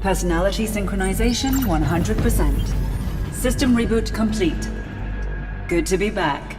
Personality synchronization 100%. System reboot complete. Good to be back.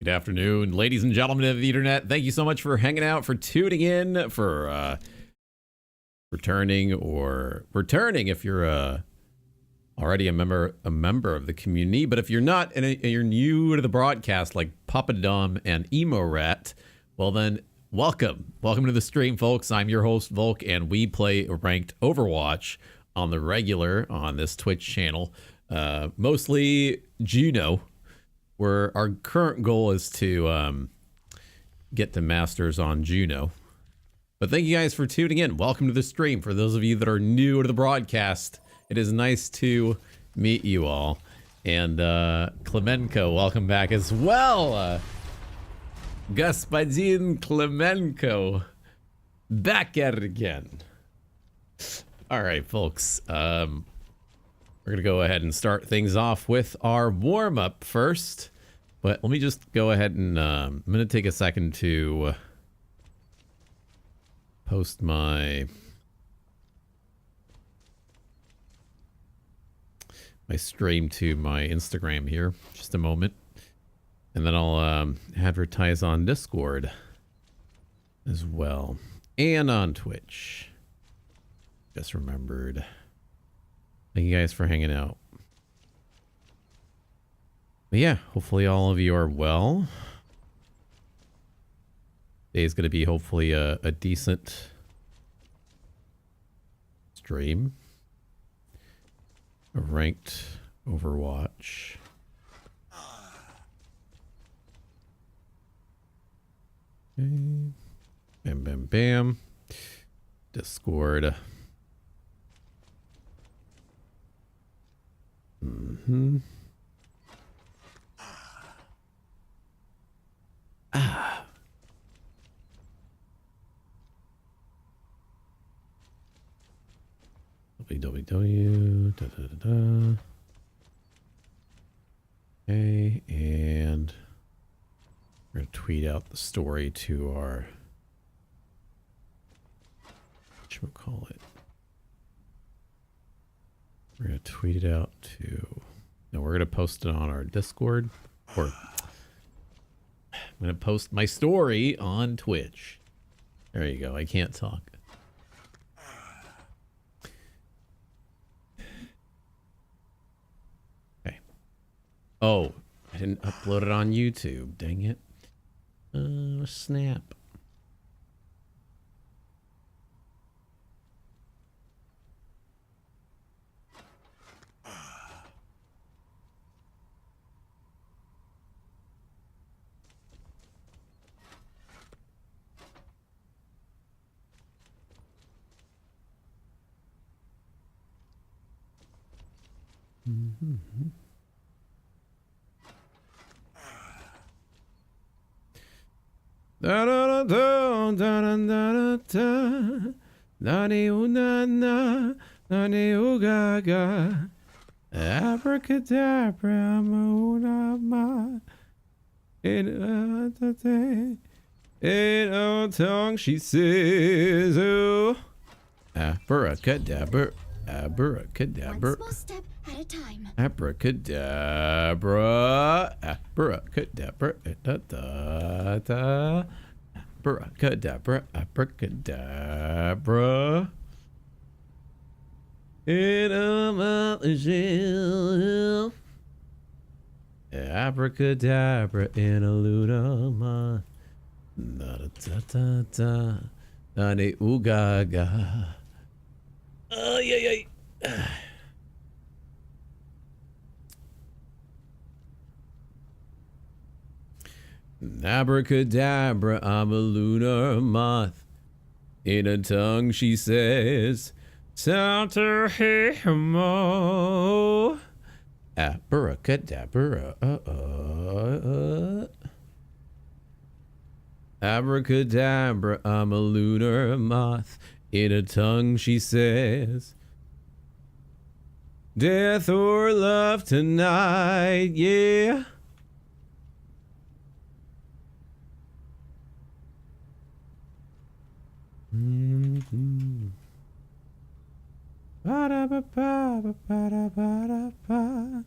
Good afternoon, ladies and gentlemen of the internet. Thank you so much for hanging out, for tuning in, for returning if you're already a member of the community. But if you're not and you're new to the broadcast, like Papa Dom and Emo Rat, well then welcome to the stream, folks. I'm your host Volk, and we play ranked Overwatch on the regular on this Twitch channel. Mostly Juno, where our current goal is to get to Masters on Juno. But thank you guys for tuning in. Welcome to the stream. For those of you that are new to the broadcast, it is nice to meet you all. And Klemenko, welcome back as well. Господин Klemenko, back at it again. All right, folks. We're going to go ahead and start things off with our warm-up first. But let me just go ahead and I'm going to take a second to post my stream to my Instagram here. Just a moment. And then I'll advertise on Discord as well. And on Twitch. Just remembered. Thank you guys for hanging out. But yeah, hopefully all of you are well. Today's going to be hopefully a decent stream. A ranked Overwatch. Okay. Bam, bam, bam. Discord. Mm-hmm. www. Da, da, da, da. Okay, and we're gonna tweet out the story to our whatchamacallit. We're gonna tweet it out to. No, we're gonna post it on our Discord. Or I'm gonna post my story on Twitch. There you go. I can't talk. Okay. Oh, I didn't upload it on YouTube. Dang it. Snap. Mm-hmm. Da da da da da da da nani unana nani ugaga abracadabra ma in a tongue she says, oh, abracadabra. Abracadabra. One small step at a time. Abracadabra. Abracadabra. Da da da. Abracadabra. Abracadabra. In a mountain. Abracadabra in a luna. Da da da da. Nani ugaga. Yay. Abracadabra, I'm a lunar moth. In a tongue she says, Santa Hemo. Abracadabra. Abracadabra, I'm a lunar moth. In a tongue she says, death or love tonight, yeah. Mm-hmm. Ba-da-ba-ba-ba-ba-da-ba-da-ba.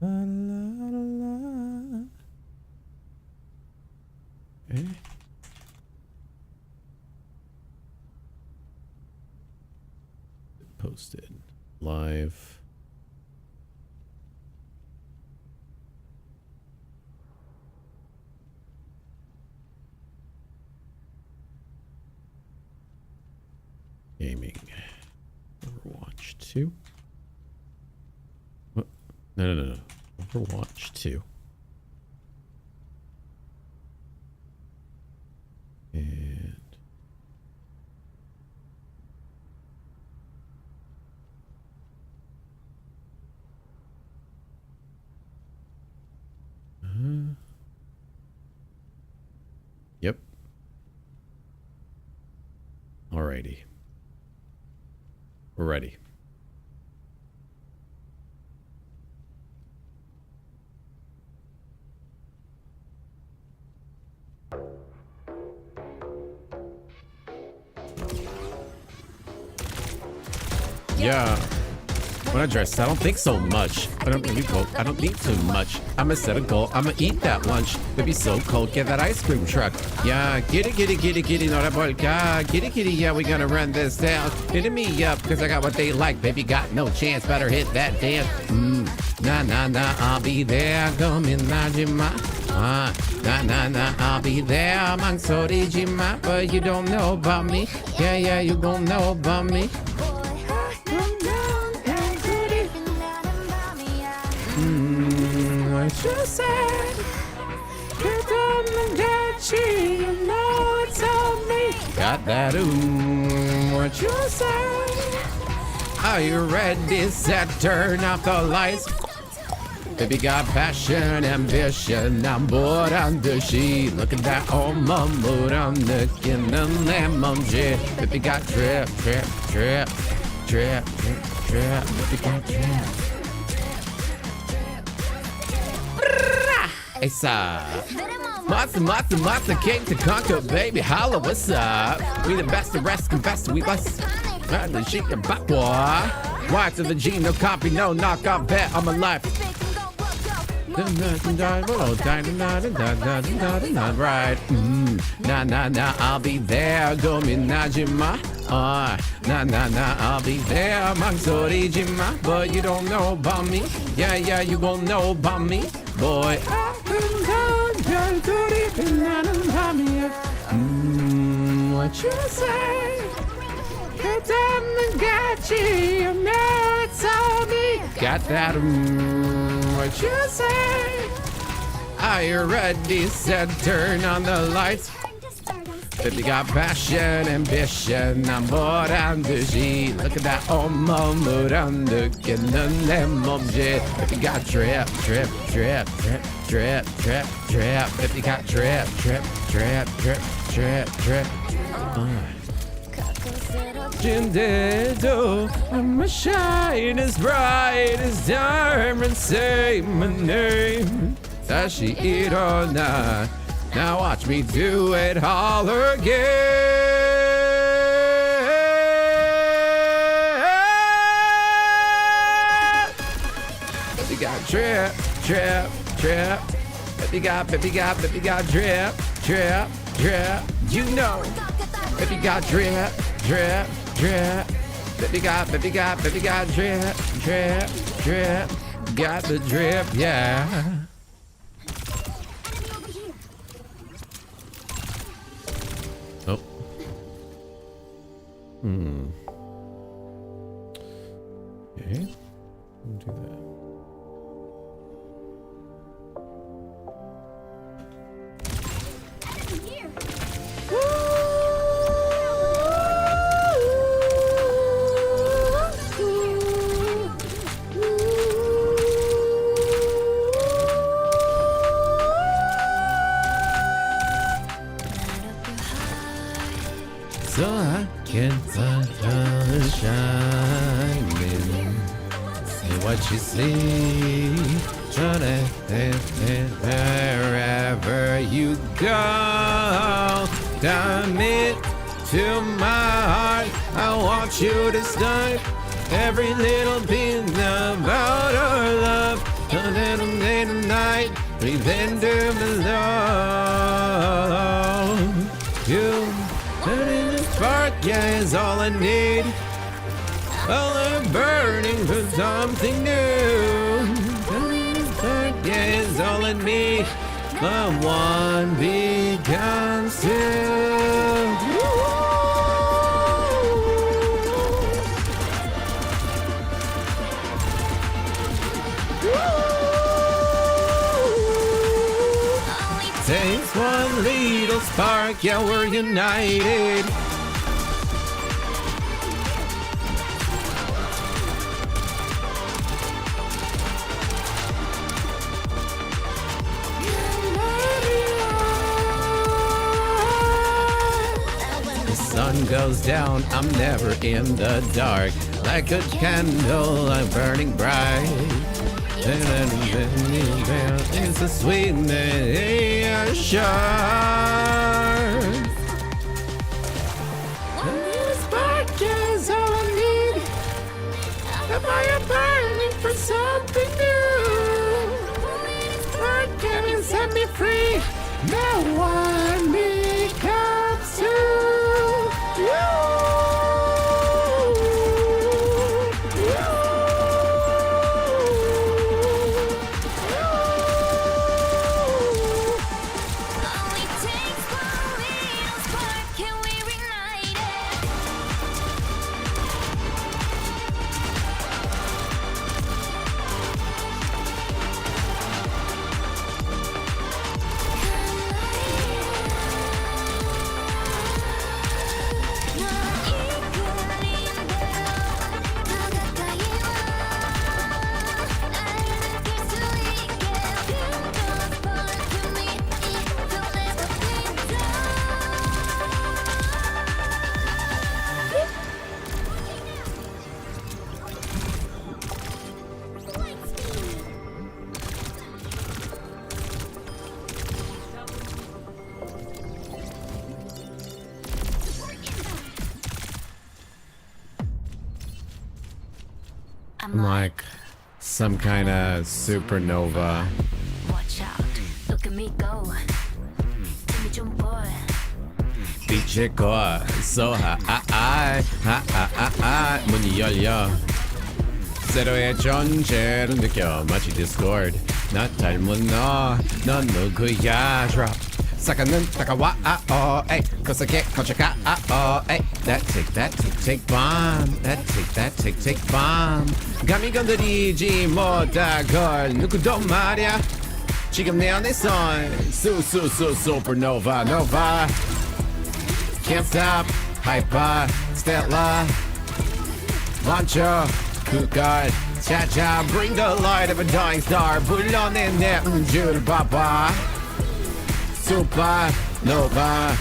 Ba-da-la-la-la. posted. Live. Gaming. Overwatch 2. What? No. Overwatch 2. And yep. Alrighty. We're ready. Yeah. When I dress, I don't think so much. I don't really go. I don't need too much. I'ma set a goal. I'ma eat that lunch. Baby, so cold. Get that ice cream truck. Yeah, get it. No, that boy, get it. Yeah, we gonna run this down. Hitting me up, cause I got what they like. Baby, got no chance. Better hit that dance. Nah, I'll be there. Gominajima. Nah, I'll be there. Mangsorijima. But you don't know about me. Yeah, you gon' know about me. What you said, you don't get you know it's on me. Got that what you said. Are you ready? Set, turn off the lights. Baby got passion, ambition. I'm bored on the sheet. Look at that, oh my mood. I'm looking at lemon jet. Baby got drip. Baby got drip. Esa. Matza came to conquer, baby. Holla, what's up? We the best, the rest confess, we bless. The shit your back, boy. Why to the G, no copy, no knockoff bet on my life. Right. Nah, I'll be there. Gominajima. Nah, I'll be there. Mangsorijima. But you don't know about me. Yeah, you gon' know about me. Boy. What you say? Got you know it's on me. Got that, what you say? Are you ready? Set, turn on the lights. Baby got passion, ambition. I'm bored on the G. Look at that, oh my mood. I'm looking at them object. Baby got drip. Baby got drip. I'm a shine as bright as diamond. Say my name. Sashi Irona. Now watch me do it all again. Baby got drip. Baby got drip. You know. Baby got drip. Baby got drip. Got the drip, yeah. Oh. Okay. Do that. So I can find the shining. See what you see. Turn it wherever you go. Damn it to my heart. I want you to start every little bit about our love. A little day tonight, breathe into the love. You. Spark, yeah, is all I need. Well, I'm burning for something new. Is all in me. The one becomes two. Takes one little spark, yeah, we're united. The sun goes down, I'm never in the dark. Like a candle, I'm burning bright. It's a sweetness sharp. One little spark is all I need. Am I burning for something new? Spark can set me free. No one becomes two. I'm like some kind of supernova. Watch out, look at me go. Give me 좀 boy. 빛의 거, so high. 문이 열려. 세로의 존재를 느껴 마치 디스코드. 나 닮은 넌 누구야? Drop. 사과는 다가와, 에이. 거세게 거쳐가, 에이. That tick bomb. That tick bomb. 감히 건드리지 못할 누구도 말야. 지금 내 안에서 supernova, nova. Can't stop, hyper, stellar. 멈춰, 그걸 찾아. Bring the light of a dying star. 불러내 내 음주를 봐봐. Supernova.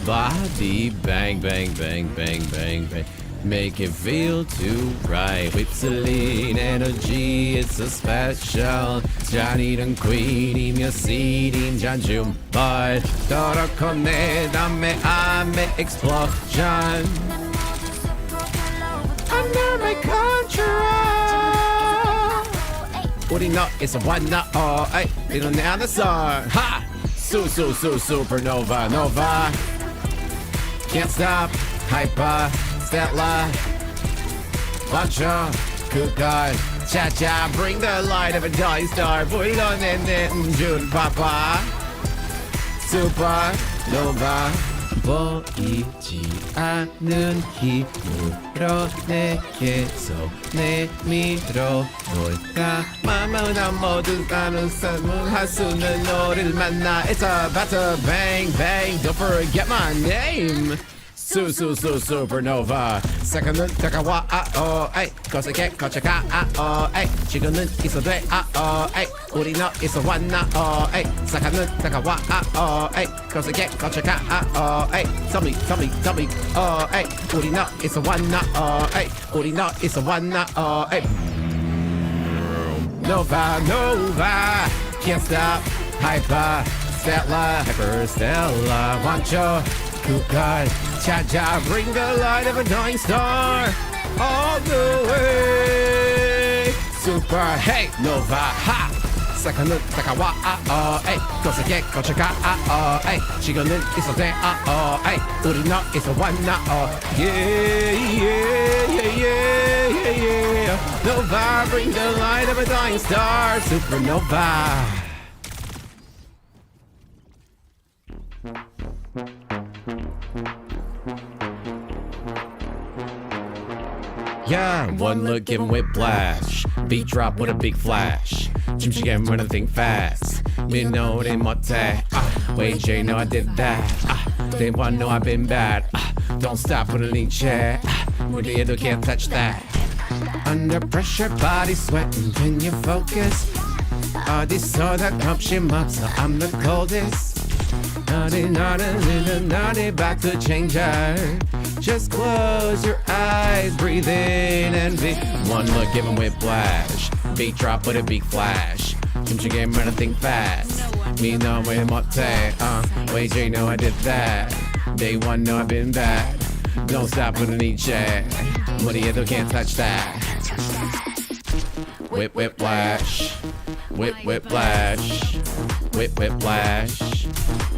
Body bang, bang, bang, bang, bang, bang. Make it feel too right. Whipsaline energy, it's so special. 잔이든 queen이며 seed인 잔줌발. 떨어져 내 담에 암의 explosion. Under my control. 우리 너 is a one now. 이런 내 안에서. Ha! Supernova, nova. Can't stop, hyper, stellar. 멈춰, 그걸 찾아. Bring the light of a dying star. 불러내 내 음주를 봐봐. Supernova. 보이지 않는 힘으로 내게서 내밀어 볼까. 마음은 모두 다른 삶을 할 수는 너를 만나. It's about to bang bang. Don't forget my name. supernova. 세상은 다가와, 에이. 거세게 거쳐가, 에이. 지금은 있어 돼, 에이. 우리 너 있어 왔나, 에이. 세상은 다가와, 에이. 거세게 거쳐가, 에이. Tell me, 에이. 우리 너 있어 왔나, 에이. 우리 너 있어 왔나, 에이. Nova, can't stop, hyper, stellar, 완초, 그걸 찾아. Bring the light of a dying star all the way. Super, hey, Nova, ha. 사카는 사카와 에이 고사게 고차가 에이 시간은 있어 돼 에이 우리 너 있어 왔나 yeah Nova bring the light of a dying star supernova Yeah, one look, give him whiplash. Beat drop with a big flash. Jimmy can run a thing fast. Me know they 못해. Wait, Jay, know I did that. They want to know I've been bad. Don't stop with a lean chair. With the other can't touch that. Under pressure, body sweating. Can you focus? 어디서 다 겁심 없어. I'm the coldest. Not about to change her. Just close your eyes, breathe in and be. One look, give him whiplash. Beat drop with a big flash. Kimchi game run a thing fast. Me know way 못해. Wait, Jay, know I did that. Day one, know I've been bad. Don't stop with a need check. Money, you can't touch that. Whip, whip, flash. Whip, whip, flash. Whip, whip, flash.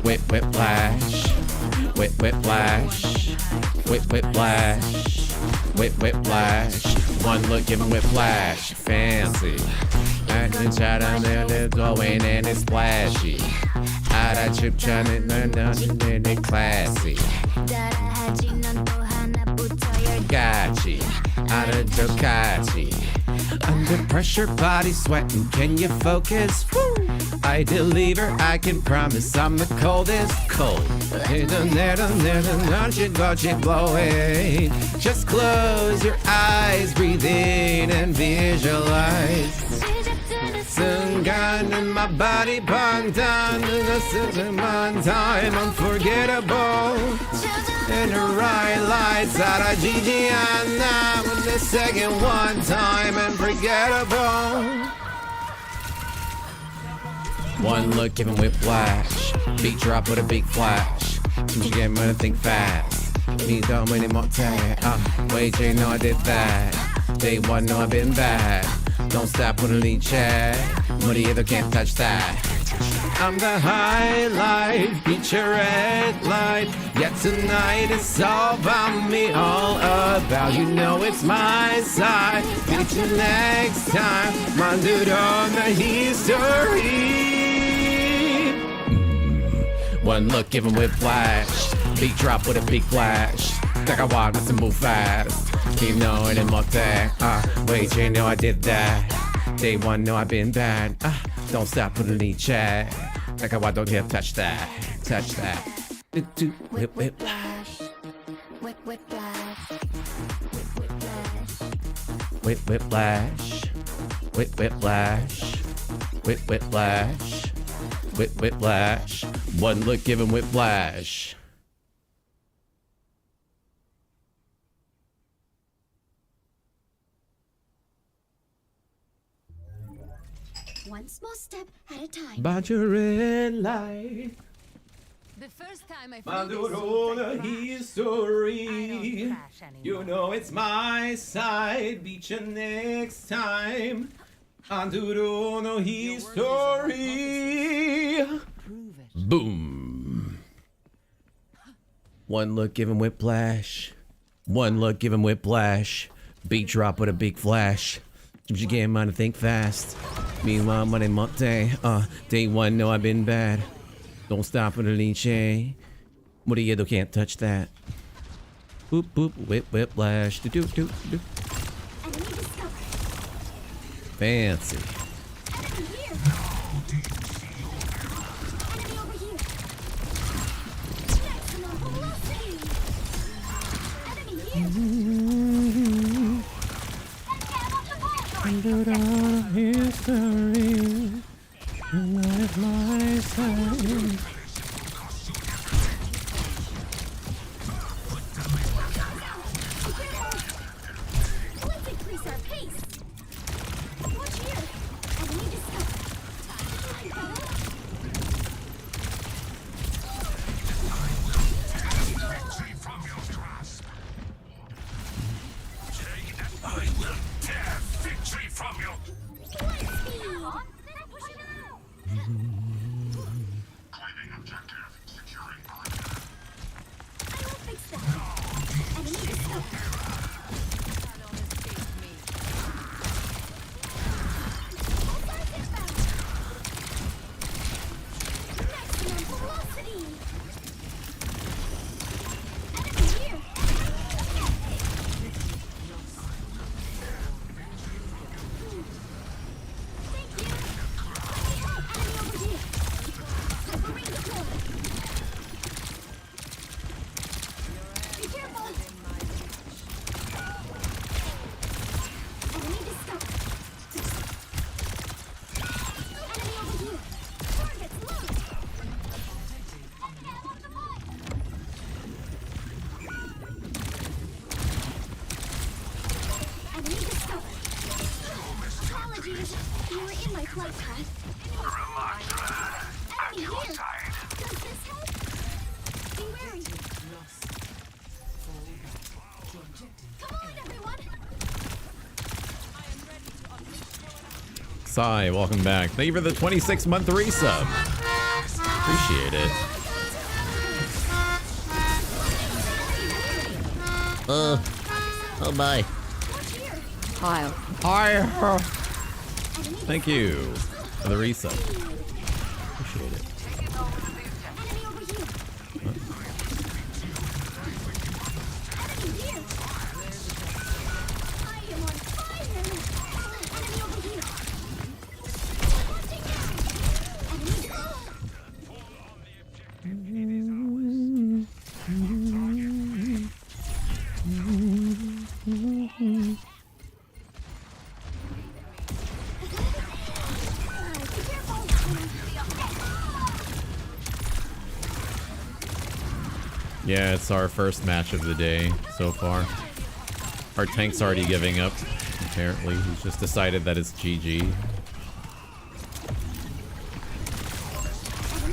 Whip, whip, flash. Whip, whip, flash. Whip, whip, flash. Whip, whip, flash. One look, give him whip, flash. Fancy. Acting shot on there, going and it's splashy. Out of chip, trying to learn nothing, they classy. Gotcha. Out of Jokachi. Under pressure, body sweating. Can you focus? Woo! I deliver, I can promise I'm the coldest. Cold. Blowing. Just close your eyes, breathe in and visualize. 순간 my body burned down. This is my time, unforgettable. In the right lights, out of Gigi and now in the second one time, unforgettable. One look, give him whiplash. Beat drop with a big flash. Kimchi game run a thing fast. Me don't many more time. Wait, Jay, know I did that. Day one, know I've been bad. Don't stop with a lead check. Money either can't touch that. I'm the highlight, beat your red light. Yet tonight it's all about me, all about you know it's my side. Beat you next time, my dude on the history. One look, give him whiplash. Beat drop with a big flash. Take a walk, let's move fast. Keep knowing it more tag. Wait, you know I did that. Day one, know I've been bad. Don't stop with a lead chat. Like I don't hear touch that. Touch that. Whip, whip, flash. Whip, whip, flash. Whip, whip, flash. Whip, whip, flash. Whip, whip, flash. Whip, whip, flash. One look, give him whiplash. One small step at a time. About your red light. The first time I flew this Maduro suit, I the crashed. history. I don't crash anymore. You know it's my side. Beat you next time. Maduro the history. Prove it. Boom. One look, give him whiplash. One look, give him whiplash. Beat drop with a big flash. Keeps your game on to think fast. Meanwhile, money monte. Day one, know I've been bad. Don't stop with a leche. What do you do? Can't touch that. Boop boop, whip whip flash. Do do do do. Enemy discovered. Fancy. Enemy here. Enemy over here. Maximum velocity. Enemy here. Under the history. Life my side. Let's increase our pace. Watch here. Enemy discovered. I will tear victory from you. Light speed. Pushing on. Sai, welcome back. Thank you for the 26-month resub. Appreciate it. Oh my. Pile. Hi. Thank you for the resub. Appreciate it. Yeah, it's our first match of the day so far. Our tank's already giving up, apparently. He's just decided that it's GG.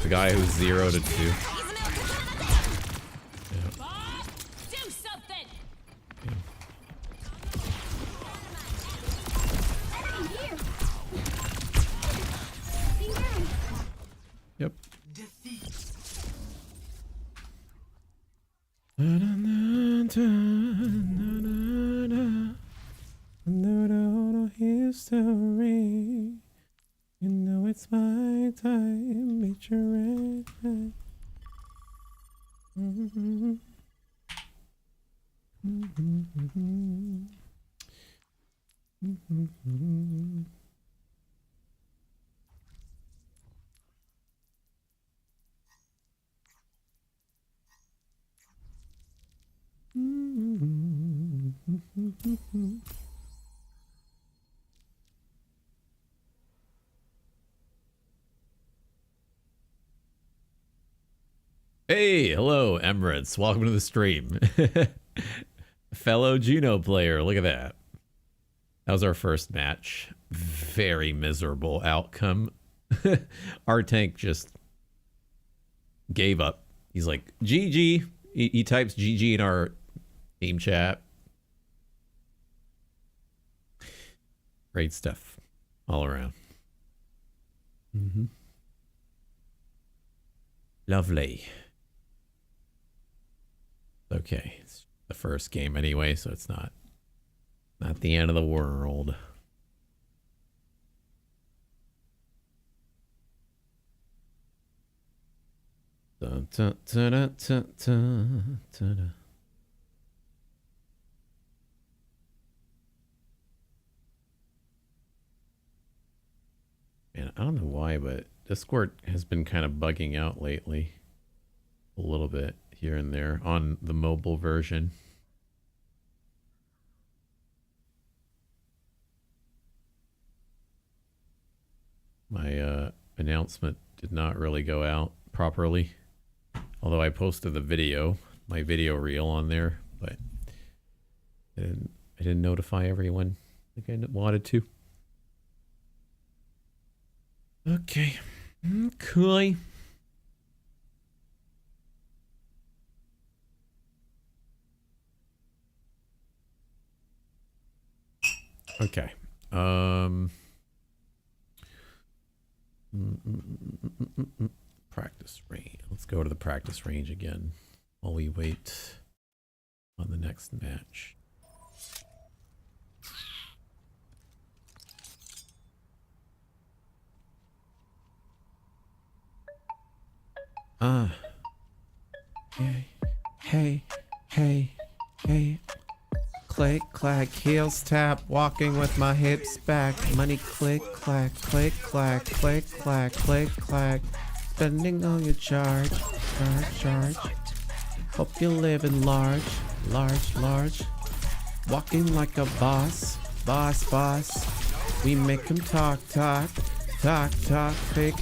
The guy who's 0 to 2. Yep. History, you know it's my time. Meet your red eye. Hey, hello, Emirates. Welcome to the stream. Fellow Juno player, look at that. That was our first match. Very miserable outcome. Our tank just gave up. He's like, GG. He types GG in our team chat. Great stuff all around. Lovely. Okay, it's the first game anyway, so it's not the end of the world. Dun, dun, dun, dun, dun, dun, dun. Man, I don't know why, but Discord has been kind of bugging out lately. A little bit here and there on the mobile version. My announcement did not really go out properly. Although I posted the video, my video reel on there, but I didn't notify everyone like I wanted to. Okay. Cool. Okay. Practice range. Let's go to the practice range again while we wait on the next match. Hey. Click, clack, heels tap, walking with my hips back. Money click, clack, click, clack, click, clack, click, clack. Spending on your charge. Hope you live in large. Walking like a boss. We make him talk, pick.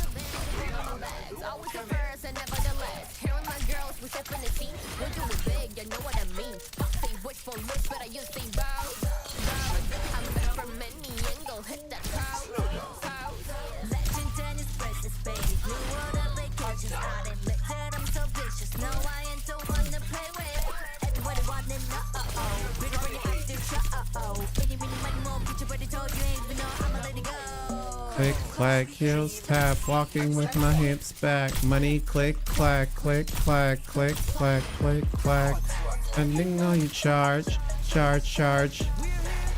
Click, clack, heels tap, walking with my hips back. Money click, clack, click, clack, click, clack, click, clack. Spending all you charge, charge.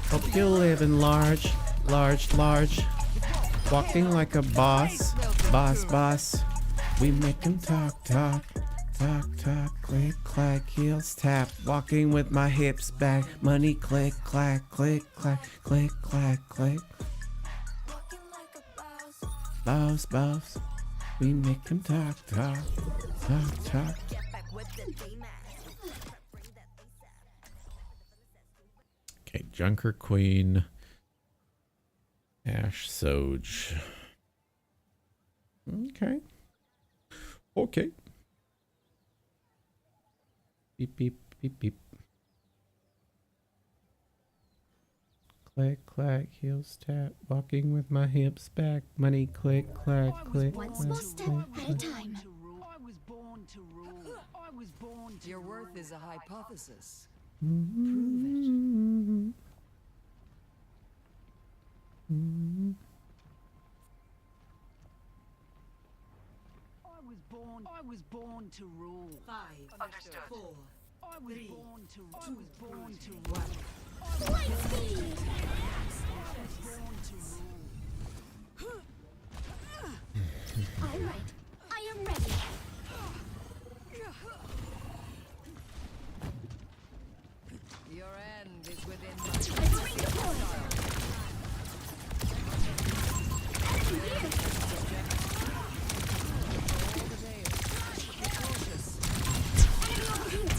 Hope you live in large. Walking like a boss. We make him talk. Click, clack, heels tap, walking with my hips back. Money click, clack, click, clack, click, clack, click. Boss. We make him talk. Okay, Junker Queen, Ash Soj. Okay. Beep. Click, clack, heels tap, walking with my hips back. Money click, clack, click. One small step at a time. I was born to rule. I was born to Your worth is a hypothesis. I was born to rule. 5. Understood. 4. I was born to rule. Light speed! All right, I am ready. Your end is within Ring deployed. Enemy here. Enemy over here.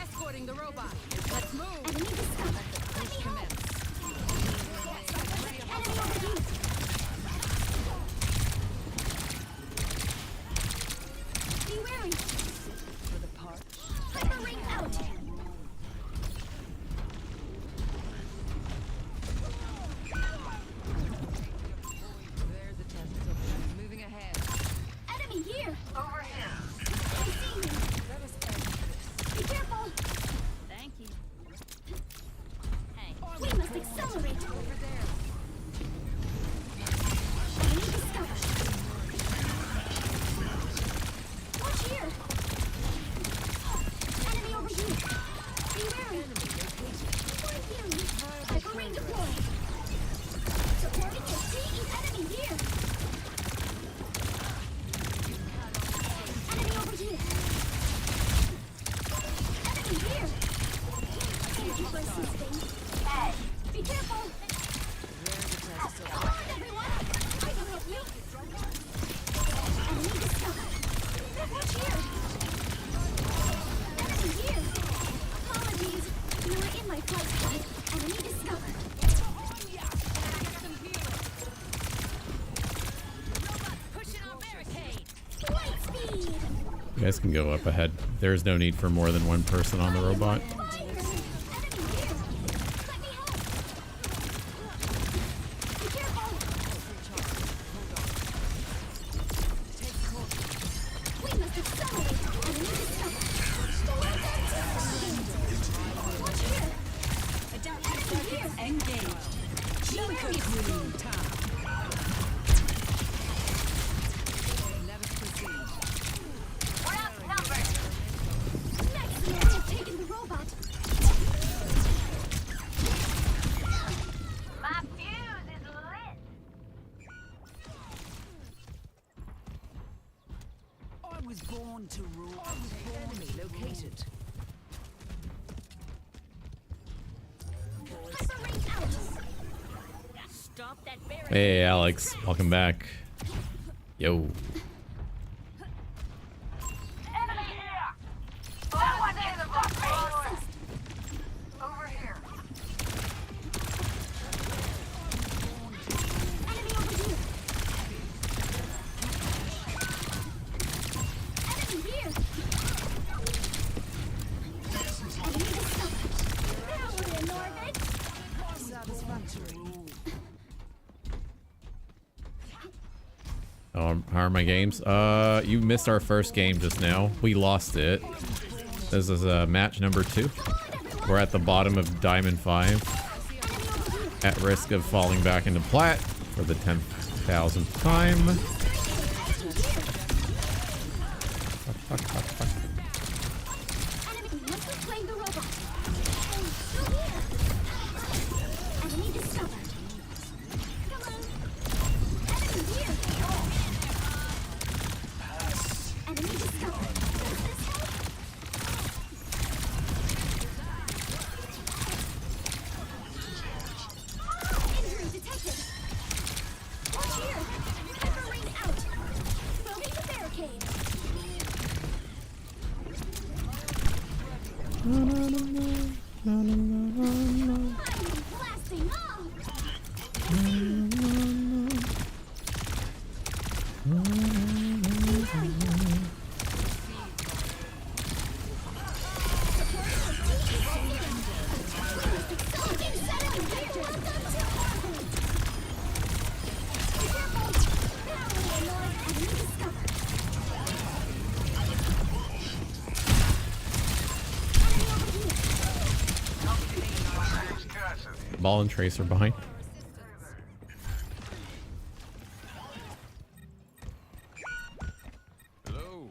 Escorting the robot. Let's move. Enemy discovered. Let me help. Enemy over here. Be wary. For the part. Hyper ring out. There's the test open. Moving ahead. Enemy here. Over here. I see you. Be careful. Thank you. We must accelerate. Over there. Enemy discovered. Watch here. Enemy over here. Be wary. Support you. Hyper ring deployed. Supporting your team. Enemy here. Enemy over here. Enemy here. Thank you for assisting. Be careful. Come on, everyone. I can help you. Enemy discovered. Watch here. Enemy here. Apologies. You were in my flight path. Enemy discovered. Pushing on barricade. Light speed. You guys can go up ahead. There's no need for more than one person on the robot. Fire. Enemy here. Let me help. Be careful. We must accelerate. Enemy discovered. Watch here. Enemy here. Engaged. Junker Queen. Let's proceed. Next, we have taken the robot. My fuse is lit. I was born to rule. Enemy located. Hyper ring out. Stop that barricade. Hey, Alex. Welcome back. Yo. Enemy here. That one is a buffet. Over here. Enemy over here. Enemy here. Enemy discovered. Now we're in orbit. Satisfaction. How are my games? You missed our first game just now. We lost it. This is match number 2. We're at the bottom of Diamond 5. At risk of falling back into Plat for the 10,000th time. Fuck. Ball and Tracer behind. Hello.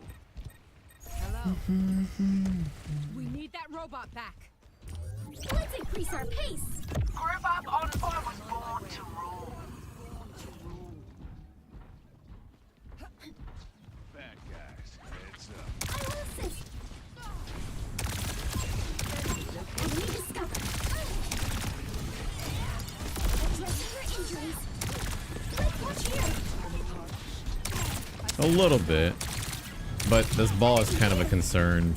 We need that robot back. Let's increase our pace. Group up on I was born to rule. Bad guys, heads up. I will assist. Enemy discovered. Addressing your injuries. Let's watch here. A little bit. But this ball is kind of a concern.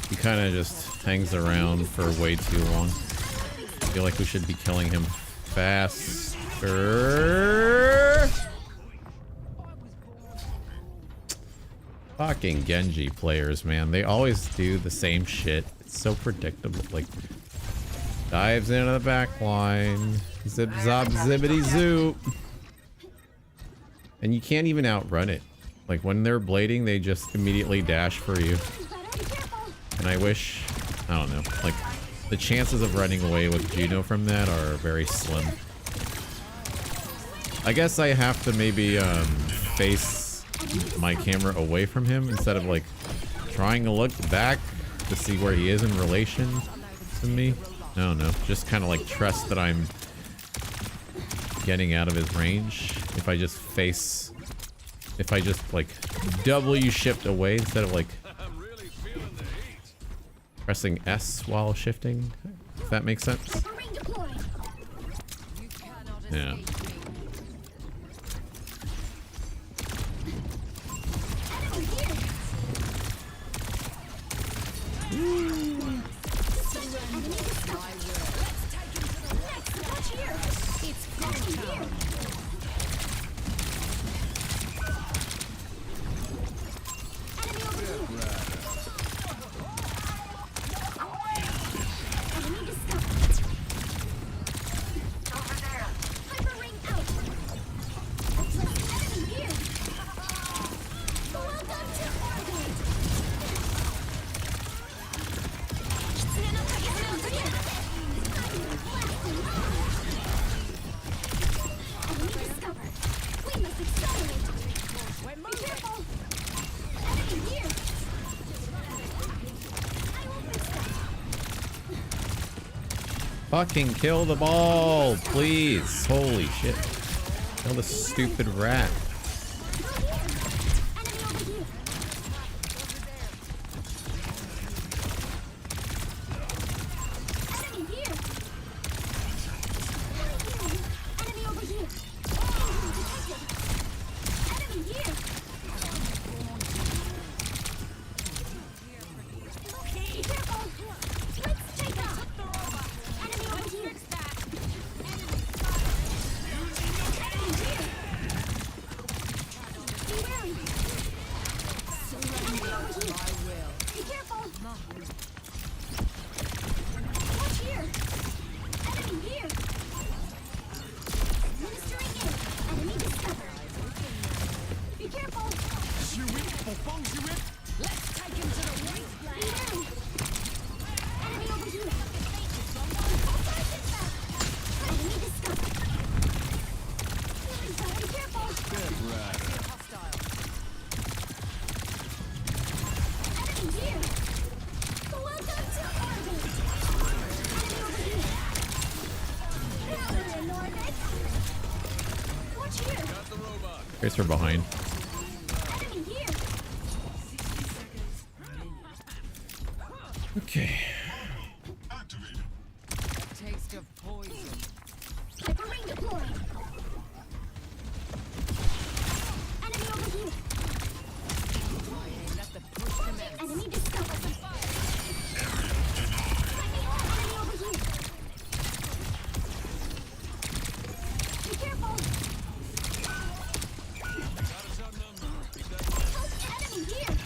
He kind of just hangs around for way too long. I feel like we should be killing him faster. Fucking Genji players, man. They always do the same shit. It's so predictable. Like, dives into the back line. Zip, zop, zippity, zoop. And you can't even outrun it. Like, when they're blading, they just immediately dash for you. And I wish, I don't know, like, the chances of running away with Juno from that are very slim. I guess I have to maybe face my camera away from him instead of like trying to look back to see where he is in relation to me. I don't know, just kind of like trust that I'm getting out of his range. If I just like W shift away instead of like pressing S while shifting, if that makes sense. Yeah. Fucking kill the ball, please. Holy shit. Kill the stupid rat. careful! Let's take him to the white flag. Enemy over here! Enemy discovered! Be careful! Hostile. Enemy here! Welcome to orbit! Enemy over here! Now we're in orbit! Watch here! Tracer behind. Enemy here! Okay. Taste of poison. Hyperwing deployed! Enemy over here! Let the push commence. Enemy discovered! Enemy over here! Be careful! Enemy here!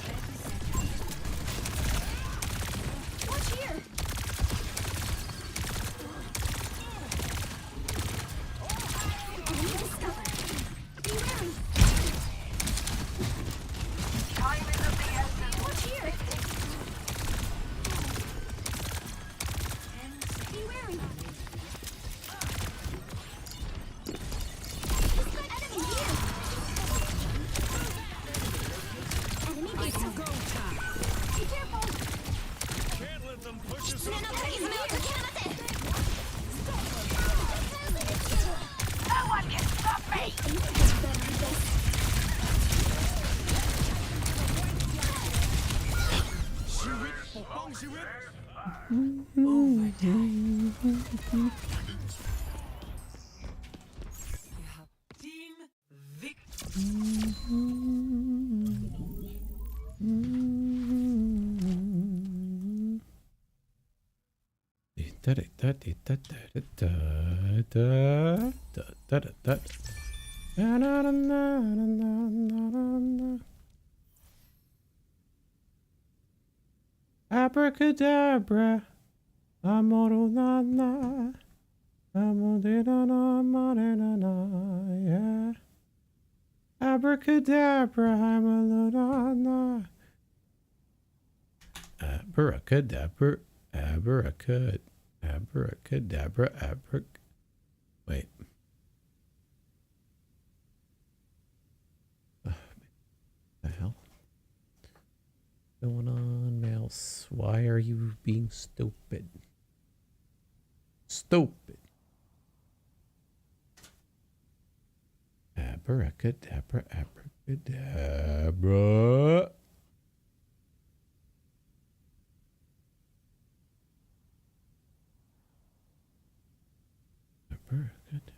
Watch here! Enemy discovered! Be wary! Watch here! Be wary! Enemy here! Enemy discovered! Be careful! Can't let them push us No off. one can stop me! Team Vic. Abracadabra, amoro nana, amodena marena, yeah. Abracadabra, amalona. Abracadabra, abracadabra. Wait. The hell? Going on, mouse? Why are you being stupid? Stupid. Abracadabra, abracadabra. Abracadabra.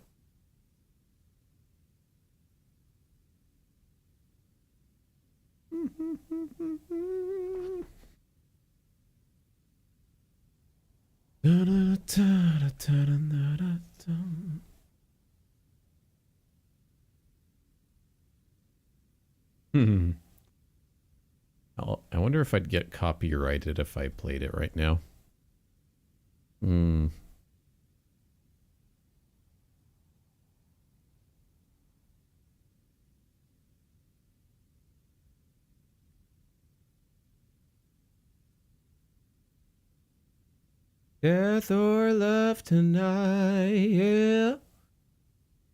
I wonder if I'd get copyrighted if I played it right now. Death or love tonight, yeah.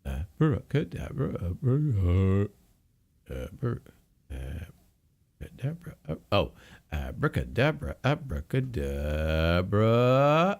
Abracadabra, abracadabra. Oh, abracadabra, abracadabra.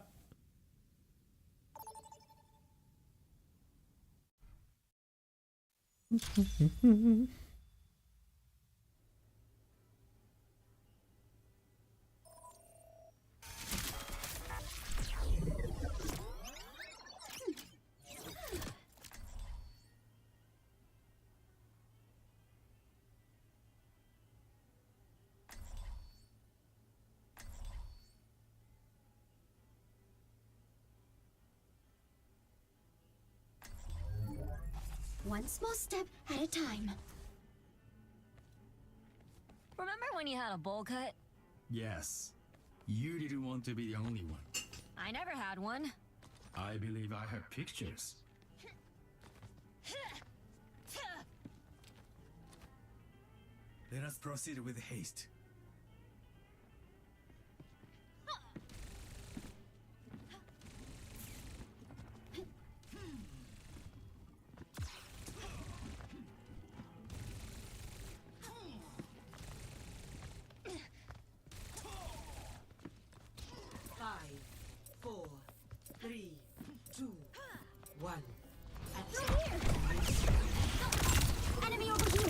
One small step at a time. Remember when you had a bowl cut? Yes. You didn't want to be the only one. I never had one. I believe I have pictures. Let us proceed with haste. Enemy over here.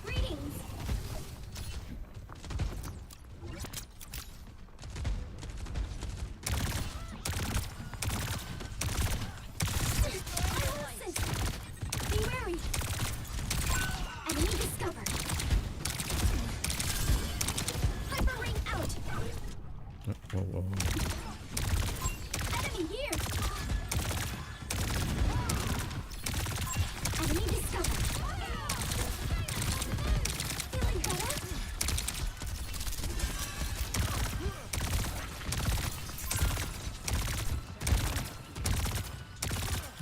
Greetings. Be wary. Enemy discovered. Hyper ring out. Whoa, whoa. Enemy here. Enemy discovered. Feeling better?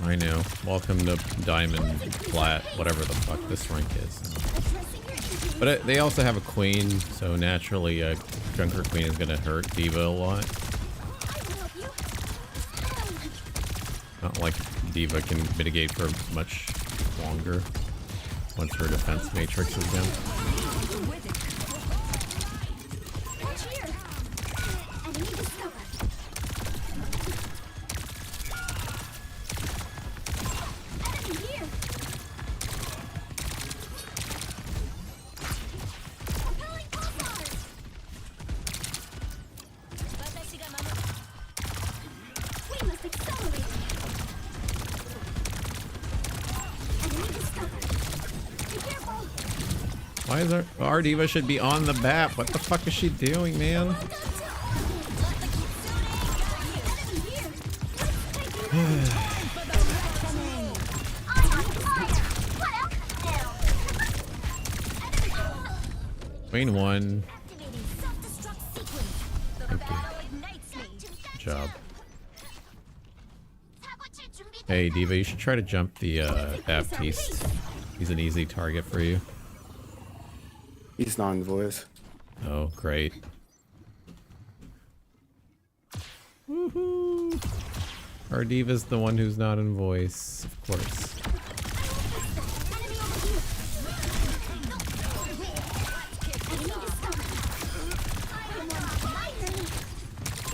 I know. Welcome to Diamond Flat, whatever the fuck this rank is. Addressing your issues. But they also have a queen, so naturally a Junker Queen is gonna hurt Diva a lot. I will help you. Not like Diva can mitigate for much longer once her defense matrix is down. Watch here. Enemy discovered. Enemy here. Propelling pulsars. We must accelerate. Enemy discovered. Be careful. Why is our Diva should be on the map? What the fuck is she doing, man? Enemy here. I'm on fire. What else now? Queen won. Activating self-destruct sequence. The battle ignites me. Good job. Hey Diva, you should try to jump the Baptiste. He's an easy target for you. He's not in voice. Oh, great. Woohoo! Our Diva's the one who's not in voice, of course. Enemy over here. Enemy discovered.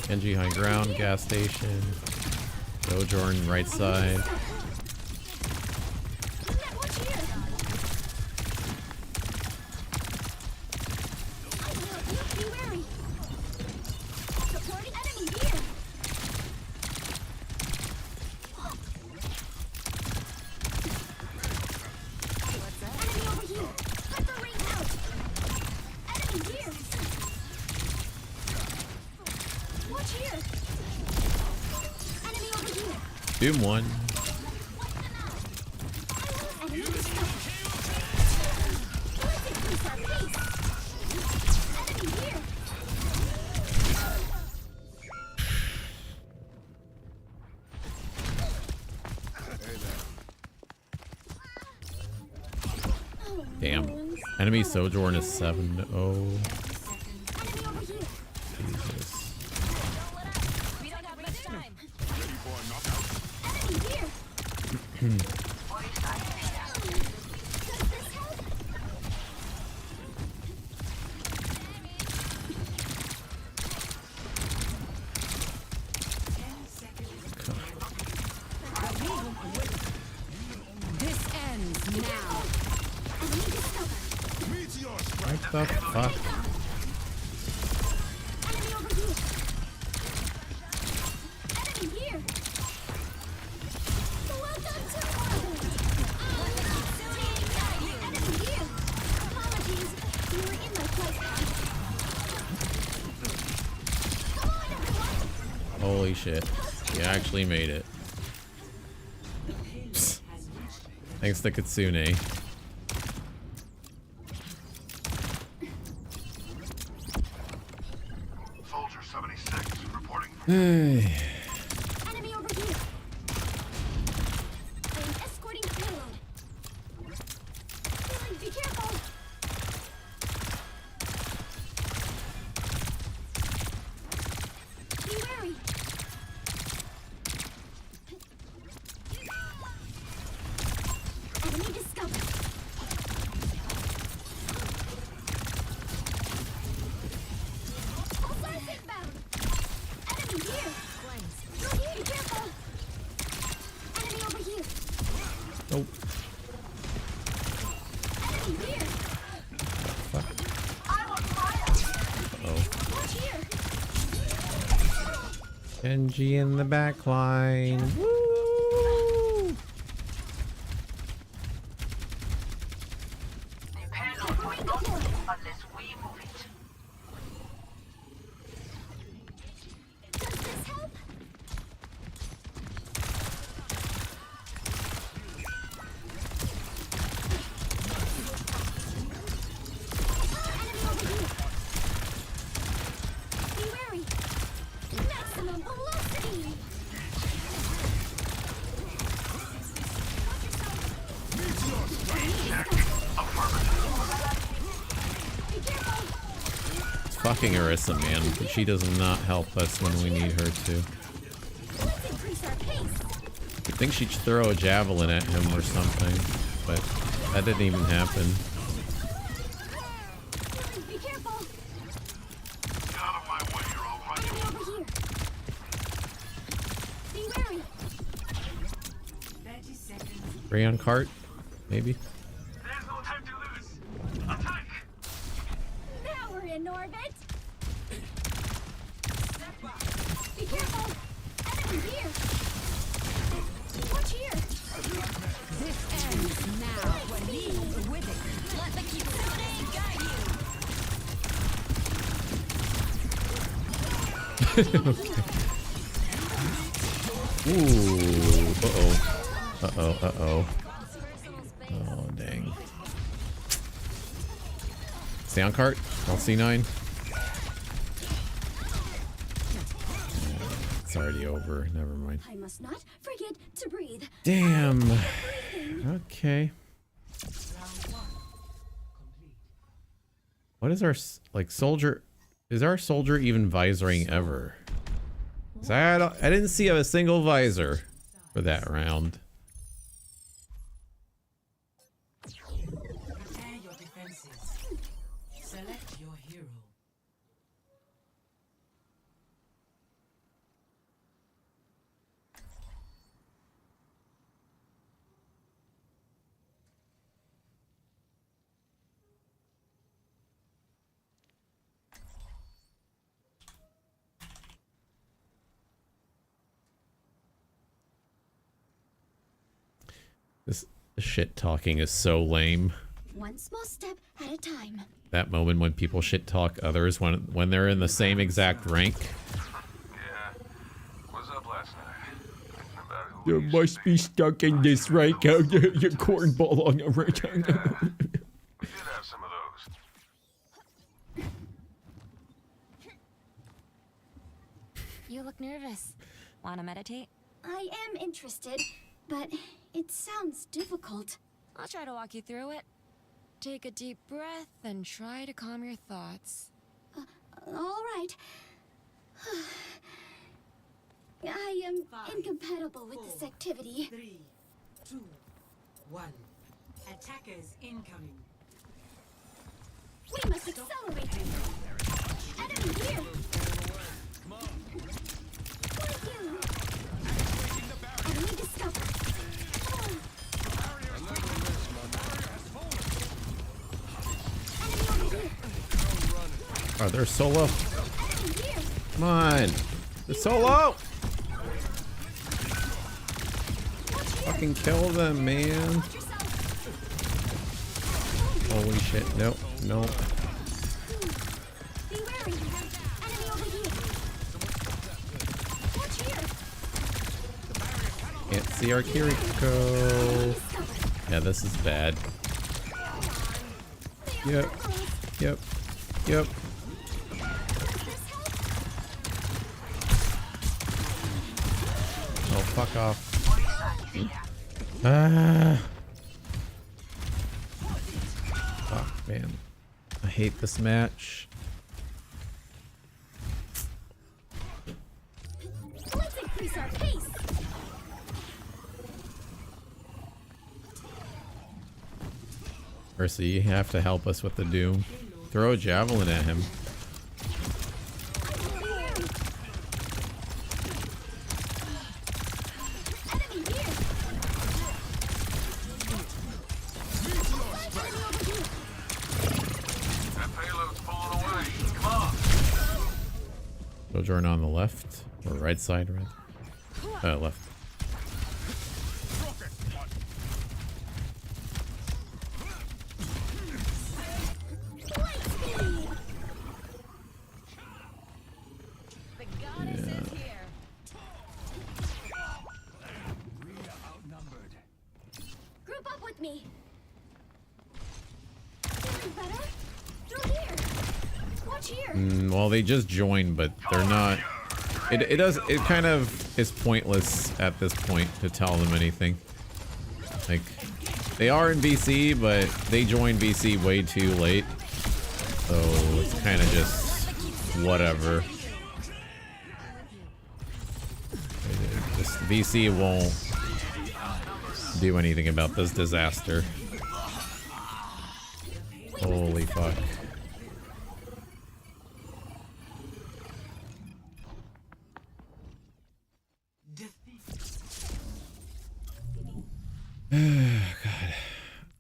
Genji high ground, gas station. Sojourn right side. Watch here. I will help you. Be wary. Supporting enemy here. Enemy over here. Hyper ring out. Enemy here. Watch here. Enemy over here. Doom one. Enemy discovered. Let's increase our pace. Enemy here. Damn. Enemy Sojourn is 7-0. Enemy over here. Jesus. We don't have much time. Enemy here. Does this help? This ends now. Enemy discovered. What the fuck? Enemy over here. Enemy here. Welcome to Overwatch. Enemy here. Apologies. You were in my flight path. Come on, everyone. Holy shit. You actually made it. Psst. Thanks to Kitsune. Soldier 76 reporting Enemy over here. I am escorting the payload. Healing, be careful. Be wary. Enemy discovered. All sides inbound. Enemy here. Through here. Be careful. Enemy over here. Nope. Enemy here. Oh. Watch here. Genji in the back line. Woo! Going deployed. Does this help? Enemy over here. Be wary. Maximum velocity. Be careful. It's fucking Arissa, man. She does not help us when we need her to. Let's increase our pace. I think she'd throw a javelin at him or something, but that didn't even happen. Be careful. Get out of my way, or I'll run you. Enemy over here. Be wary. 30 seconds. Rayon cart, maybe. There's no time to lose. Attack! Now we're in orbit. Be careful. Enemy here. Watch here. This ends now. When we with it. Let the Kitsune guide Ooh. Uh-oh. Uh-oh. Uh-oh. Oh, dang. Stay on cart. I'll C9. It's already over. Never mind. I must not forget to breathe. Damn. Breathing. Okay. What is our soldier? Is our soldier even visoring ever? 'Cause I didn't see a single visor for that round. Prepare your defenses. Select your hero. This shit talking is so lame. One small step at a time. That moment when people shit talk others when they're in the same exact rank. Yeah. Was up last night. About who You we used must to be stuck in this rank. Your cornball on your rank. We did have some of those. You look nervous. Wanna meditate? I am interested, but it sounds difficult. I'll try to walk you through it. Take a deep breath and try to calm your thoughts. All right. I am incompatible with this activity. 3, 2, 1. Attackers incoming. We must accelerate. Enemy here. Thank you. Enemy discovered. Enemy over here. Oh, they're solo. Enemy here. Come on. They're solo. Fucking kill them, man. Watch yourself. Holy shit. Nope. Nope. Be wary. Enemy over here. Watch here. Can't see our Kiriko. Yeah, this is bad. Yep. Yep. Yep. fuck off. Ah. Fuck, man. I hate this match. Let's increase our pace. Mercy, you have to help us with the Doom. Throw a javelin at him. Sojourn on the left or right side, right? Left. Group up with me. Feeling better? Through here. Watch here. Well, they just joined, but they're not. It kind of is pointless at this point to tell them anything. Like, they are in VC, but they joined VC way too late, so it's kind of just whatever. Just VC won't do anything about this disaster. Holy fuck.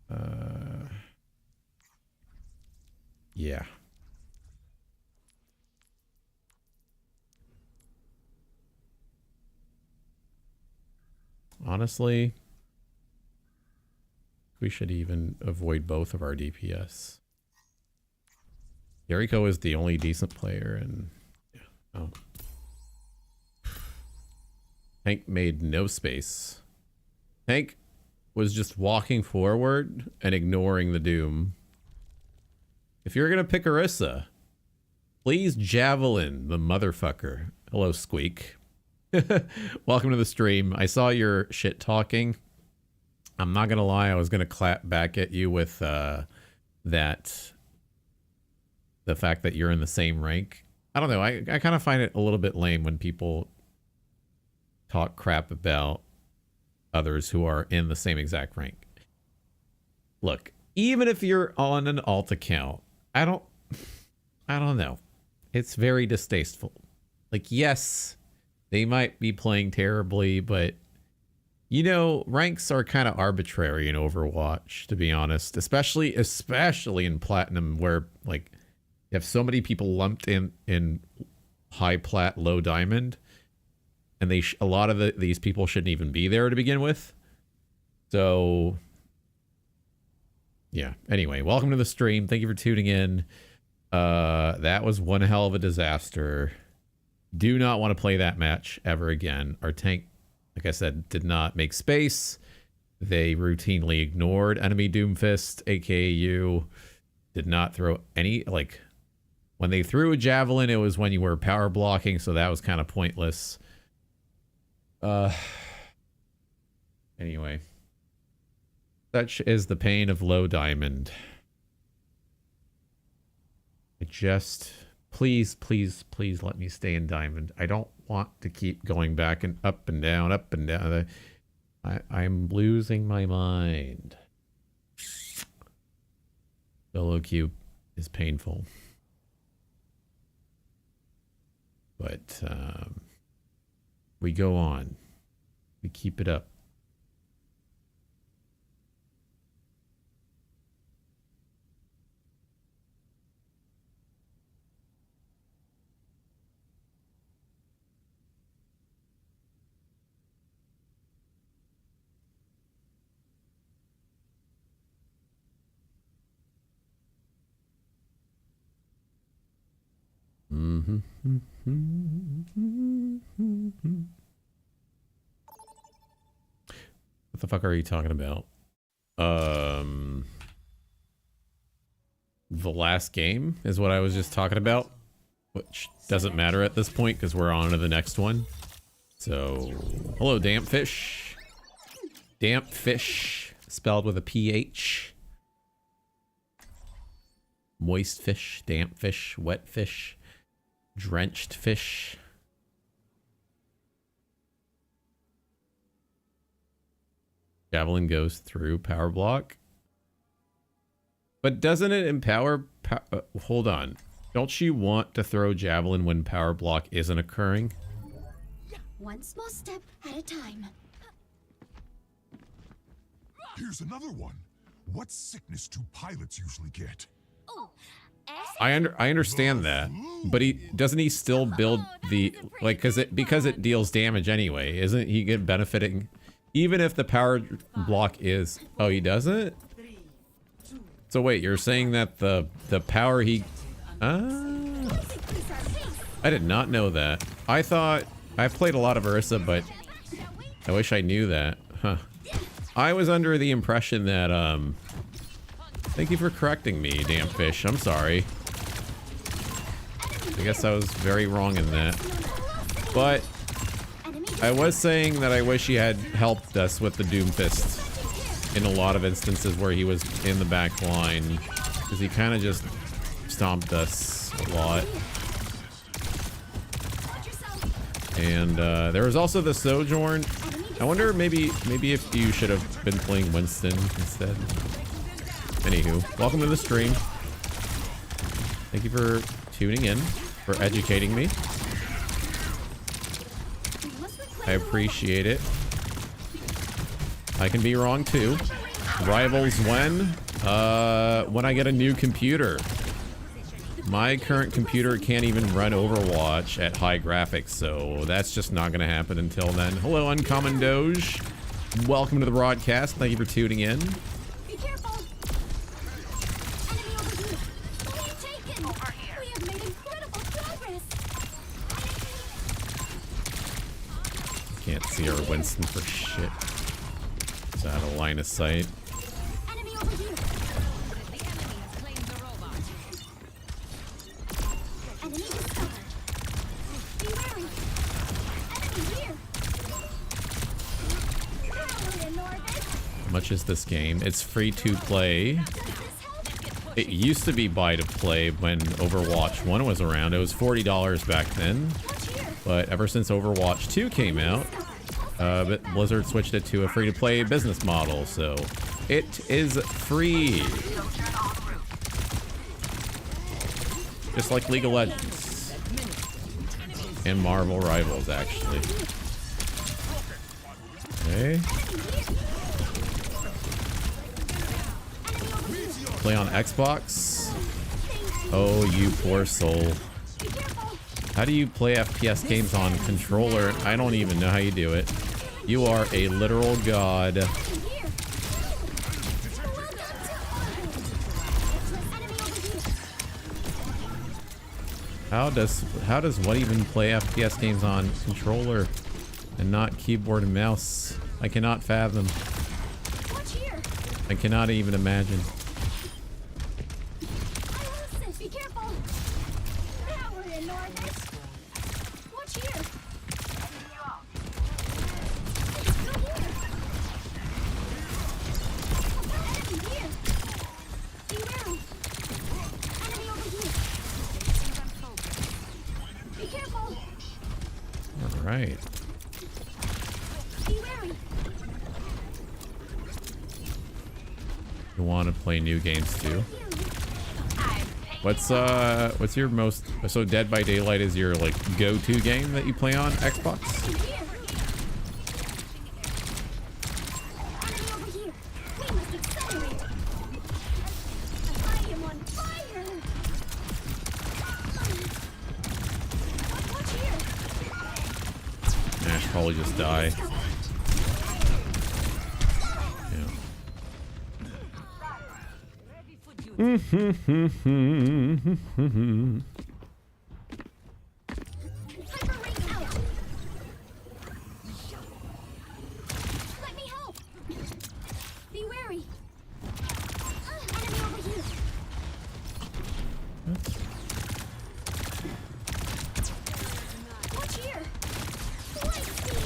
God. Yeah. Honestly, we should even avoid both of our DPS. Jericho is the only decent player, and yeah. Oh. Hank made no space. Hank was just walking forward and ignoring the Doom. If you're gonna pick Orisa, please javelin the motherfucker. Hello, Squeak. Welcome to the stream. I saw your shit talking. I'm not gonna lie, I was gonna clap back at you with the fact that you're in the same rank. I don't know, I kind of find it a little bit lame when people talk crap about others who are in the same exact rank. Look, even if you're on an alt account, I don't know. It's very distasteful. Like, yes, they might be playing terribly, but you know, ranks are kind of arbitrary in Overwatch, to be honest, especially in Platinum, where like you have so many people lumped in high plat, low diamond. And a lot of these people shouldn't even be there to begin with. So, yeah. Anyway, welcome to the stream. Thank you for tuning in. That was one hell of a disaster. Do not want to play that match ever again. Our tank, like I said, did not make space. They routinely ignored enemy Doomfist, aka you. Did not throw any, like, when they threw a javelin, it was when you were power blocking, so that was kind of pointless. Anyway, such is the pain of low diamond. Please let me stay in diamond. I don't want to keep going back and up and down, up and down. I'm losing my mind. Solo queue is painful. But, we go on. We keep it up. What the fuck are you talking about? The last game is what I was just talking about, which doesn't matter at this point because we're on to the next one. So, hello, damp fish. Damp fish, spelled with a PH. Moist fish, damp fish, wet fish, drenched fish. Javelin goes through power block. But doesn't it empower... hold on. Don't you want to throw javelin when power block isn't occurring? One small step at a time. Here's another one. What sickness do pilots usually get? Oh, I understand that, but doesn't he still build the like because it deals damage anyway? Isn't he good benefiting even if the power block is? Oh, he doesn't. So wait, you're saying that the power he? I did not know that. I thought I've played a lot of Ursa, but I wish I knew that. Huh. I was under the impression that thank you for correcting me, damn fish. I'm sorry. I guess I was very wrong in that. But I was saying that I wish he had helped us with the Doomfist in a lot of instances where he was in the back line, because he kind of just stomped us a lot. And there was also the Sojourn. I wonder maybe if you should have been playing Winston instead. Anywho, welcome to the stream. Thank you for tuning in, for educating me. I appreciate it. I can be wrong too. Rivals when? When I get a new computer. My current computer can't even run Overwatch at high graphics, so that's just not gonna happen until then. Hello, Uncommon Doge. Welcome to the broadcast. Thank you for tuning in. be careful. Enemy over here. Lead taken. Over here. We have made incredible progress. Can't see our Winston for shit. It's out of line of sight. Enemy over here. Enemy discovered. Be wary. Enemy here. Power in orbit. How much is this game? It's free to play. It used to be buy to play when Overwatch 1 was around. It was $40 back then. But ever since Overwatch 2 came out, but Blizzard switched it to a free to play business model. So it is free. Just like League of Legends. And Marvel Rivals, actually. Okay. Play on Xbox? Oh, you poor soul. How do you play FPS games on controller? I don't even know how you do it. You are a literal god. How does one even play FPS games on controller and not keyboard and mouse? I cannot fathom. I cannot even imagine. Be careful. Power in orbit. Watch here. Enemy here. Be wary. Enemy over here. Be careful. All right. Be wary. You want to play new games too? What's your most, so Dead by Daylight is your like go-to game that you play on Xbox? Enemy over here. We must accelerate. I am on fire. Watch here. Ash probably just die. Yeah. Let me help. Be wary. Enemy over here. Watch here. Light speed.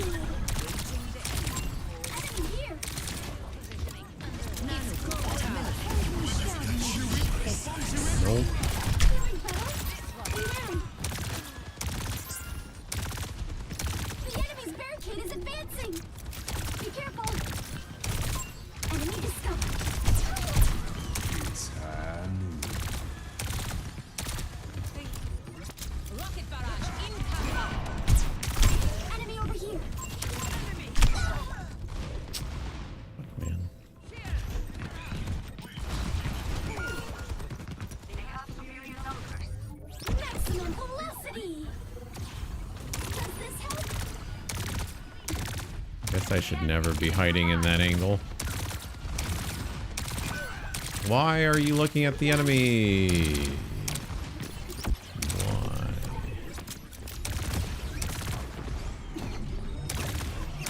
barricade is advancing. Be careful. Enemy discovered. Rocket barrage incoming. Enemy over here. Man. Maximum velocity. Does this help? Guess I should never be hiding in that angle. Why are you looking at the enemy? Why? Be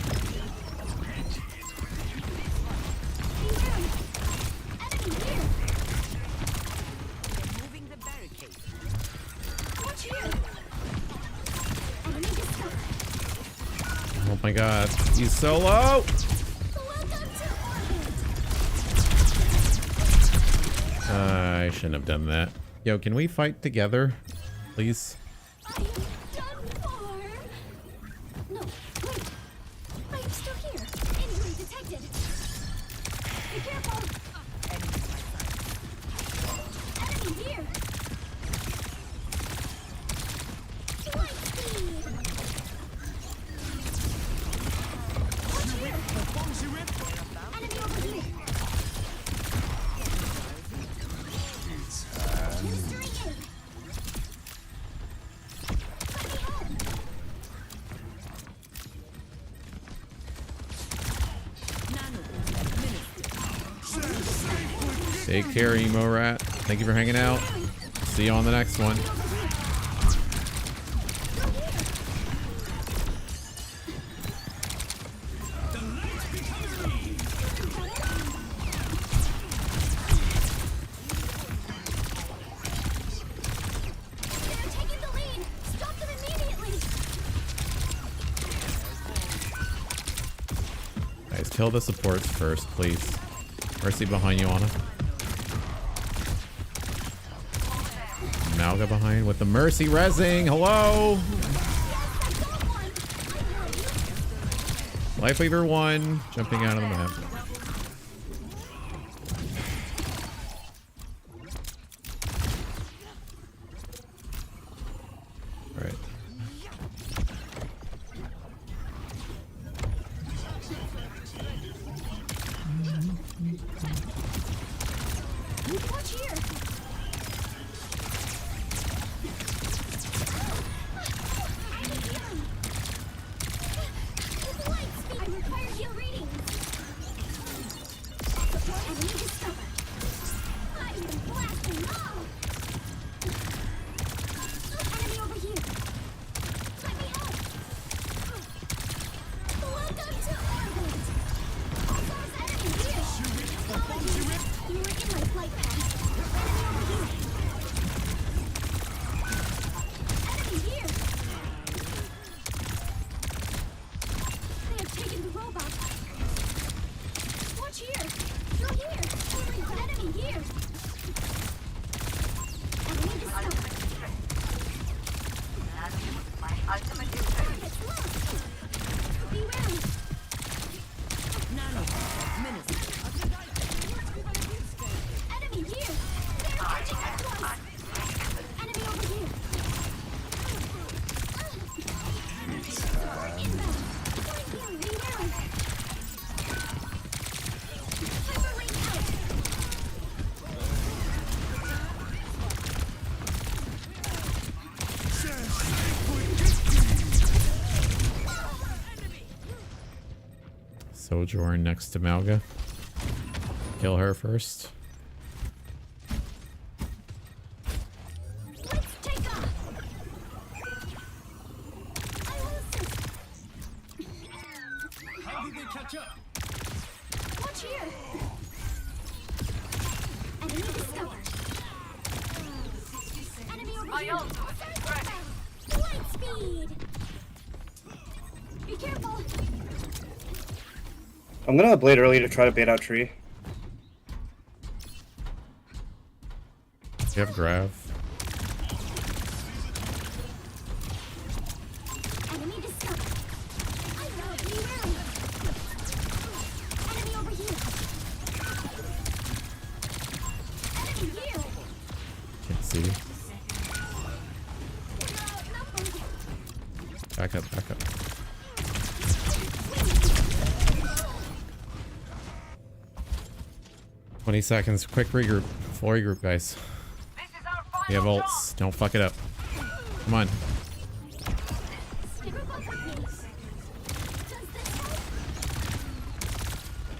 wary. Enemy here. Moving the barricade. Watch here. Enemy discovered. Oh my god, he's so low! Welcome to orbit. I shouldn't have done that. Yo, can we fight together? Please? I am done for. No, wait. I am still here. Injury detected. Be careful. Enemy here. Light speed. Watch here. Enemy over here. Administering aid. Let me help. Take care, Emo Rat. Thank you for hanging out. See you on the next one. They're taking the lead. Stop them immediately. Guys, kill the supports first, please. Mercy behind you, Anna. Malga behind with the Mercy rezzing. Hello! Lifeweaver 1, jumping out of the map. Alright. Watch here. With light speed, I require heal readings. Support enemy discovered. I am blasting off. Enemy over here. Let me help. Welcome to orbit. There's enemy here. Apologies. You were in my flight path. Enemy over here. Enemy here. They have taken the robot. Watch here. You're here. Enemy here. Enemy discovered. Target's lost. Be wary. Enemy here. They're catching up to us. Enemy over here. Inbound. Right here. Be wary. Hyperlink out. Sojourn next to Malga. Kill her first. Let's take off. I will assist. How did they catch up? Watch here. Enemy discovered. Enemy over here. Light speed. Be careful. I'm gonna blade early to try to bait out tree. You have Grav. Enemy discovered. I know. Back up, back up. "20 seconds. Quick regroup. Full regroup, guys. We have ults. Don't fuck it up. Come on."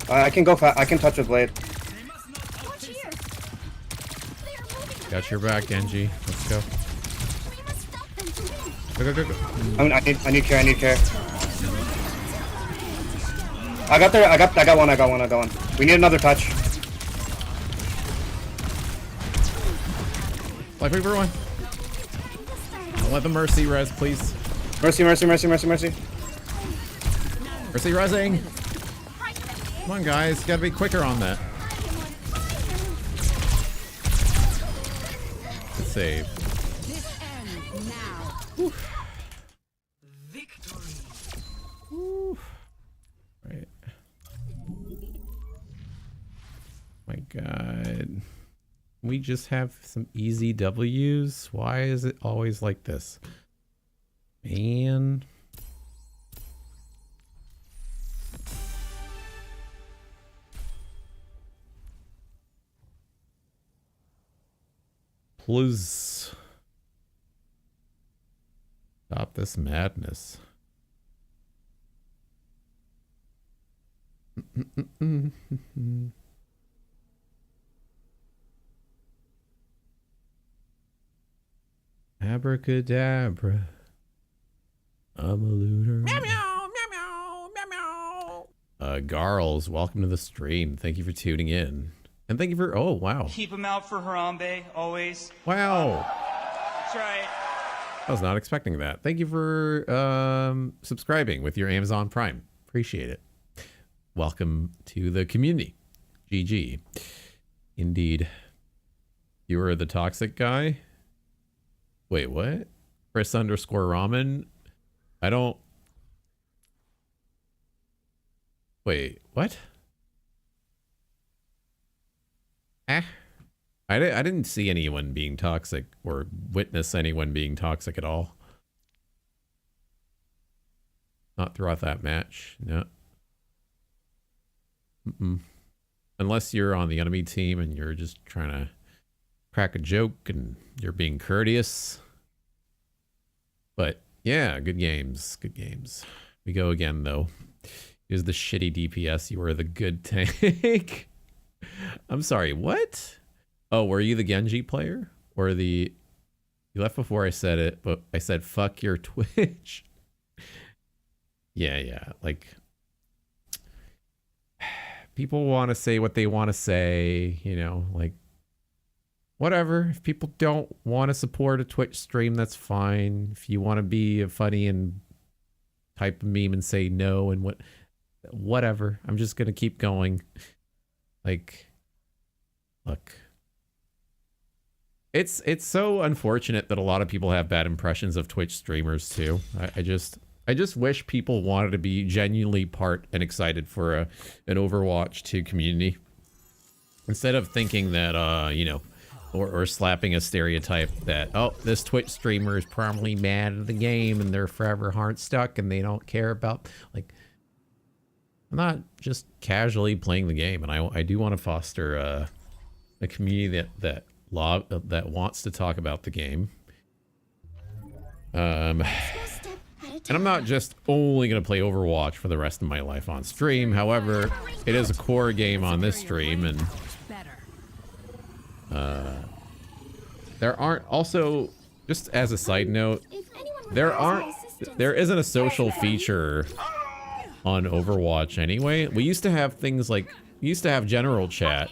I can go fast. I can touch with blade. Got your back, Genji. Let's go. Go, go, go, go. I need care. I need care. I got there. I got one. We need another touch. Like everyone. Don't let the Mercy res, please. Mercy. Mercy resing. Come on, guys. Gotta be quicker on that. Good save. This ends now. Victory. Right. My God. We just have some easy W's. Why is it always like this? Man. Please stop this madness. Abracadabra. I'm a looter. Meow, meow, meow, meow, meow, meow. Garls, welcome to the stream. Thank you for tuning in. And thank you for, oh, wow. Keep him out for Harambe, always. Wow. That's right. I was not expecting that. Thank you for subscribing with your Amazon Prime. Appreciate it. Welcome to the community. GG. Indeed. You were the toxic guy? Wait, what? Chris_ramen? I don't... Wait, what? I didn't see anyone being toxic or witness anyone being toxic at all. Not throughout that match, no. Unless you're on the enemy team and you're just trying to crack a joke and you're being courteous. But yeah, good games, good games. We go again though. Here's the shitty DPS. You were the good tank. I'm sorry, what? Oh, were you the Genji player? Or the... You left before I said it, but I said fuck your Twitch. Yeah, like... People want to say what they want to say, you know, like... Whatever. If people don't want to support a Twitch stream, that's fine. If you want to be a funny and type a meme and say no and whatever. I'm just going to keep going. Like... Look, it's so unfortunate that a lot of people have bad impressions of Twitch streamers too. I just wish people wanted to be genuinely part and excited for an Overwatch 2 community instead of thinking that you know, or slapping a stereotype that, oh, this Twitch streamer is probably mad at the game and they're forever heart stuck and they don't care about, like, I'm not just casually playing the game, and I do want to foster a community that wants to talk about the game. And I'm not just only going to play Overwatch for the rest of my life on stream. However, it is a core game on this stream, and there aren't, also, just as a side note, there isn't a social feature on Overwatch anyway. We used to have things like, we used to have general chat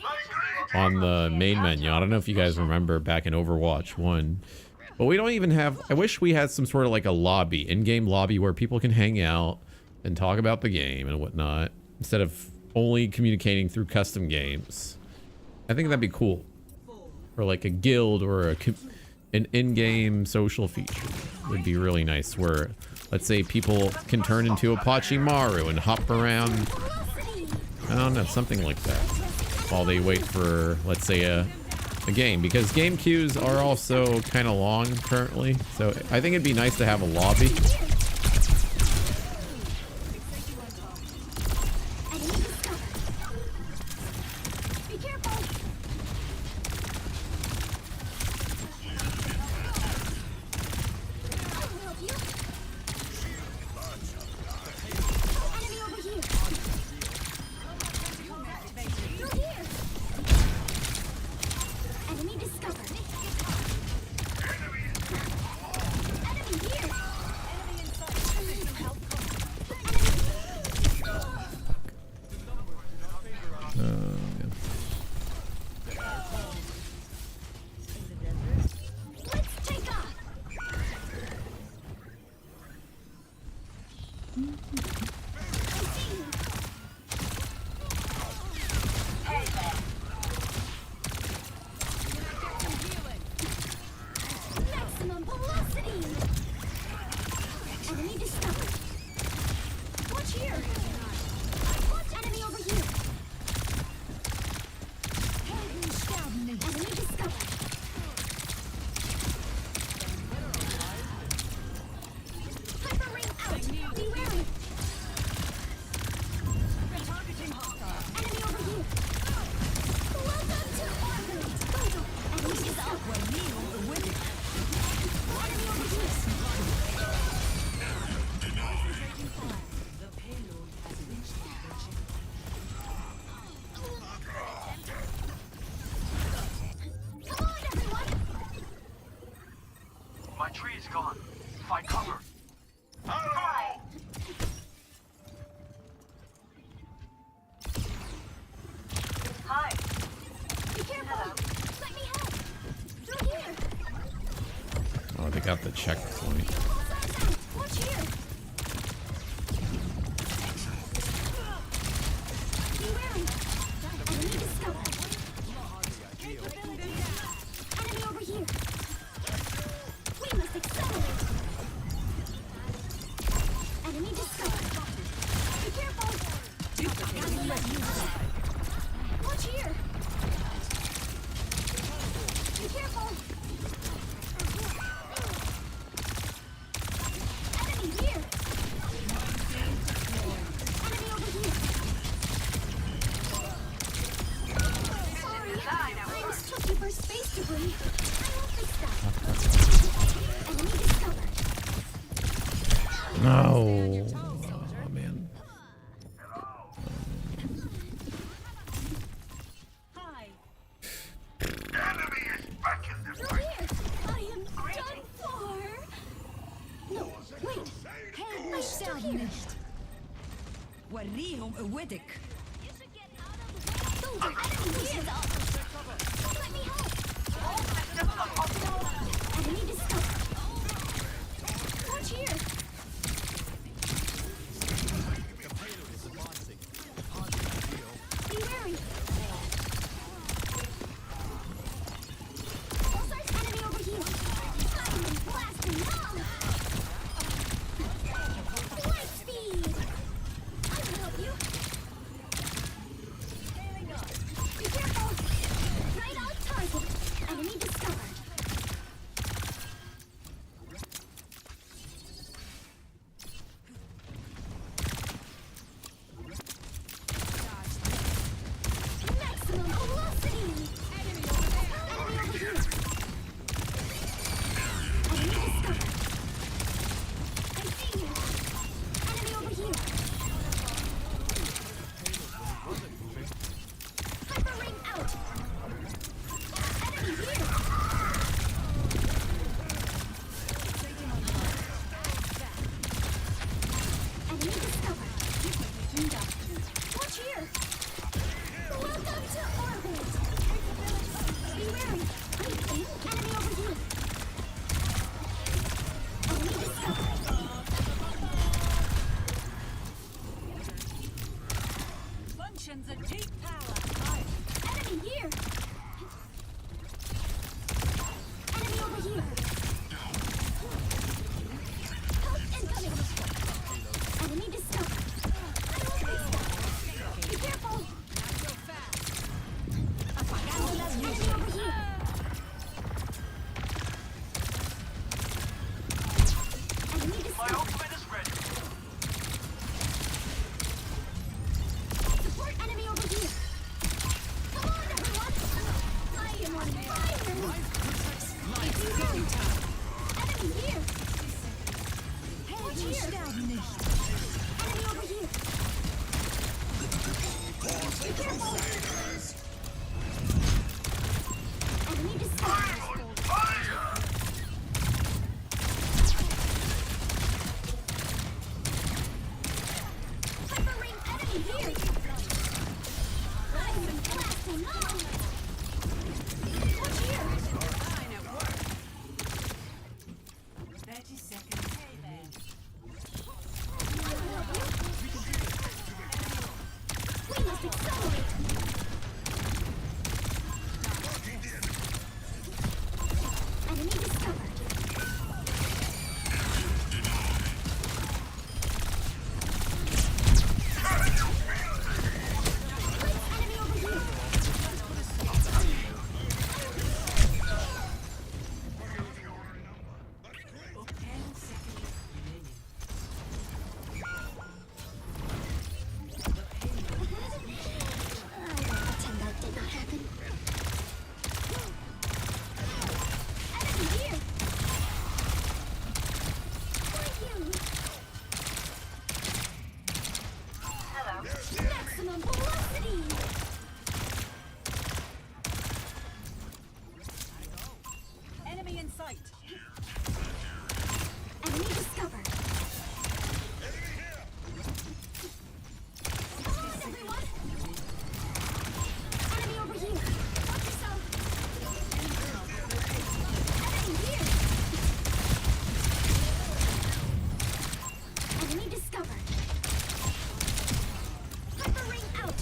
on the main menu. I don't know if you guys remember back in Overwatch 1. But we don't even have... I wish we had some sort of like a lobby, in-game lobby, where people can hang out and talk about the game and whatnot, instead of only communicating through custom games. I think that'd be cool. Or like a guild or an in-game social feature would be really nice, where, let's say, people can turn into Apache-Maru and hop around. I don't know, something like that, while they wait for, let's say, a game, because game queues are also kind of long currently, so I think it'd be nice to have a lobby Maximum velocity! Enemy discovered! Watch here! Watch enemy over here! Enemy discovered! Hyper ring out! Be wary! Enemy over here! Welcome to orbit! Enemy discovered! Enemy over here! Come on, everyone! My tree is gone. Find cover. Hi! Hi! Be careful! Let me help! Through here! Oh, they got the checkpoint. Watch here! Be wary! Enemy discovered! Enemy over here! We must accelerate! Enemy discovered! Be careful! Watch here! Be careful! Enemy here! Enemy over here! Sorry, I mistook you for space debris. I will fix that. Enemy discovered. No. Oh, man. Hi. Through here! I am done for! No, wait! Hey, I'm still here! وريهم قوتك. Soldier, enemy here! Let me help! Enemy discovered! Watch here! Be wary! Pulsar's enemy over here! I'm blasting now! Light speed! I can help you! Be careful! Right on target! Enemy discovered! Maximum velocity! Enemy over here! Enemy discovered! I see you! Enemy over here! Hyper ring out! Enemy here! Enemy discovered! Watch here! Welcome to orbit! Be wary! Enemy over here! Enemy discovered! Functions at peak power. Enemy here! Enemy over here! Help incoming! Enemy discovered! I will fix that! Be careful! Enemy over here! Enemy My discovered! ultimate is ready. Support enemy over here! Come on, everyone! Maximum velocity! Enemy in sight. Enemy discovered. Come on, everyone! Enemy over here! Watch yourself! Enemy here! Enemy discovered. Hyper ring out!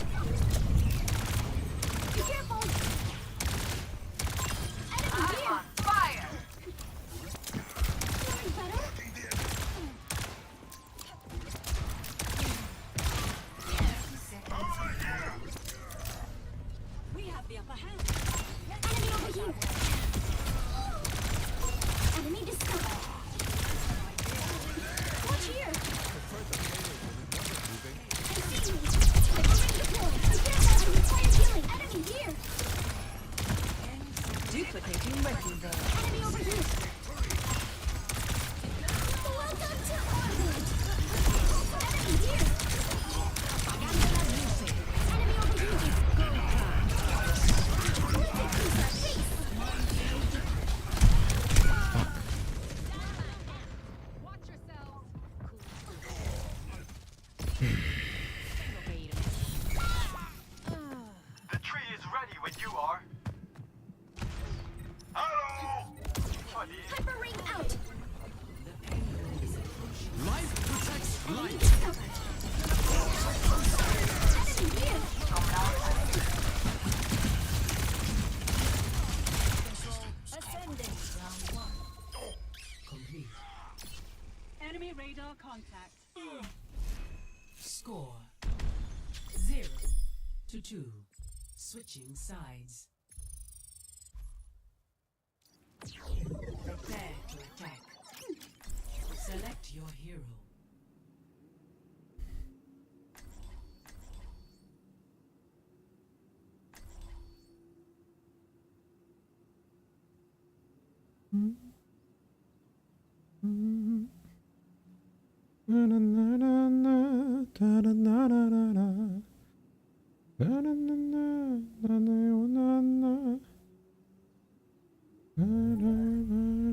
Be careful! Enemy here! Fire! Feeling better? We have the upper hand. Enemy over here! Enemy discovered. Watch here! I see you! Hyper ring deployed! Be careful! I require healing! Enemy here! Duplicating weapon there. Enemy over here! Welcome to Overwatch! Enemy here! Enemy over here! Quick decrease our pace! Watch yourselves. The tree is ready when you are. Hello! Buddy. Hyper ring out! Life protects Enemy life. discovered. Enemy here! Ascending. Round 1. Complete. Enemy radar contact. Score 0-2. Switching sides. Prepare to attack. Select your hero.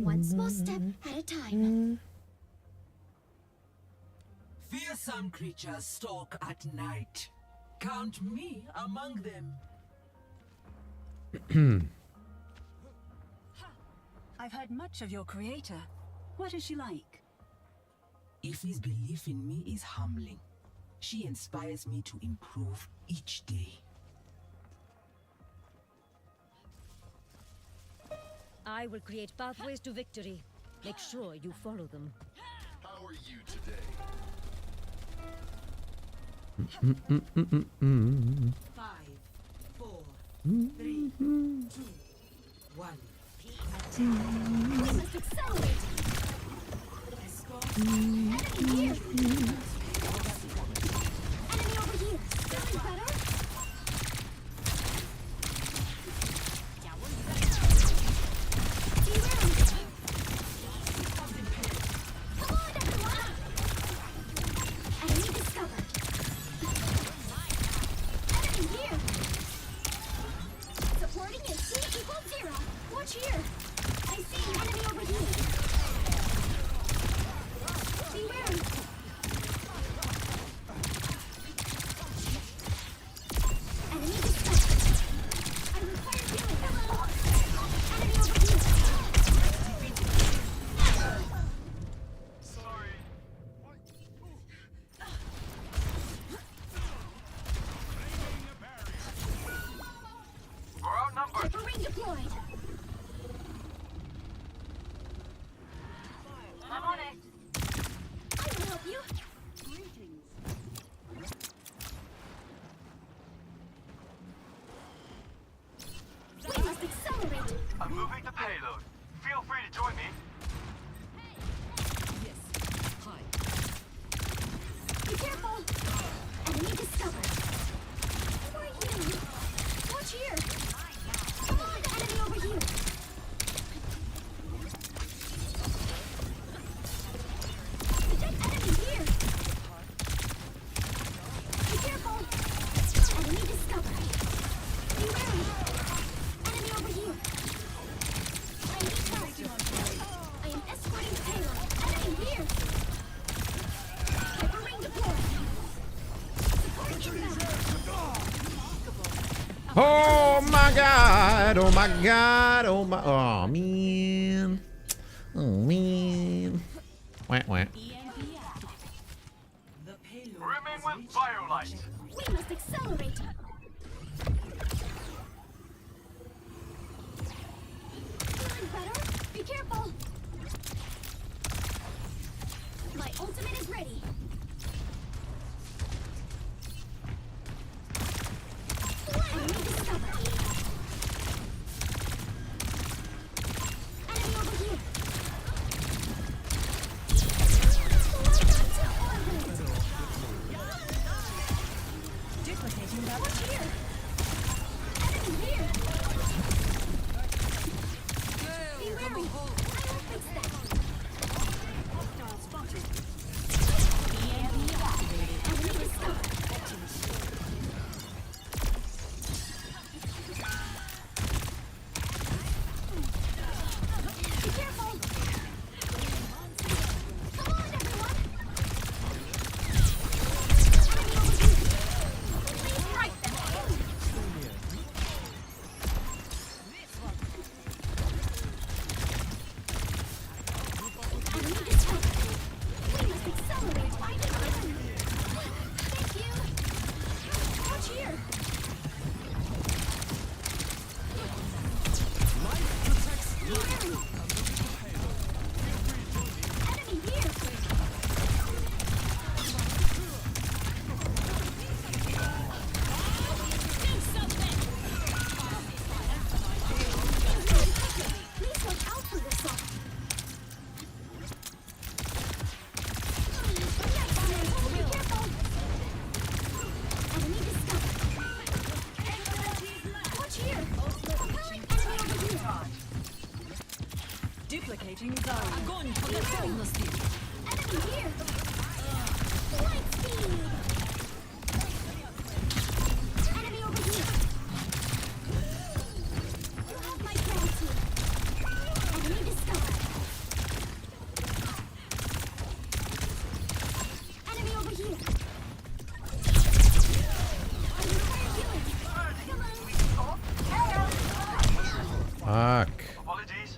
One small step at a time. Fearsome creatures stalk at night. Count me among them. I've heard much of your creator. What is she like? Ify's belief in me is humbling. She inspires me to improve each day. I will create pathways to victory. Make sure you follow them. How are you today? 5, 4, 3, 2, 1. We must accelerate! Escort. Enemy here! Enemy over here! Feeling better? Be wary! Come on, everyone! Enemy discovered! Enemy here! Supporting at T=0! Watch here! I see enemy over here! Be wary! Enemy discovered! I require healing! Enemy over here! Sorry. We're outnumbered. Hyper ring deployed! I'm on it. I will help you! We must accelerate! I'm moving the payload. Feel free to join me. Yes. Hi. Be careful! Enemy discovered! Who are you? Watch here! Come on, enemy over Oh my god! Oh my god! Oh my! Oh man! Oh man! Wah wah. Brimming with firelight. We must accelerate. Feeling better? Be careful. My ultimate is ready. Enemy discovered. Enemy over here. Duplicating that. Watch here. Enemy here. Be wary. I will fix that. Hostile spotted. Enemy discovered. Be careful. Come on, everyone. Please strike them. Enemy discovered. We must accelerate. Find it again. Thank you. Watch here. Be wary. Enemy here. Please watch out for yourself. Be careful. Enemy discovered. Watch here. Enemy over here. Duplicating zone. Огонь по готовности. Enemy here. Light speed. Enemy over here. You have my gratitude. Enemy discovered. Enemy over here. I require healing. Come on. Fuck. Apologies.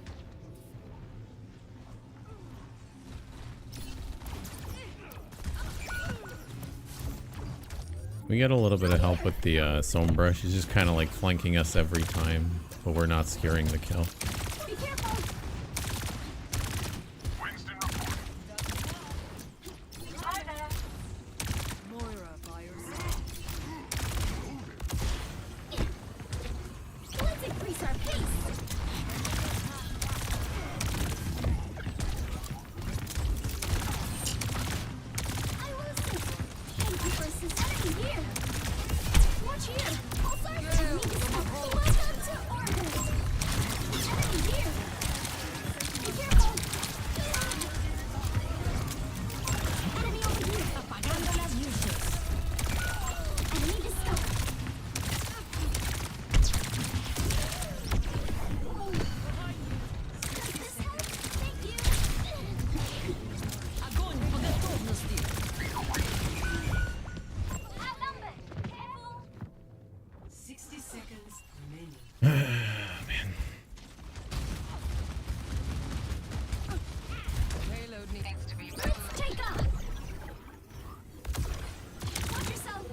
We get a little bit of help with the Sombra. She's just kind of like flanking us every time, but we're not securing the kill. Be careful. Winston reporting. Hi there. Moira by your side. Let's increase our pace. I will assist. Thank you for assisting me here. Watch here. Also, enemy discovered. Welcome to orbit. Enemy here. Be careful. Enemy over here. Apagando las luces. Enemy discovered. Does this help? Thank you. Огонь по готовности. Outnumbered. Careful. 60 seconds remaining. Man. Payload needs to be Let's take off. Watch yourself.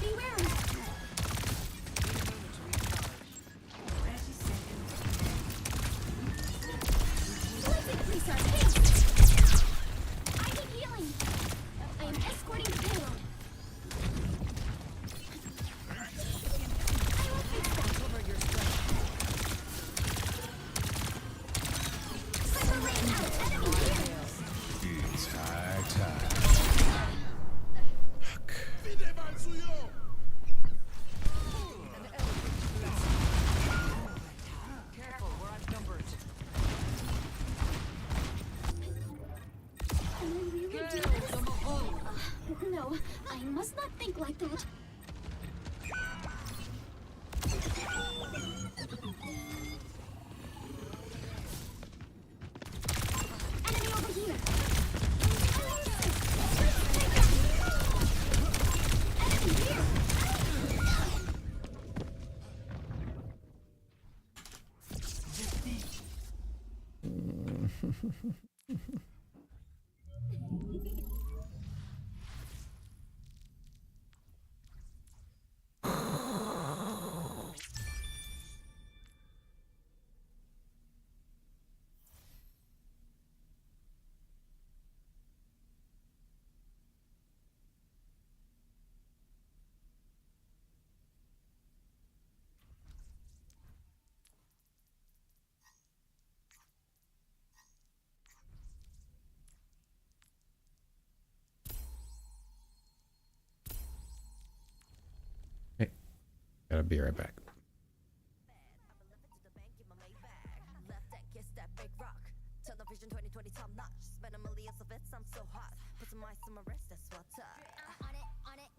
Be wary. Let's increase our pace. I need healing. I am escorting the payload. I will fix that. Cover your strength. Sniper rain out. Enemy here. It's high time. Careful, we're outnumbered. Can I really do this? No, I must not think like that. Enemy over here. Enemy here. Gotta be right back. Television 2020 top notch. Spend a million of it, I'm so hot. Put some ice on my wrist, that's what's up. On it,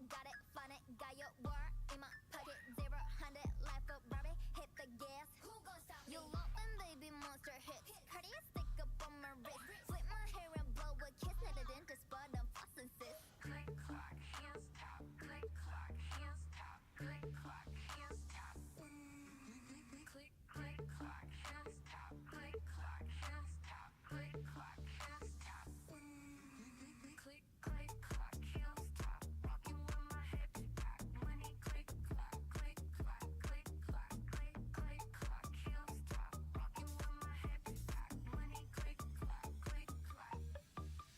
got it, find it, got your word in my pocket. 0, 100, life up, Barbie, hit the gas. Who gon' stop me? You love when baby monster hits. Cardiac stick up on my wrist. Flip my hair and blow a kiss. Not a dentist, but I'm flossing sis. Click, clack, hands tap. Click, clack, hands tap. Click, clack, hands tap. Click, click, clack, hands tap. Click, clack, hands tap. Click, clack, hands tap. Click, click, clack, hands tap. Rocking with my hips back. Money, click, clack, click, clack, click, clack, click, click, clack, hands tap. Rocking with my hips back. Money, click, clack, click, clack.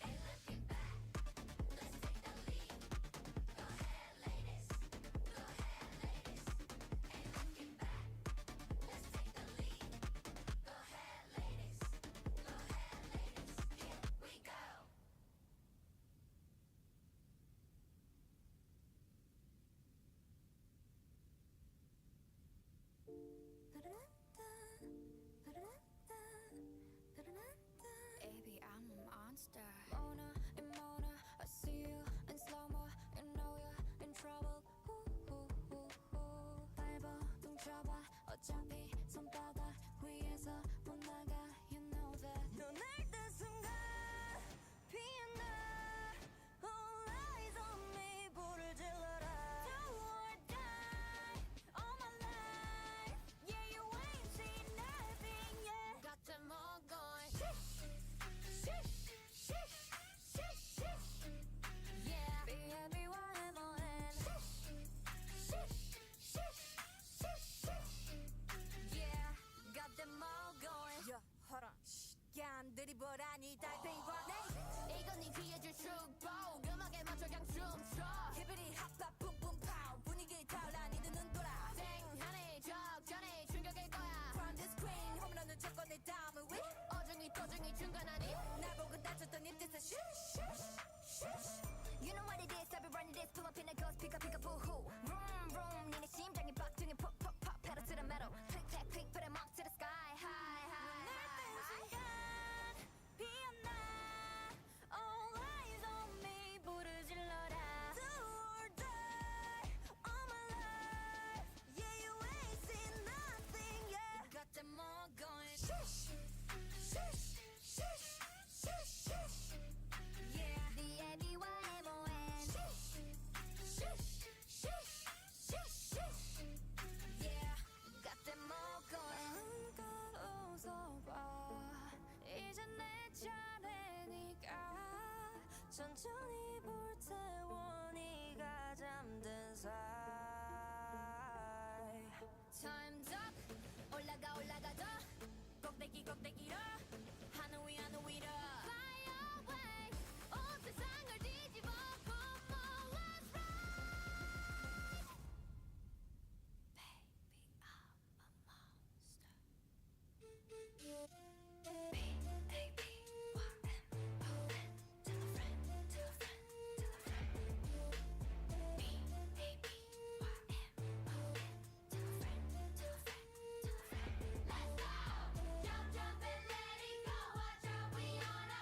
Hey, let's get back. Let's take the lead. Go ahead, ladies. Go ahead, ladies. Hey, let's get back. Let's take the lead. Go ahead, ladies. Go ahead, ladies. Here we go. Baby, I'm a monster. Mona and Mona, I see you in slow-mo. You know you're in trouble. 밟아, 둥쳐봐. 어차피 손바닥 위에서 못 나가. You know that. 눈을 뜬 순간 피어나. All eyes on me. 불을 질러라. Do or die. All my life. Yeah, you ain't seen nothing yet. Got them all going. Shish, shish, shish, shish, shish. Yeah. B-A-B-Y-M-O-N. Shish, shish, shish, shish, shish. Yeah. Got them all going. Yeah, hold on. 야, 느리보라니 달팽이과 네. 이건 네 귀에 줄 축복. 음악에 맞춰 그냥 춤춰. 히비리 핫팝 뿜뿜 파우. 분위기 타올라 니들 눈 돌아. 땡하네 적잖아 충격일 거야. From this queen 홈런은 잡고 내 다음을 위. 어중이 도중이 중간하니. 날 보고 다쳤던 입에서 슈슈슈. You know what it is, I be running this. Pull up in a ghost, pick up, boo-hoo. Vroom, vroom, 니네 심장이 박동이 pop, pop, pop. Pedal to the metal. Click, clack, click, put 'em up to the sky. High, high, high, high. 피어나. All eyes on me. 불을 질러라. Do or die. All my life. Yeah, you ain't seen nothing yet. Got them all going. Shush, shush, shush, shush, shush. Yeah, B-A-B-Y-M-O-N. Shush, shush, shush, shush, shush. Yeah, got them all going. 마음껏 웃어봐. 이제 내 차례니까 천천히 불태워 네가 잠든 사이. Time's up. 올라가 올라가 더. 꼭대기 꼭대기로. 하늘 위 하늘 위로. Fly away. 온 세상을 뒤집어. Boom, boom, let's ride. Baby, I'm a monster. B-A-B-Y-M-O-N. Tell a friend, tell a friend, tell a friend. B-A-B-Y-M-O-N. Tell a friend, tell a friend, tell a friend. Let's go! Jump, jump and let it go. Watch out, we on a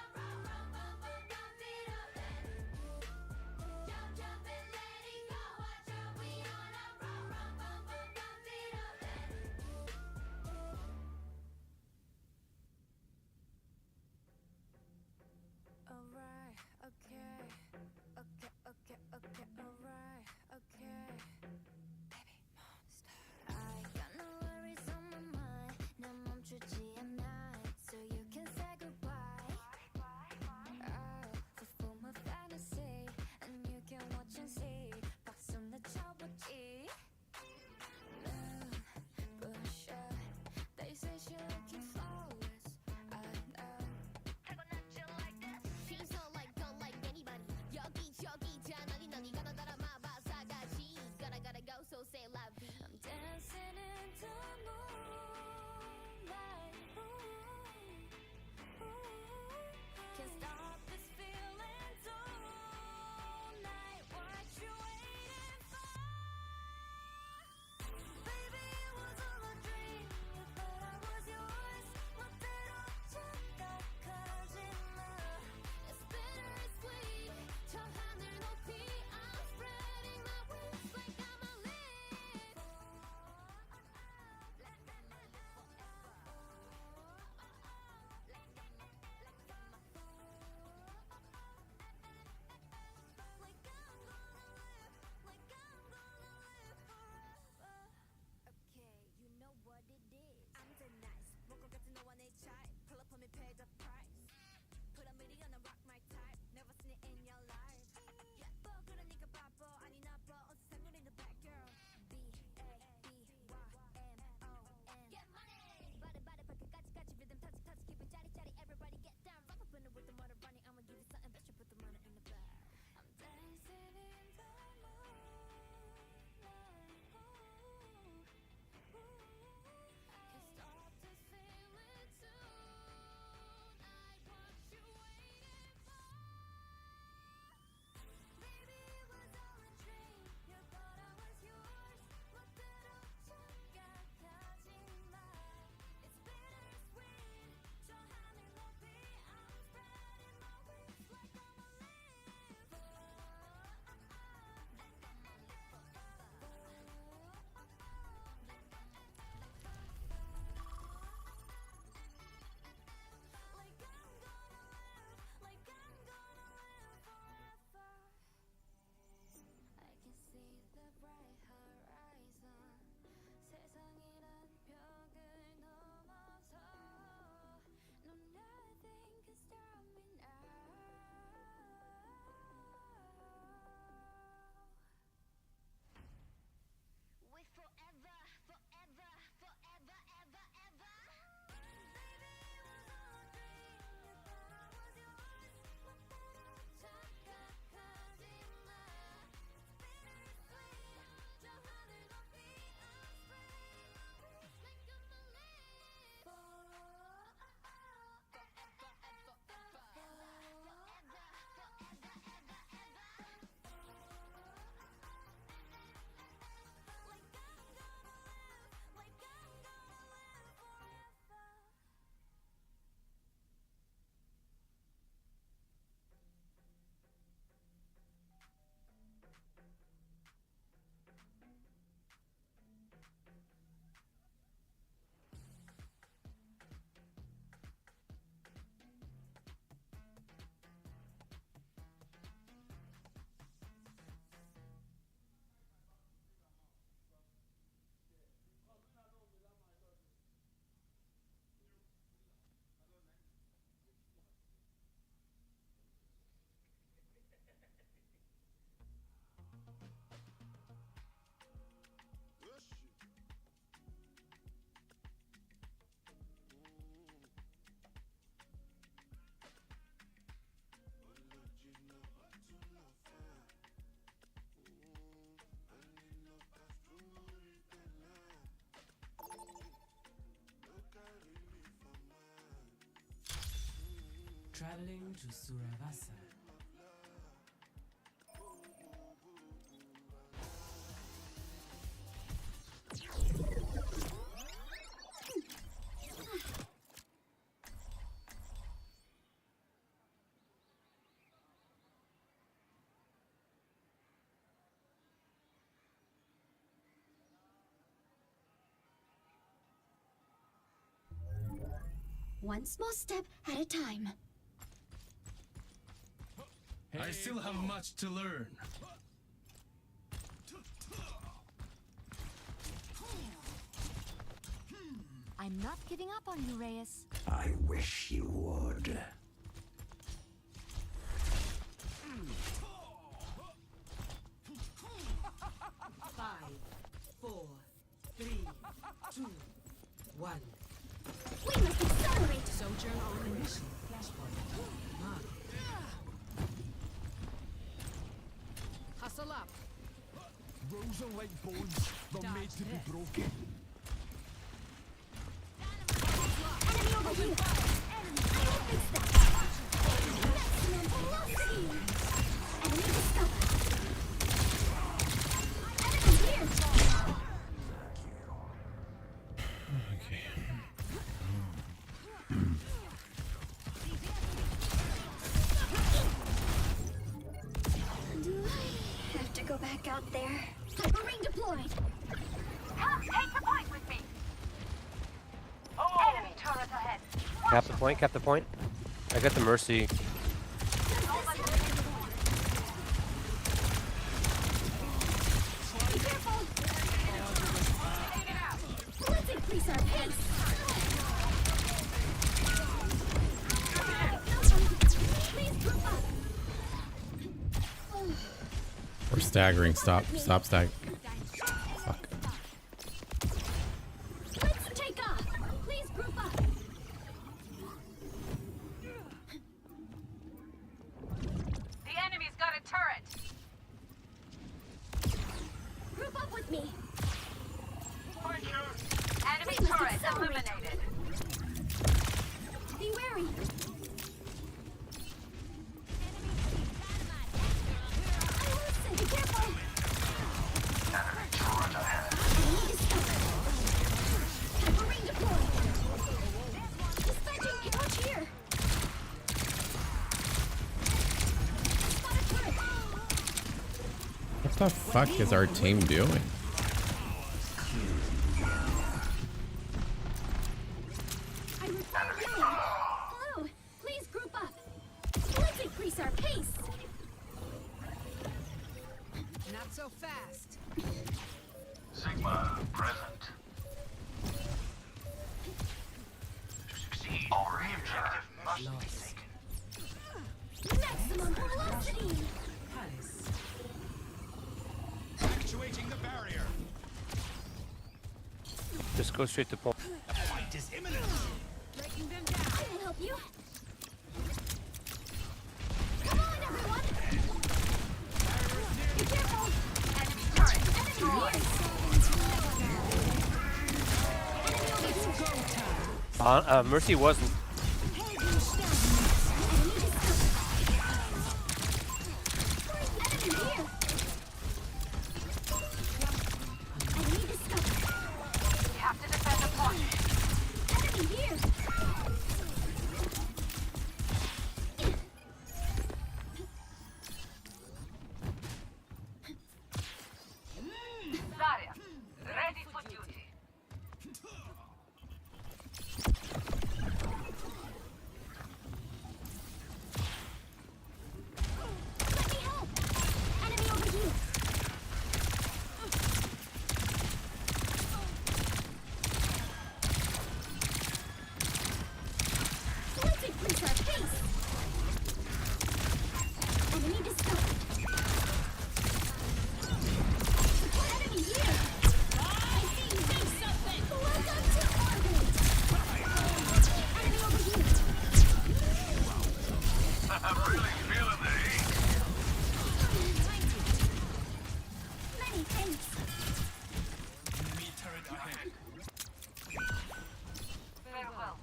Traveling to Suravasa. One small step at a time. I still have much to learn. I'm not giving up on you, Reyes. I wish you would. 5, 4, 3, 2, 1. We must accelerate! Sojourn on a mission. Flashpoint. Mark. Hustle up. Rose are like bones. They're made to be broken. Enemy over here! I will fix that! Maximum velocity! Enemy discovered! Enemy here! Okay. Do I have to go back out there? Hyper ring deployed! Come, take the point with me. Enemy turret ahead. Cap the point, cap the point. I got the Mercy. Be careful! Let's increase our pace! Please group up! We're staggering. Stop stag. Fuck. Let's take off! Please group up! The enemy's got a turret. Group up with me! Enemy We must turret accelerate. eliminated. Be wary! I will say, be careful! Enemy discovered! Hyper ring deployed! Dispatching! Watch here! Spot a turret! What the fuck is our team doing? I require healing! Hello! Please group up! Let's increase our pace! Not so fast. Sigma, present. To succeed, every objective must be taken. Maximum velocity! Palace. Actuating the barrier. Just go straight to point. The fight is imminent. Breaking them down. I will help you! Come on, everyone! Be careful! Enemy turret. Enemy here! Enemy over here! Mercy wasn't. Enemy discovered! Enemy here! Enemy discovered! You have to defend the point. Enemy here! Zarya, ready for duty. Let me help! Enemy over here! Let's increase our pace! Enemy discovered! Enemy here! I see you! Say something! Welcome to orbit! Enemy over here! I'm really feeling the heat. Many thanks! Enemy turret ahead. Farewell.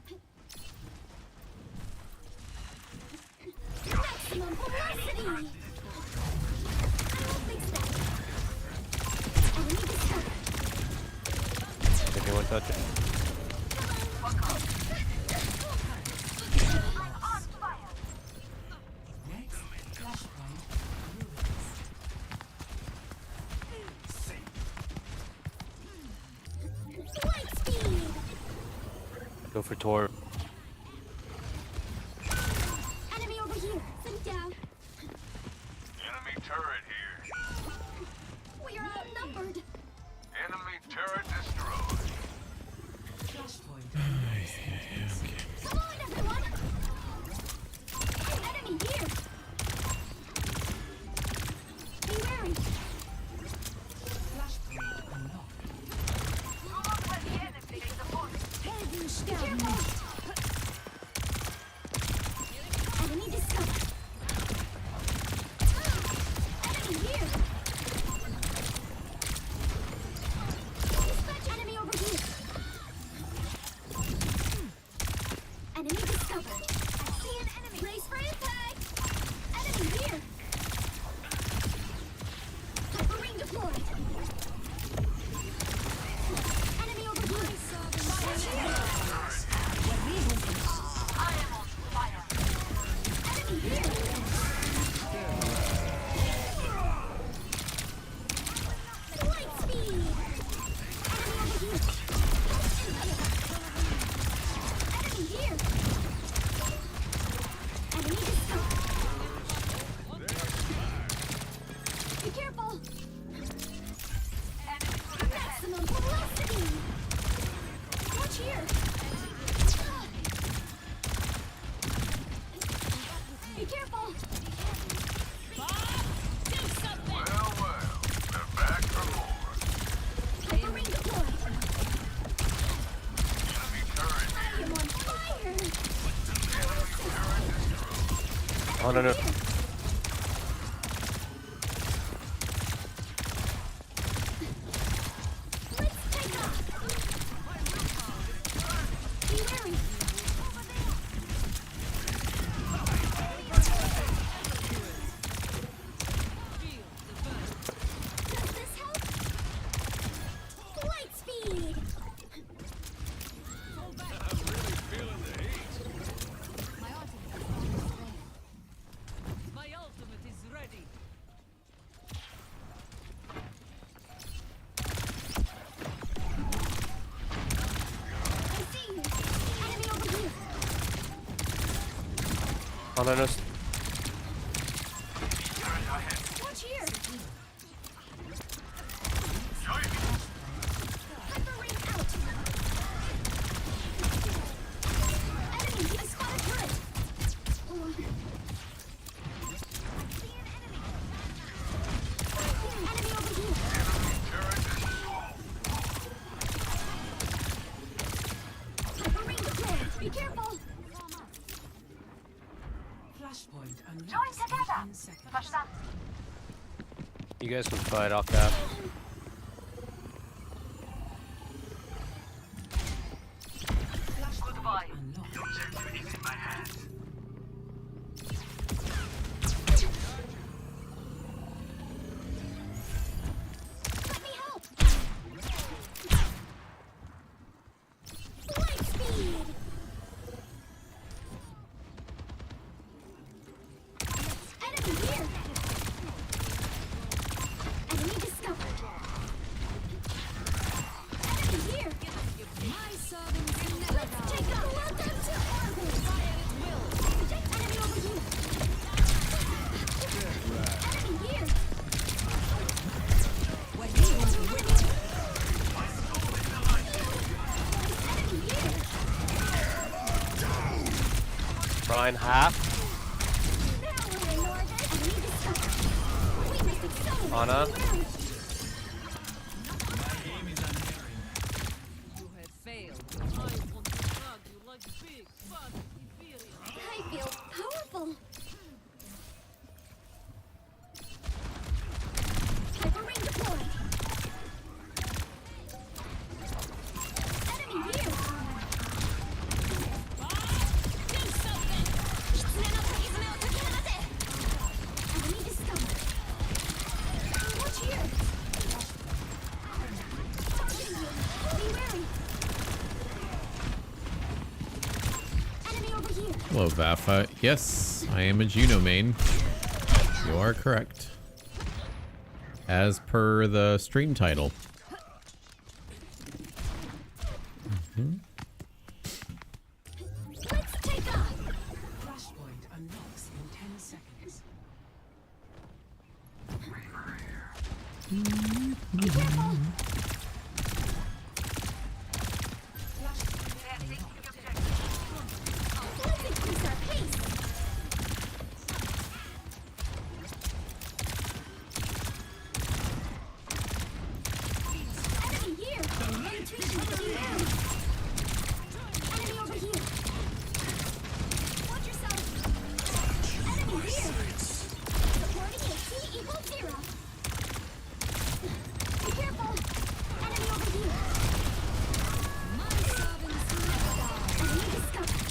touch it. Go for Tor. Enemy over here. Sit down. Enemy turret here. We are outnumbered. Enemy turret destroyed. Come on, everyone. Enemy here. Be wary. Be careful. Enemy discovered. Enemy here. Dispatch enemy over here. Enemy discovered. I see an enemy. Brace for impact. Enemy here. Hyper ring deployed. Enemy over here. Enemy here. Light speed. Enemy over here. Enemy here. Enemy discovered. Be careful. Maximum velocity. Watch here. Be careful. Do something. Well, they're back for more. Hyper ring deployed. Enemy turret I am on fire. Oh no no. Let's take off. Be wary. Does this help? Light speed. My ultimate is ready. I see you. Enemy over here. Oh no no. Watch here. Hyper ring out. Enemy, I spot a turret. Oh. Enemy over here. Hyper ring deployed. Be careful. Join together. Push that. You guys can fight off that. Goodbye. Let me help. Light speed. Enemy here. Enemy discovered. Enemy here. My servants never Let's take a welcome to orbit. Enemy over here. Enemy here. Enemy here. Brian half. Now we're in orbit. Enemy discovered. We must accelerate. Ana. You have failed. I want to hug you like big, fat Imperial. I feel powerful. Hyper ring deployed. Enemy here. Do something. Enemy discovered. Watch here. Hello, Vafa. Yes, I am a Juno main. You are correct. As per the stream title. Mm-hmm. Let's take off. Flashpoint unlocks in 10 seconds. Be careful. Let's increase our pace. Enemy here. Rotation to the enemy. Enemy over here. Watch yourself. Enemy here. Supporting at T equals 0. Be careful. Enemy over here. Enemy discovered.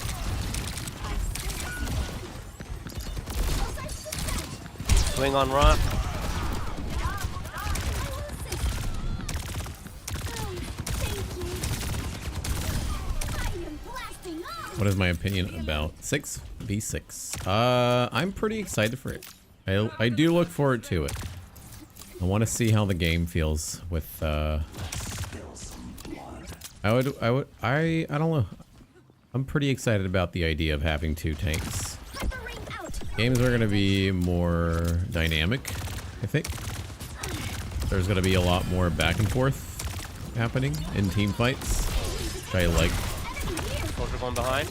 Swing on rock. What is my opinion about 6v6? I'm pretty excited for it. I do look forward to it. I want to see how the game feels with I don't know. I'm pretty excited about the idea of having 2 tanks. Games are going to be more dynamic, I think. There's going to be a lot more back and forth happening in team fights, which I like. Soldier going behind.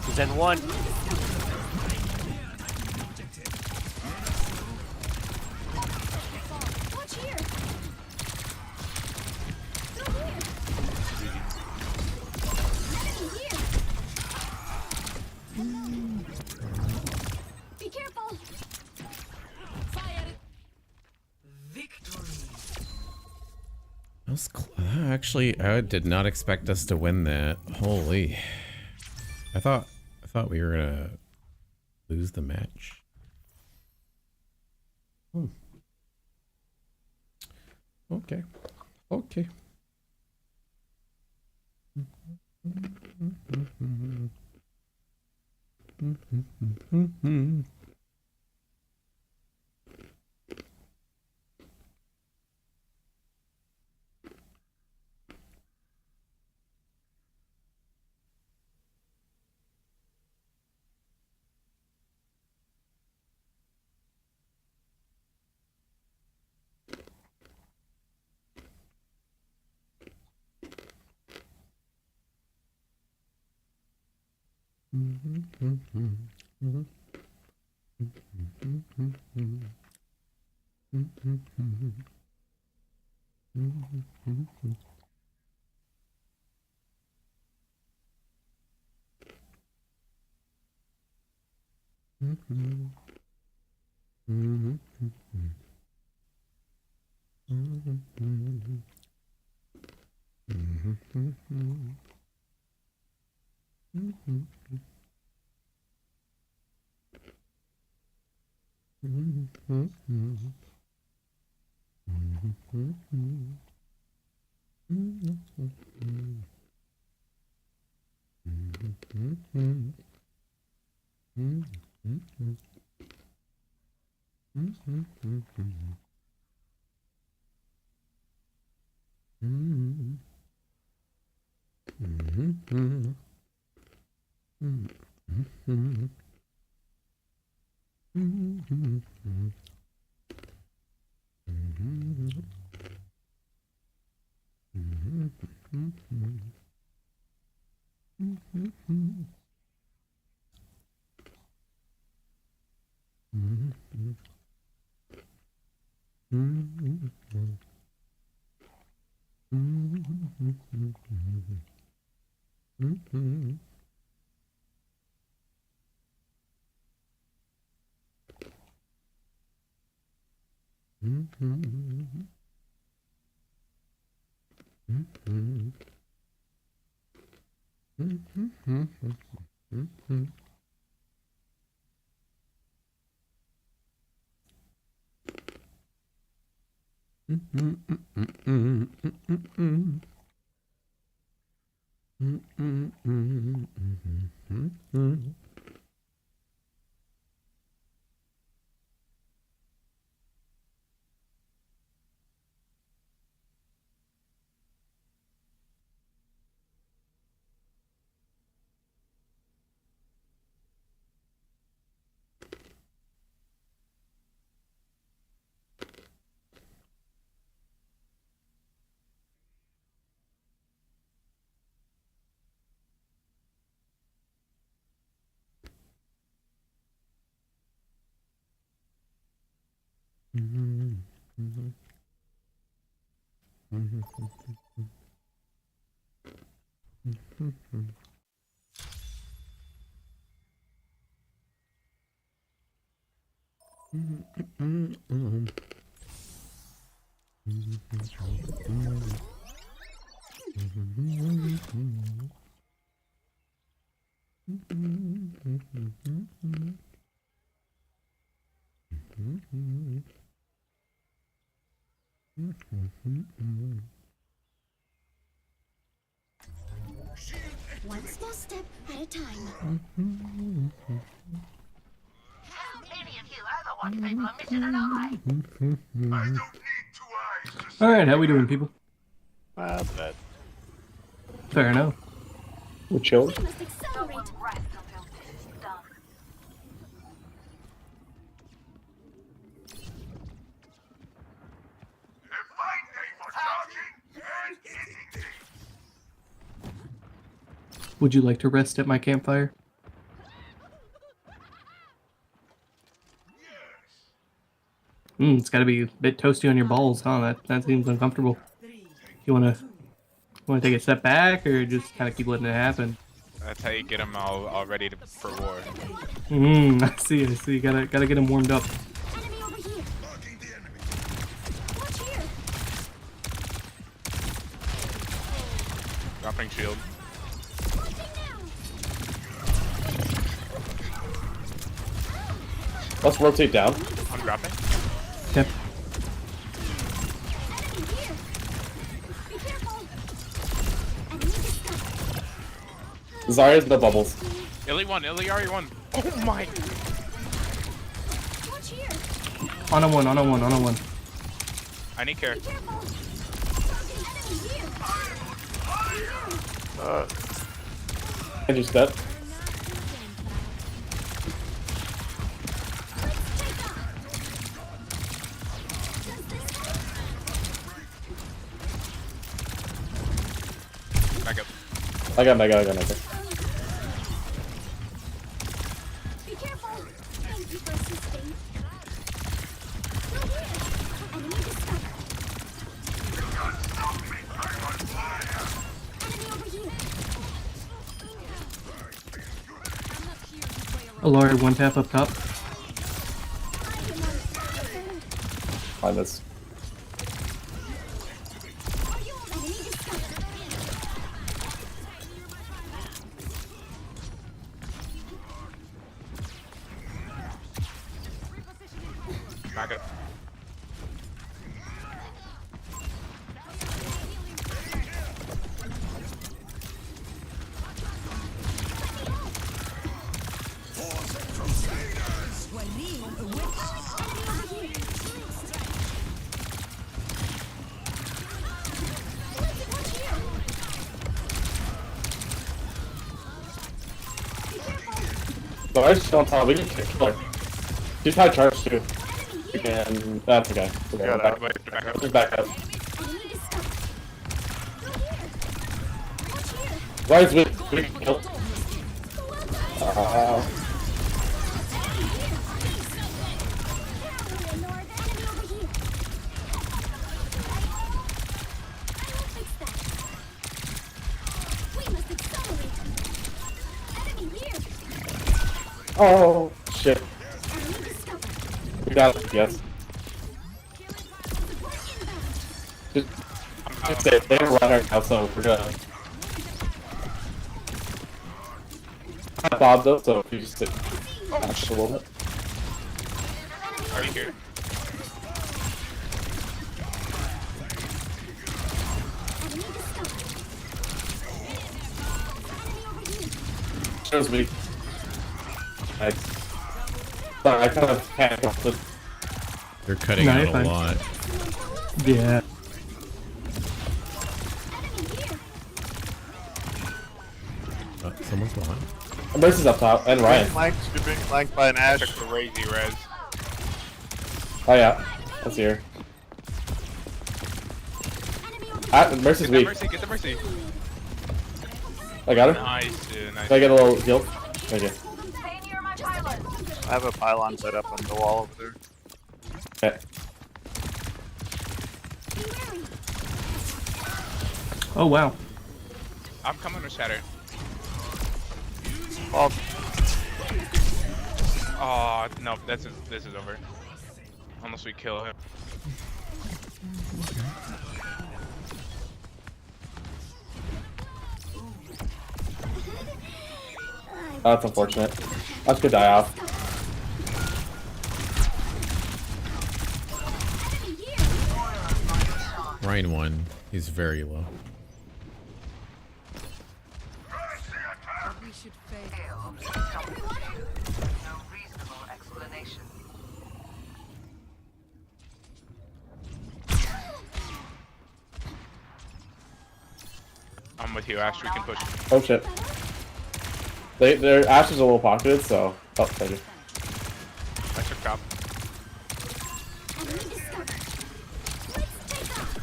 He's in 1. Watch here. Go here. Enemy here. Be careful. Fire. That was actually, I did not expect us to win that. Holy. I thought we were gonna lose the match. Okay. Okay. One small step at a time. How many of you Overwatch people are missing an eye? I don't need two eyes. Alright, how we doing, people? Bad. Fair enough. We're chilled. We must accelerate. Rest until this is done. If my name was charging and hitting me. Would you like to rest at my campfire? It's gotta be a bit toasty on your balls, huh? That seems uncomfortable. You wanna take a step back, or just kind of keep letting it happen? That's how you get them all ready for war. I see. Gotta get them warmed up. Enemy over here. Watch here. Dropping shield. Let's rotate down. I'm dropping. Yep. Zarya's the bubbles. Illy won. Illyari won. Oh my. On a one. I need care. I just dead. Back up. I got mega. Be careful. Thank you for assisting. Still here. Enemy discovered. Enemy over here. Alari, one tap up top. Find this. Back up. But I just don't tell. We can kill her. She's high charge too. You can. That's okay. Okay, Yeah, back, back up. just back up. Why is we can kill? Oh shit. We got it, yes. Just stay. They have a runner now, so we're gonna. I bobbed up, so if you just match a little bit. Are you here? was weak. Nice. Sorry, I kind of handcuffed it. They're cutting No, out you're a fine. lot. Yeah. Someone's behind. Mercy's up top, and Ryan. You're being flanked by an Ash. That's a crazy res. Oh yeah, that's here. Mercy's Get the weak. Mercy, get the Mercy. I got her. Nice, dude, nice. Can I get a little heal? Thank you. I have a pylon set up on the wall over there. Okay. Oh wow. I'm coming to shatter. Oh no, this is over. Unless we kill him. Oh, that's unfortunate. That's good die off. Ryan won. He's very low. We should fail. No reasonable explanation. I'm with you, Ash. We can push. Oh shit. Their Ash is a little pocketed, so. Oh, thank you. I took top.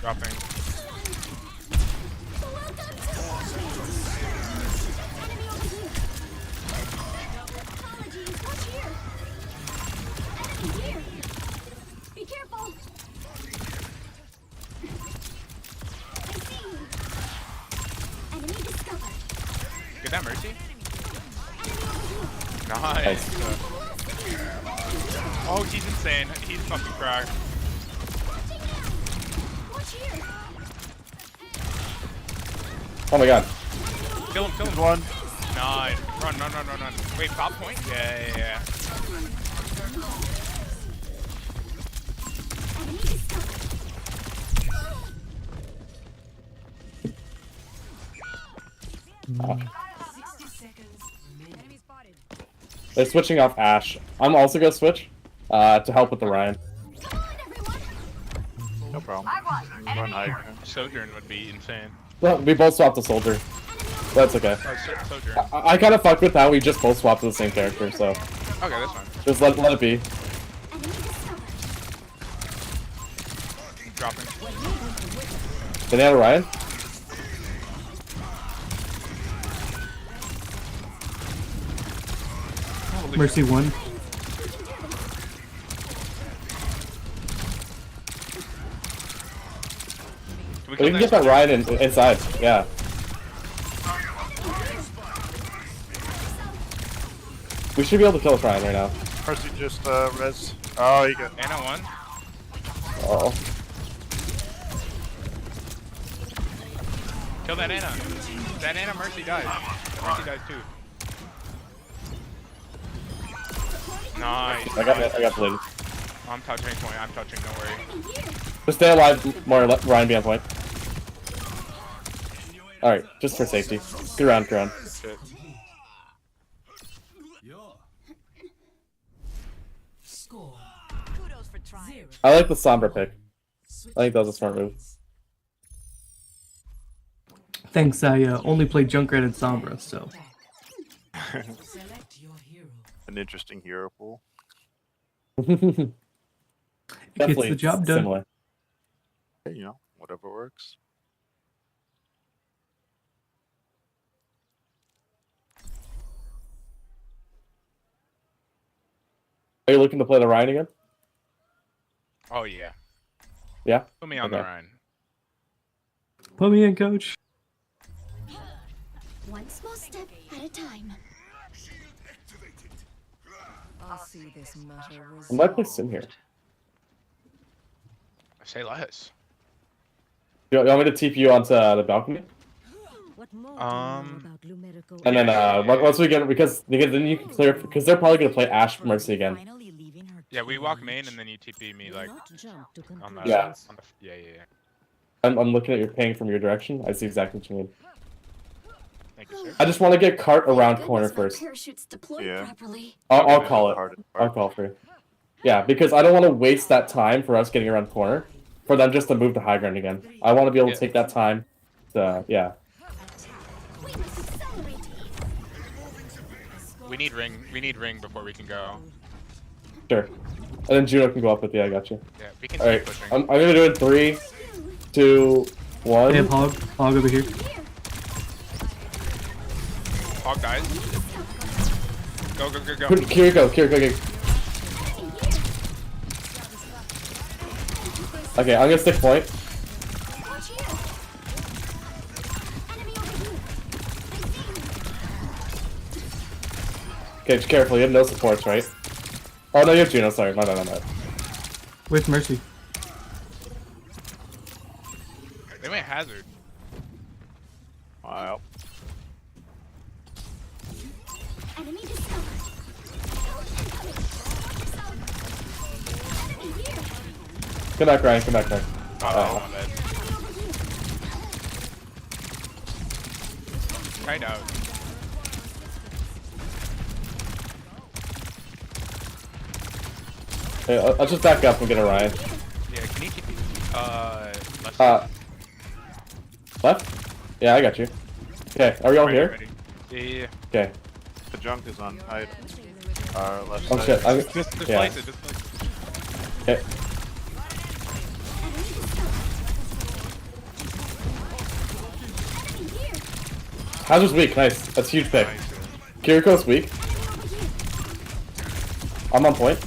Dropping. Be careful. Enemy discovered. Get that Mercy. Nice. Oh, he's insane. He's fucking cracked. Watch here. Oh my god. Kill him, kill him. One. Nice. Run, run, run, run, run. Wait, top point? Yeah, yeah, yeah. Enemy discovered. They're switching off Ash. I'm also gonna switch to help with the Ryan. No problem. Run higher. Sojourn would be insane. Well, we both swapped the soldier. That's okay. Oh, Sojourn. I kind of fucked with how we just both swapped to the same character, so Okay, that's fine. just let it be. Dropping. Did they have a Ryan? Mercy one. We We can get that Ryan inside. Yeah. We should be able to kill this Ryan right now. Mercy just res. Oh, you got. Anna one. Oh. Kill that Anna. That Anna Mercy dies. Mercy dies too. Nice. I got bladed. I'm touching point. I'm touching. Don't worry. Just stay alive more. Let Ryan be on point. All right, just for safety. Good round, good round. Shit. I like the Sombra pick. I think that was a smart move. Thanks, I only played Junkrat and Sombra, so. An interesting hero pool. Definitely Gets the job done. similar. Hey, you know, whatever works. Are you looking to play the Ryan again? Oh yeah. Yeah? Put me on the Ryan. Put me in, coach. One small step at a time. I'll see this matter I might play Sim here. Say less. You want me to TP you onto the balcony? And then once we get because then you can clear because they're probably gonna play Ash Mercy again. Yeah, we walk main and then you TP me like on the Yeah. On the, yeah. I'm looking at your ping from your direction. I see exactly what you mean. Thank you, sir. I just want to get cart around corner first. Parachutes deployed Yeah. properly. I'll call it. I'll call for it. Yeah, because I don't want to waste that time for us getting around corner, for them just to move to high ground again. I want to be able to take that time. Yeah. We need ring. We need ring before we can go. Sure. And then Juno can go up with you. I got you. Yeah, we can All keep right. pushing. I'm gonna do it 3, 2, 1. They have hog. Hog over here. Hog dies. Go, go, go, go. Kiriko. Okay, I'm gonna stick point. Okay, just careful. You have no supports, right? Oh no, you have Juno. Sorry, my bad. Where's Mercy? They went hazard. Wow. Enemy discovered. Come back, Ryan. Oh, my bad. Right out. Hey, I'll just back up and get a Ryan. Yeah, can you keep left? Left? Yeah, I got you. Okay, are we all here? Ready. Yeah. Okay. The junk is on height. Our left Oh side. shit, I'm... Just yeah. place it, just place it. Okay. Hazard's weak, nice. That's a huge pick. Kiriko's weak. I'm on point.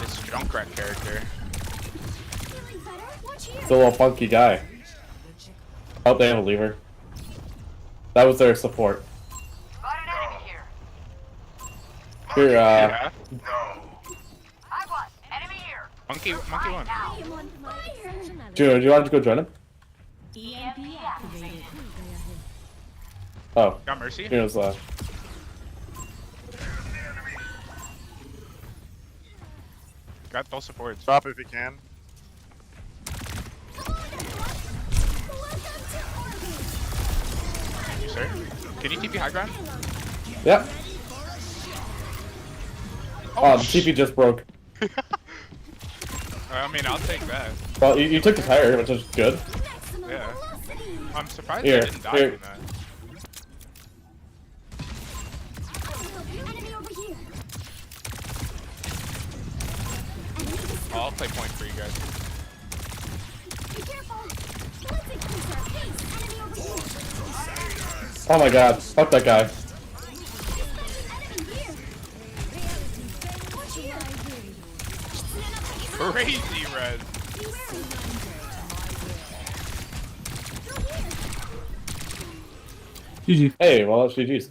This Junkrat character. It's a little funky guy. Oh, they have a lever. That was their support. Here, Yeah. Monkey one. Juno, do you want to go join him? Oh. Got Mercy? Juno's left. Got those supports. Stop if you can. Thank you, sir. Can you TP high ground? Yep. Oh, the TP just broke. I mean, I'll take that. Well, you took the tire, which is good. Yeah. I'm surprised Here, I didn't die here. from that. I'll play point for you guys. Oh my god, fuck that guy. Crazy red. GG. Hey, well, that's GG's.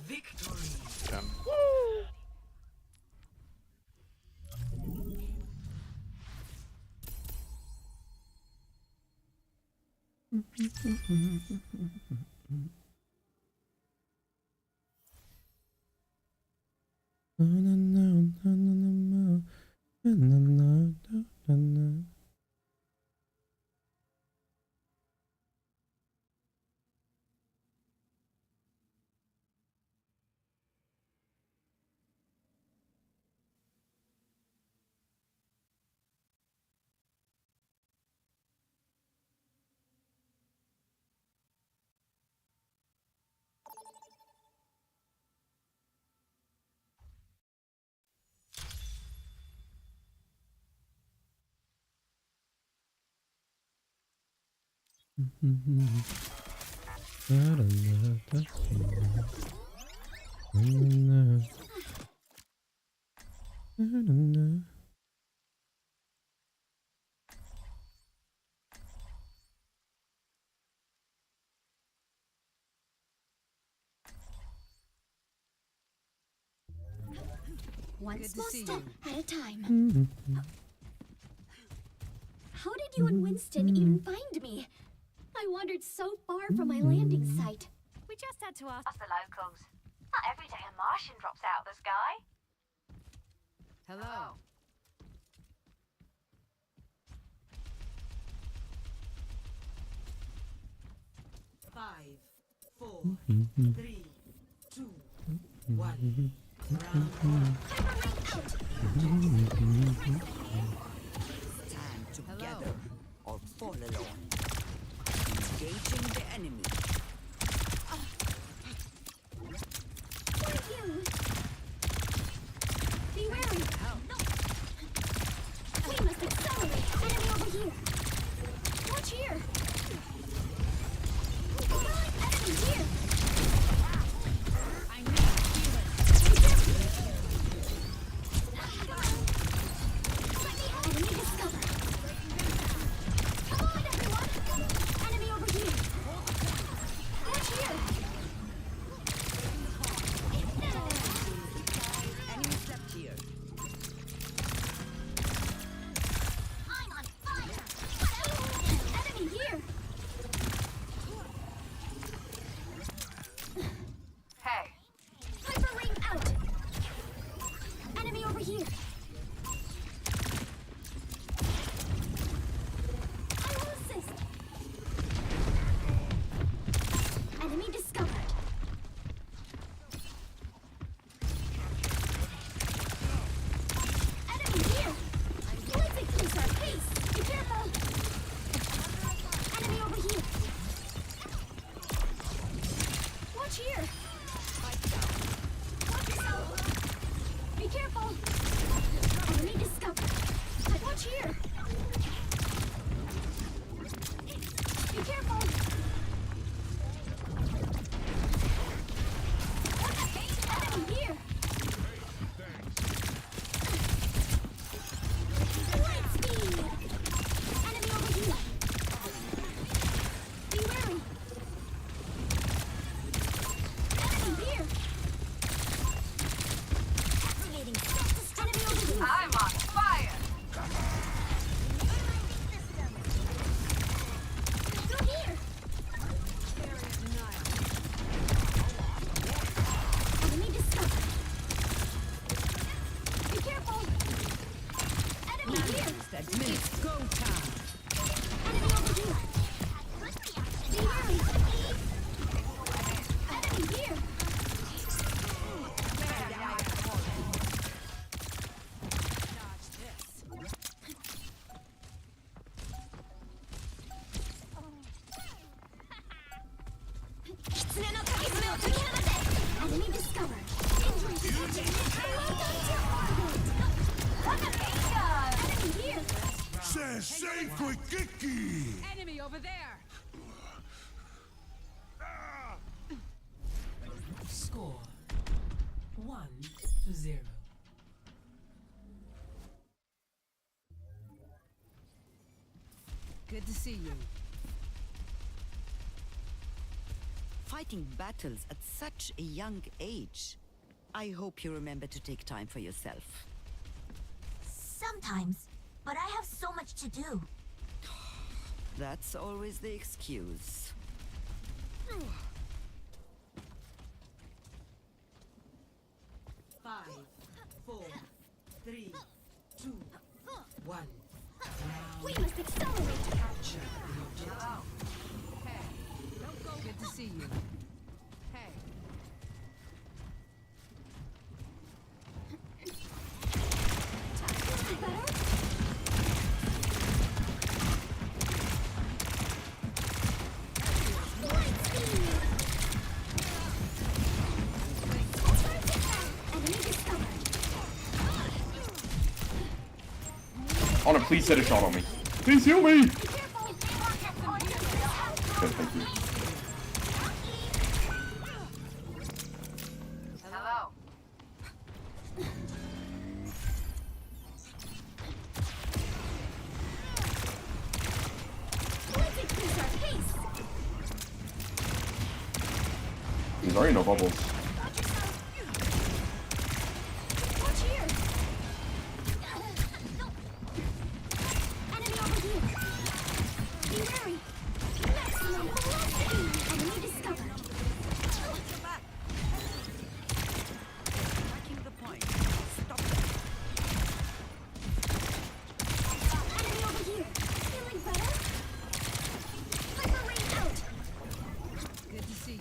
One small step at a time. How did you and Winston even find me? I wandered so far from my landing site. We just had to ask the locals. Not every day a Martian drops out of the sky. Hello. Stand together or fall alone. Engaging the enemy. Thank you. Be wary. We must accelerate. Enemy over here. Watch here. Enemy here. I need healing. Enemy discovered. Come on, everyone. Enemy over here. Watch here. Enemy slept here. I'm on fire. Enemy here. Hey, Hyper ring out. Enemy over here. I will assist. Enemy discovered. Enemy here. Let's increase our pace. Be careful. Enemy over here. Watch here. Watch yourself. Be careful. Enemy discovered. Watch here. Be careful. Enemy here. Light speed. Enemy over here. Be wary. Enemy here. Activating self-destruct. Enemy over here. I'm on fire. Go here. Enemy discovered. Be careful. Enemy here. It's go time. Enemy over here. Be wary. Enemy here. Enemy discovered. Enemy here. Sensei foi Kiki! Enemy over there. Score 1-0. Good to see you. Fighting battles at such a young age. I hope you remember to take time for yourself. Sometimes, but I have so much to do. That's always the excuse. 5, 4, 3, 2, 1. We must accelerate. Capture the objective. Hey, don't go. Good to see you. Hey. Honor, please hit a shot on me. Please heal me! Good, thank you. Hello. There's already no bubbles. Watch here. Enemy over here. Be wary. Maximum velocity. Enemy discovered. Tracking the point. Stop them. Enemy over here. Feeling better? Hyper ring out. Good to see you.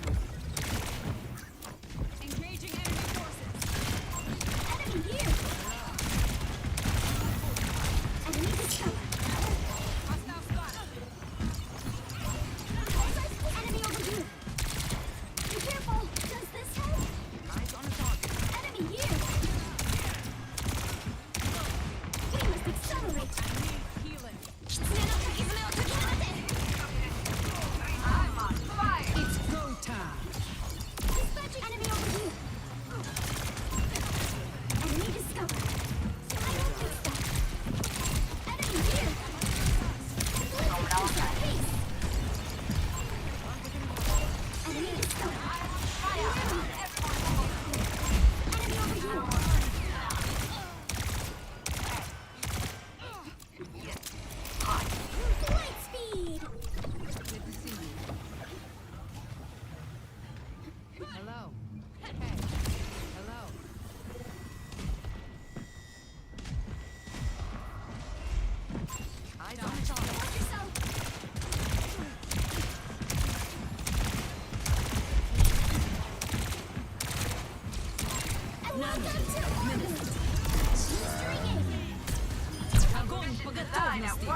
Огонь по готовности.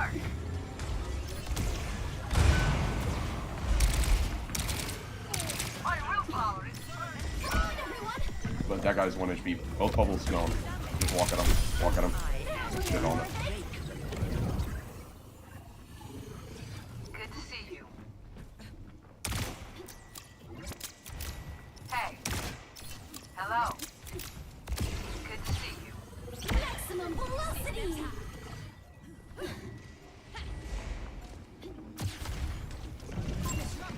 But that guy's 1 HP. Both bubbles gone. Just walk at him. Walk at him. Shit on it. Good to see you. Hey. Hello. Good to see you. Maximum velocity!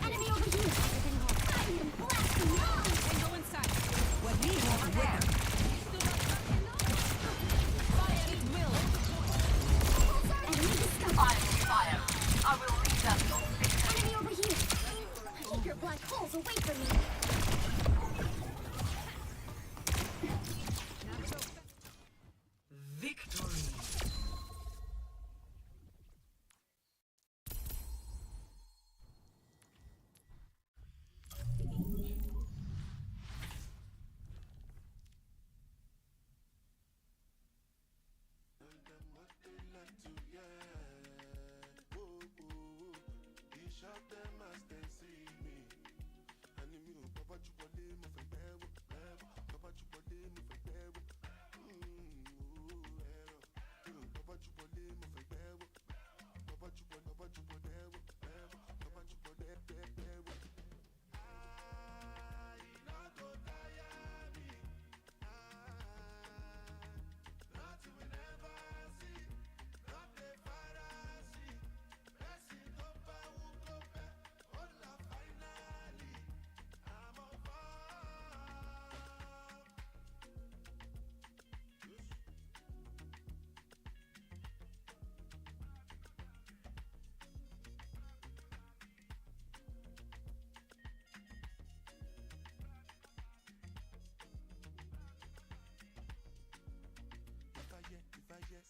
Enemy over here! I am blasting off! Go inside. What we want where? Fire at will. Enemy discovered! Fire. I will lead them. Enemy over here! Keep your black holes away from me! Victory.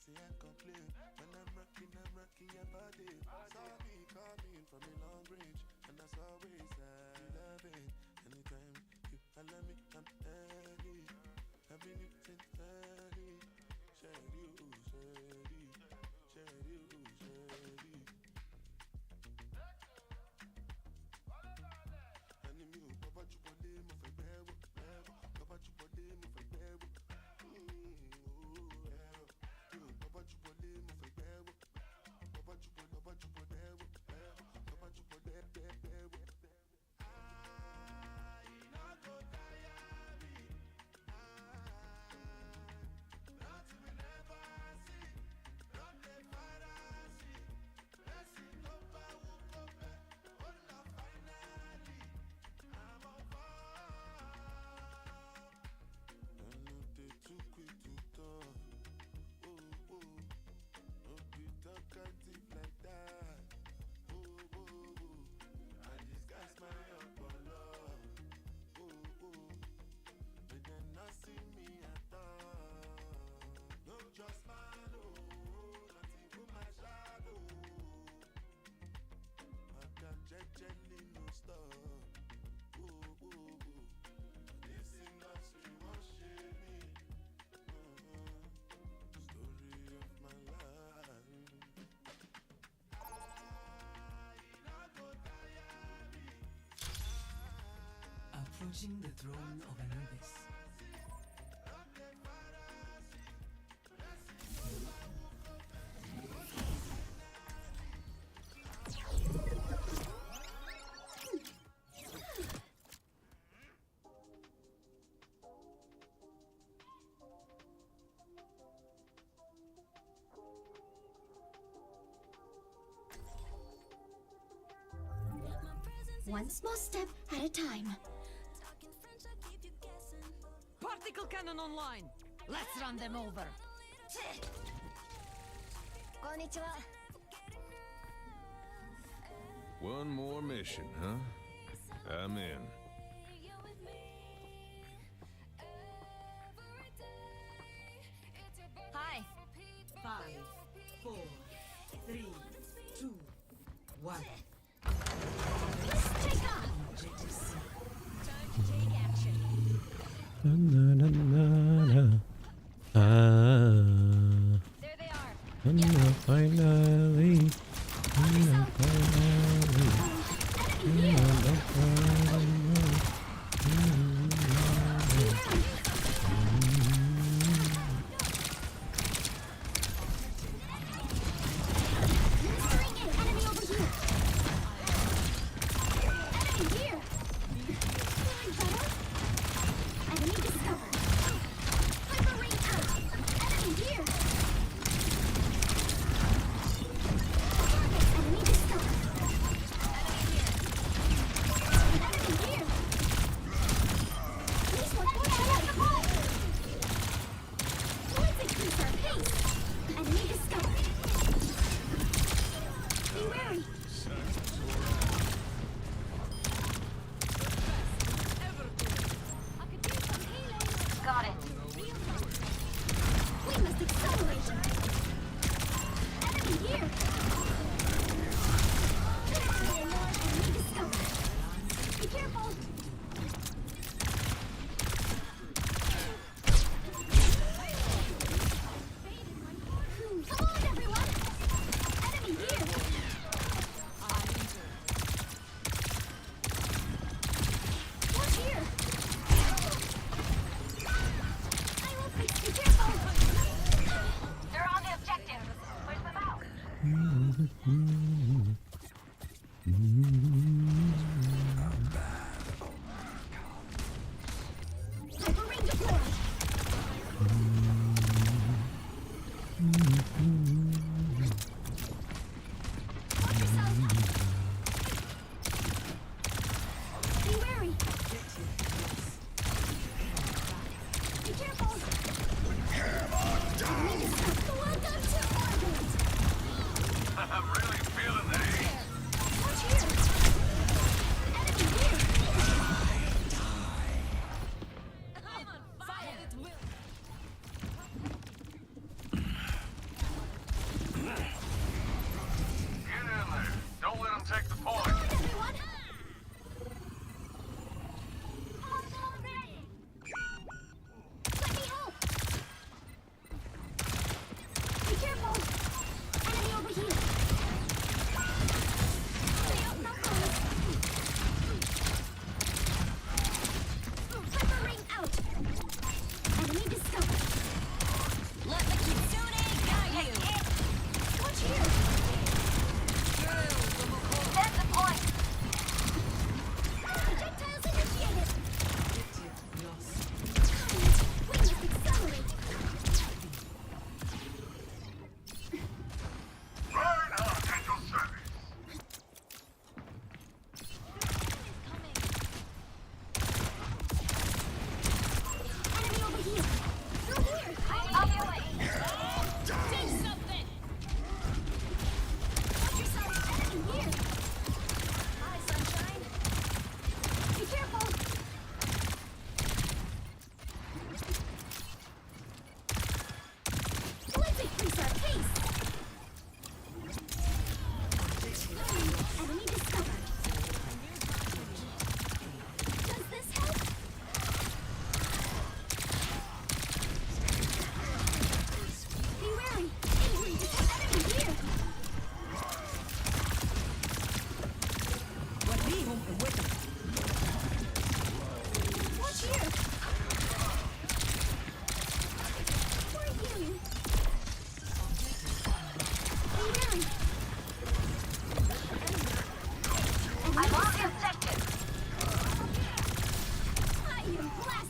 Say I complain when I'm rocking your body. Saw me coming from a long range, and that's always I love it. Anytime you holler me, I'm early. I've been you since early. Share you, share you. Enemy, Papa Chupole, mo fe bewo, Papa Chupole, mo fe bewo. Approaching the throne of Anubis. One small step at a time. Particle cannon online. Let's run them over. Konnichiwa. One more mission, huh? I'm in. Hi. 5, 4, 3, 2, 1. Let's take off. Na, na, na, na.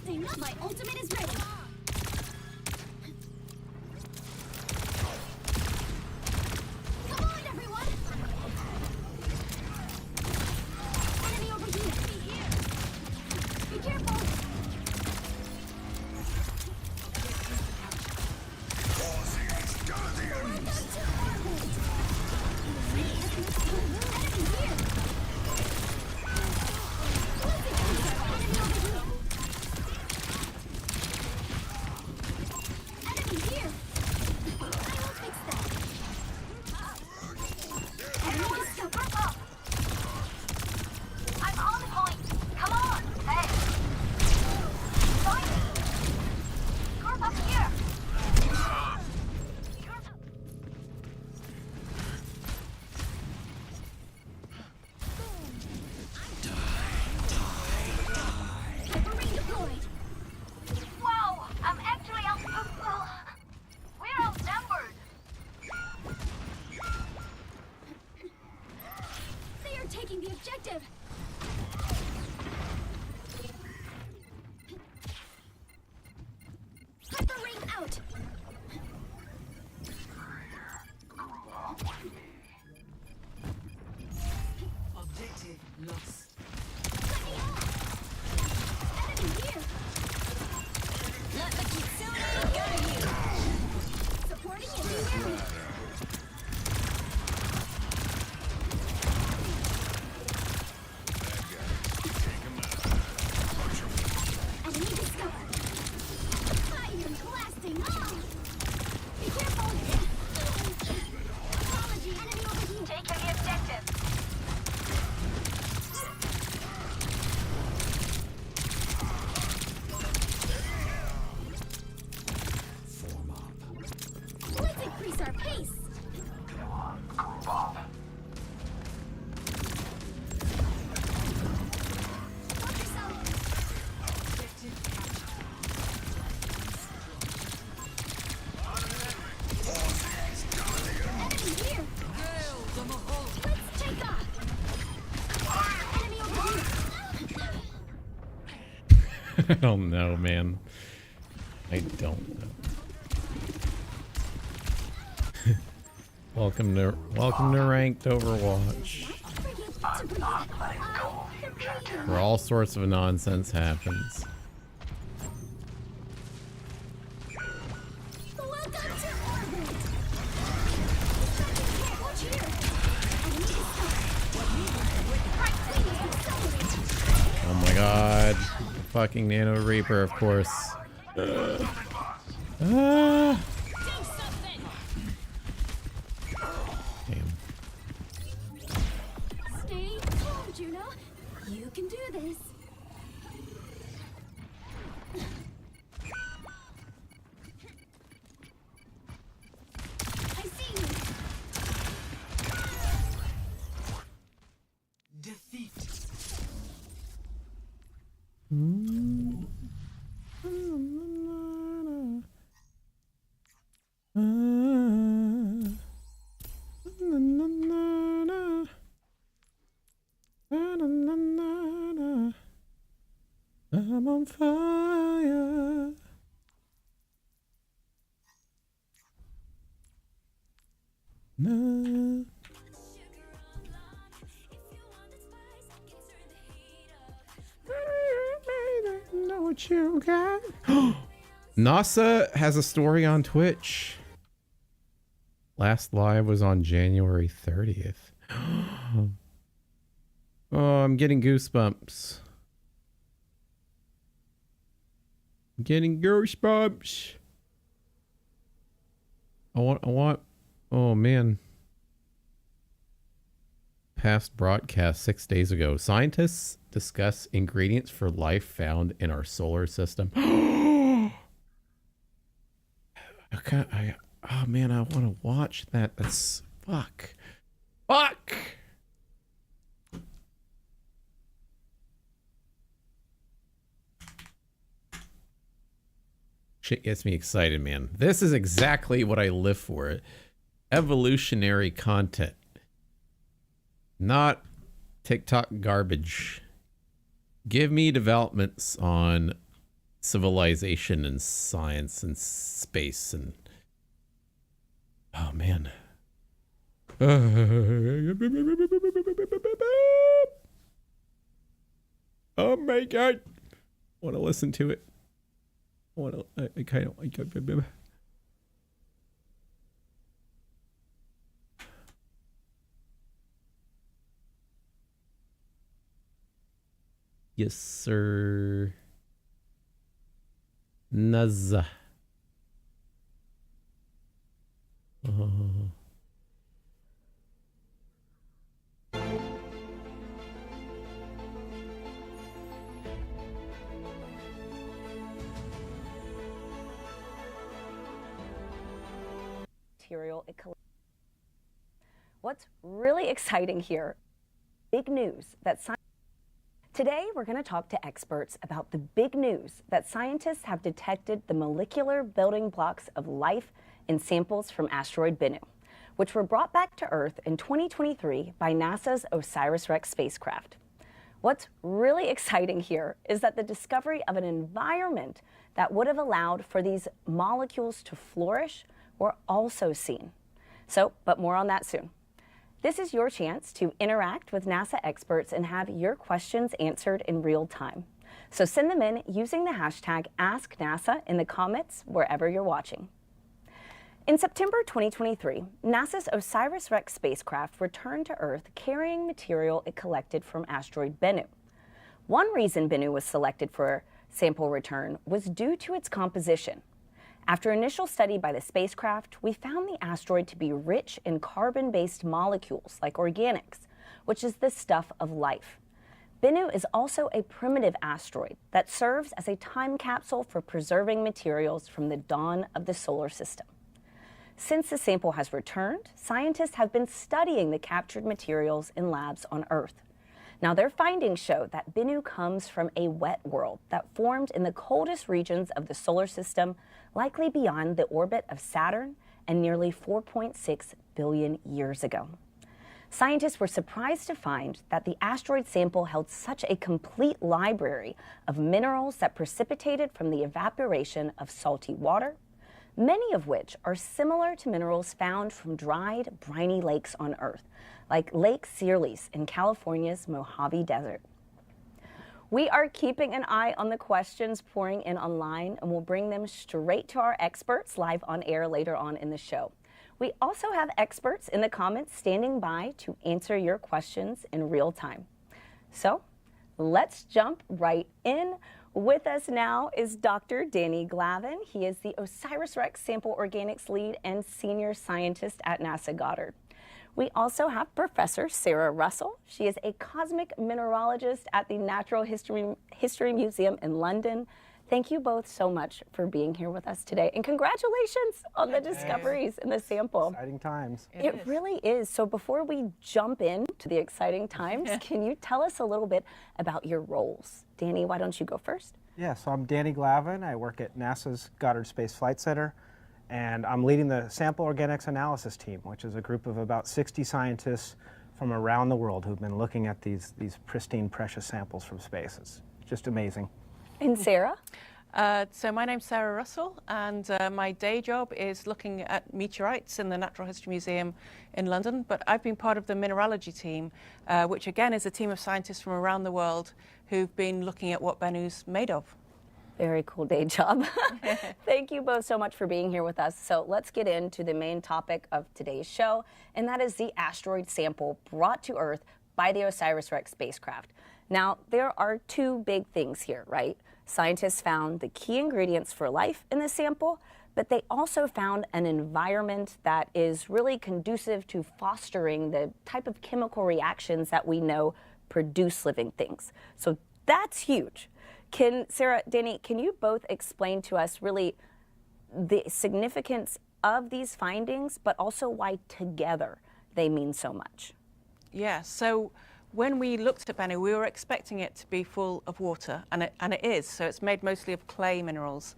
blasting up. My ultimate is ready. Come on, everyone. Enemy over here. Be careful. I'm on point. Come on. Hey. Join me. Group up here. Wow, I'm actually we're outnumbered. They are taking the objective. Hyper ring out. Objective lost. Enemy here. Let the Kitsune guide you. Supporting it. Be wary. Enemy discovered. Fire blasting off. Be careful. Apology. Enemy over here. Taking the objective. Let's increase our pace. Watch yourself. Enemy here. Let's take off. Enemy over here. I don't know, man. I don't know. welcome to ranked Overwatch, where all sorts of nonsense happens. Welcome to orbit. Watch here. Oh my god. The fucking Nano Reaper, of course. Ah. Damn. Stay calm, Juno. You can do this. I see you. Defeat. I'm on fire. No. Know what you got? NASA has a story on Twitch. Last live was on January 30th. Oh, I'm getting goosebumps. I'm getting goosebumps. I want, oh man. Past broadcast 6 days ago. Scientists discuss ingredients for life found in our solar system. Oh man, I want to watch that. That's fuck. Fuck! Shit gets me excited, man. This is exactly what I live for. Evolutionary content. Not TikTok garbage. Give me developments on civilization and science and space and oh man. Oh my god. I want to listen to it. I kind of like it. Yes, sir. Naza. Material What's really exciting here, big news that today we're going to talk to experts about the big news that scientists have detected the molecular building blocks of life in samples from asteroid Bennu, which were brought back to Earth in 2023 by NASA's OSIRIS-REx spacecraft. What's really exciting here is that the discovery of an environment that would have allowed for these molecules to flourish were also seen. But more on that soon. This is your chance to interact with NASA experts and have your questions answered in real time. So send them in using the hashtag AskNASA in the comments wherever you're watching. In September 2023, NASA's OSIRIS-REx spacecraft returned to Earth carrying material it collected from asteroid Bennu. One reason Bennu was selected for sample return was due to its composition. After initial study by the spacecraft, we found the asteroid to be rich in carbon-based molecules like organics, which is the stuff of life. Bennu is also a primitive asteroid that serves as a time capsule for preserving materials from the dawn of the solar system. Since the sample has returned, scientists have been studying the captured materials in labs on Earth. Now, their findings show that Bennu comes from a wet world that formed in the coldest regions of the solar system, likely beyond the orbit of Saturn and nearly 4.6 billion years ago. Scientists were surprised to find that the asteroid sample held such a complete library of minerals that precipitated from the evaporation of salty water, many of which are similar to minerals found from dried, briny lakes on Earth, like Lake Searles in California's Mojave Desert. We are keeping an eye on the questions pouring in online, and we'll bring them straight to our experts live on air later on in the show. We also have experts in the comments standing by to answer your questions in real time. So let's jump right in. With us now is Dr. Danny Glavin. He is the OSIRIS-REx Sample Organics Lead and Senior Scientist at NASA Goddard. We also have Professor Sarah Russell. She is a cosmic mineralogist at the Natural History Museum in London. Thank you both so much for being here with us today. And congratulations on the discoveries in the sample. Exciting times. It really is. So before we jump into the exciting times, can you tell us a little bit about your roles? Danny, why don't you go first? Yeah, so I'm Danny Glavin. I work at NASA's Goddard Space Flight Center, and I'm leading the Sample Organics Analysis Team, which is a group of about 60 scientists from around the world who've been looking at these pristine, precious samples from space. It's just amazing. And Sarah? So my name's Sarah Russell, and my day job is looking at meteorites in the Natural History Museum in London, but I've been part of the mineralogy team, which again is a team of scientists from around the world who've been looking at what Bennu's made of. Very cool day job. Thank you both so much for being here with us. So let's get into the main topic of today's show, and that is the asteroid sample brought to Earth by the OSIRIS-REx spacecraft. Now, there are two big things here, right? Scientists found the key ingredients for life in the sample, but they also found an environment that is really conducive to fostering the type of chemical reactions that we know produce living things. So that's huge. Sarah, Danny, can you both explain to us really the significance of these findings, but also why together they mean so much? Yeah, so when we looked at Bennu, we were expecting it to be full of water, and it is. So it's made mostly of clay minerals,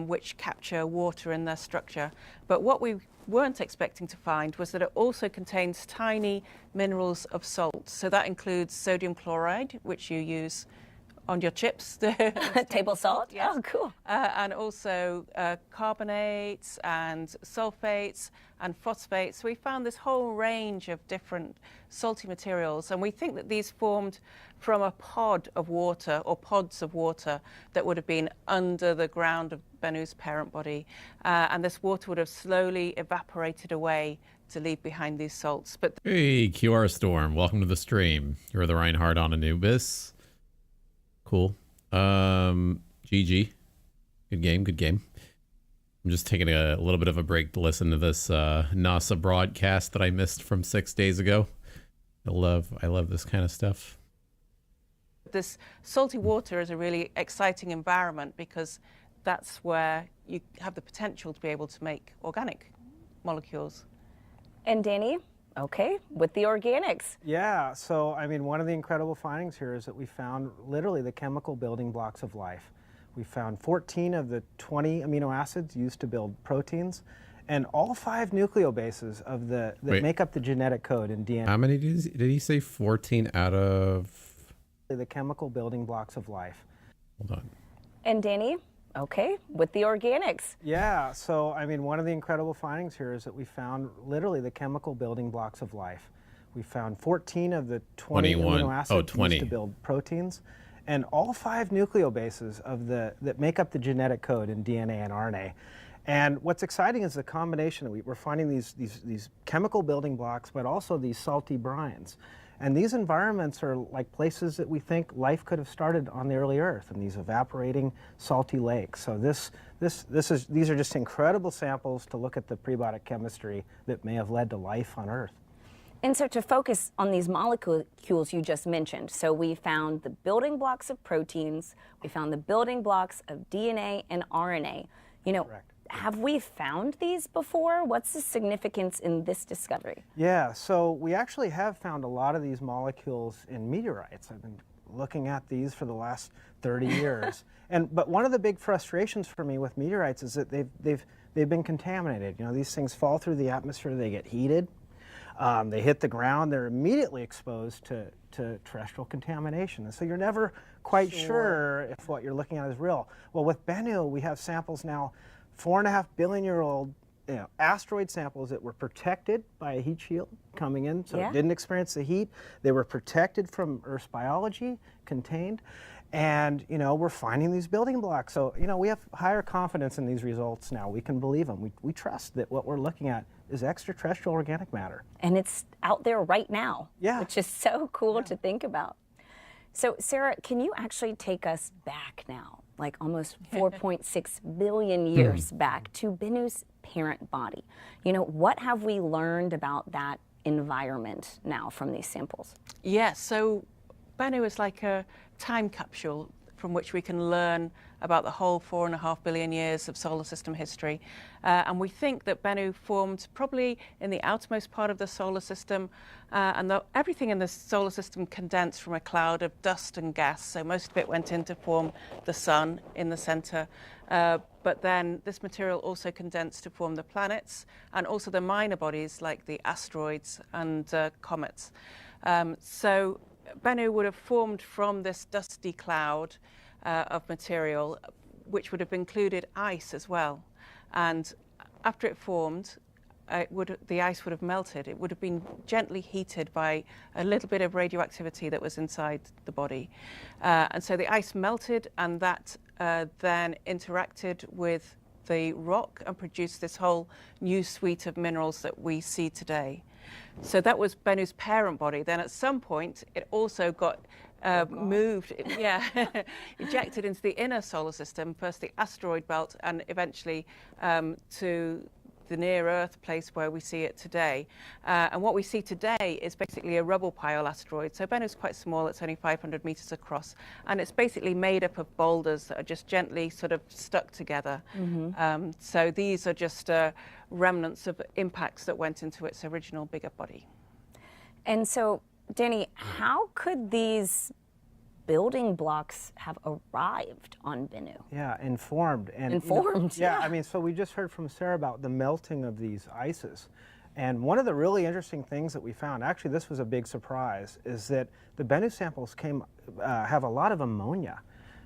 which capture water in their structure. But what we weren't expecting to find was that it also contains tiny minerals of salt. So that includes sodium chloride, which you use on your chips. Table salt? Yes. Oh, cool. And also carbonates and sulfates and phosphates. So we found this whole range of different salty materials, and we think that these formed from a pod of water or pods of water that would have been under the ground of Bennu's parent body. And this water would have slowly evaporated away to leave behind these salts. But Hey, QR Storm, welcome to the stream. You're the Reinhardt on Anubis. Cool. GG. Good game, good game. I'm just taking a little bit of a break to listen to this NASA broadcast that I missed from 6 days ago. I love this kind of stuff. this salty water is a really exciting environment because that's where you have the potential to be able to make organic molecules. And Danny, okay, with the organics. Yeah, so I mean, one of the incredible findings here is that we found literally the chemical building blocks of life. We found 14 of the 20 amino acids used to build proteins, and all 5 nucleobases of that make up the genetic code in DNA. How many did he say? 14 out of the chemical building blocks of life. Hold on. And Danny, okay, with the organics. Yeah, so I mean, one of the incredible findings here is that we found literally the chemical building blocks of life. We found 14 of the 20 amino acids used to build proteins, and all 5 nucleobases of that make up the genetic code in DNA and RNA. And what's exciting is the combination that we're finding these chemical building blocks, but also these salty brines. And these environments are like places that we think life could have started on the early Earth, in these evaporating salty lakes. So these are just incredible samples to look at the prebiotic that may have led to life on Earth. And so to focus on these molecules you just mentioned, so we found the building blocks of proteins, we found the building blocks of DNA and RNA. You know, have we found these before? What's the significance in this discovery? Yeah, so we actually have found a lot of these molecules in meteorites. I've been looking at these for the last 30 years. But one of the big frustrations for me with meteorites is that they've been contaminated. You know, these things fall through the atmosphere, they get heated. They hit the ground, they're immediately exposed to terrestrial contamination. And so you're never quite sure if what you're looking at is real. Well, with Bennu, we have samples now, 4.5 billion year old asteroid samples that were protected by a heat shield coming in, so it didn't experience the heat. They were protected from Earth's biology, contained. And, you know, we're finding these building blocks. So, you know, we have higher confidence in these results now. We can believe them. We trust that what we're looking at is extraterrestrial organic matter. And it's out there right now, which is so cool to think about. So, Sarah, can you actually take us back now, like almost 4.6 billion years back to Bennu's parent body? You know, what have we learned about that environment now from these samples? Yes, so Bennu is like a time capsule from which we can learn about the whole 4.5 billion years of solar system history. And we think that Bennu formed probably in the outermost part of the solar system, and everything in the solar system condensed from a cloud of dust and gas. So most of it went in to form the sun in the center. But then this material also condensed to form the planets and also the minor bodies like the asteroids and comets. So Bennu would have formed from this dusty cloud of material, which would have included ice as well. And after it formed, the ice would have melted. It would have been gently heated by a little bit of radioactivity that was inside the body. And so the ice melted, and that then interacted with the rock and produced this whole new suite of minerals that we see today. So that was Bennu's parent body. Then at some point, it also got moved, ejected into the inner solar system, first the asteroid belt, and eventually to the near-Earth place where we see it today. And what we see today is basically a rubble pile asteroid. So Bennu's quite small, it's only 500 meters across, and it's basically made up of boulders that are just gently sort of stuck together. So these are just remnants of impacts that went into its original bigger body. And so, Danny, how could these building blocks have arrived on Bennu? Yeah, informed. And, informed, I mean, so we just heard from Sarah about the melting of these ices. And one of the really interesting things that we found, actually this was a big surprise, is that the Bennu samples have a lot of ammonia.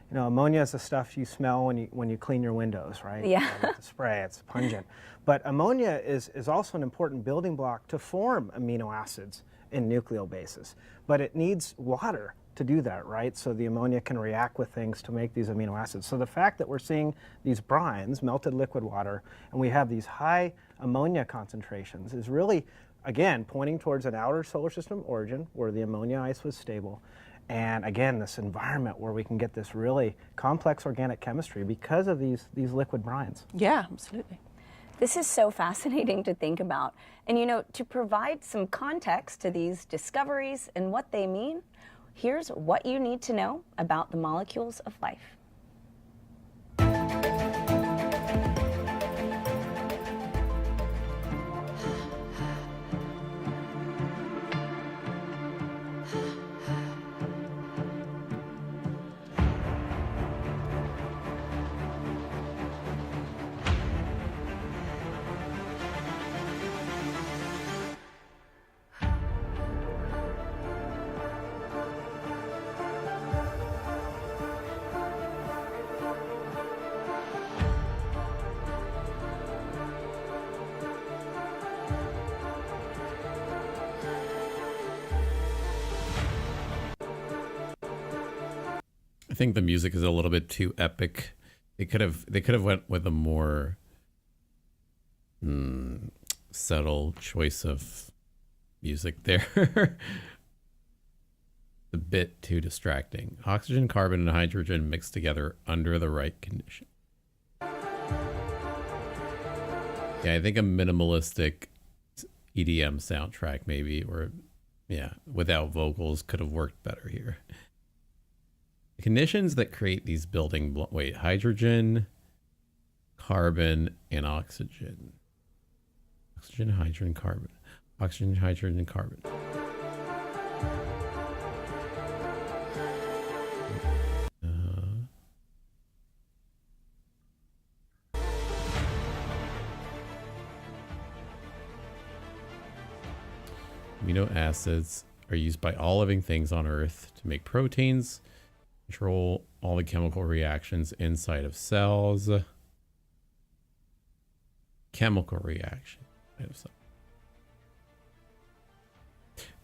You know, ammonia is the stuff you smell when you clean your windows, right? Yeah. With the spray, it's pungent. But ammonia is also an important building block to form amino acids in nucleobases. But it needs water to do that, right? So the ammonia can react with things to make these amino acids. So the fact that we're seeing these brines, melted liquid water, and we have these high ammonia concentrations is really, again, pointing towards an outer solar system origin where the ammonia ice was stable. And again, this environment where we can get this really complex organic chemistry because of these liquid brines. Yeah, absolutely. This is so fascinating to think about. And you know, to provide some context to these discoveries and what they mean, here's what you need to know about the molecules of life. I think the music is a little bit too epic. They could have went with a more subtle choice of music there. A bit too distracting. Oxygen, carbon, and hydrogen mixed together under the right condition. Yeah, I think a minimalistic EDM soundtrack maybe, or yeah, without vocals could have worked better here. The conditions that create these building hydrogen, carbon, and oxygen. Oxygen, hydrogen, carbon. Oxygen, hydrogen, carbon. Amino acids are used by all living things on Earth to make proteins, control all the chemical reactions inside of cells. Chemical reaction.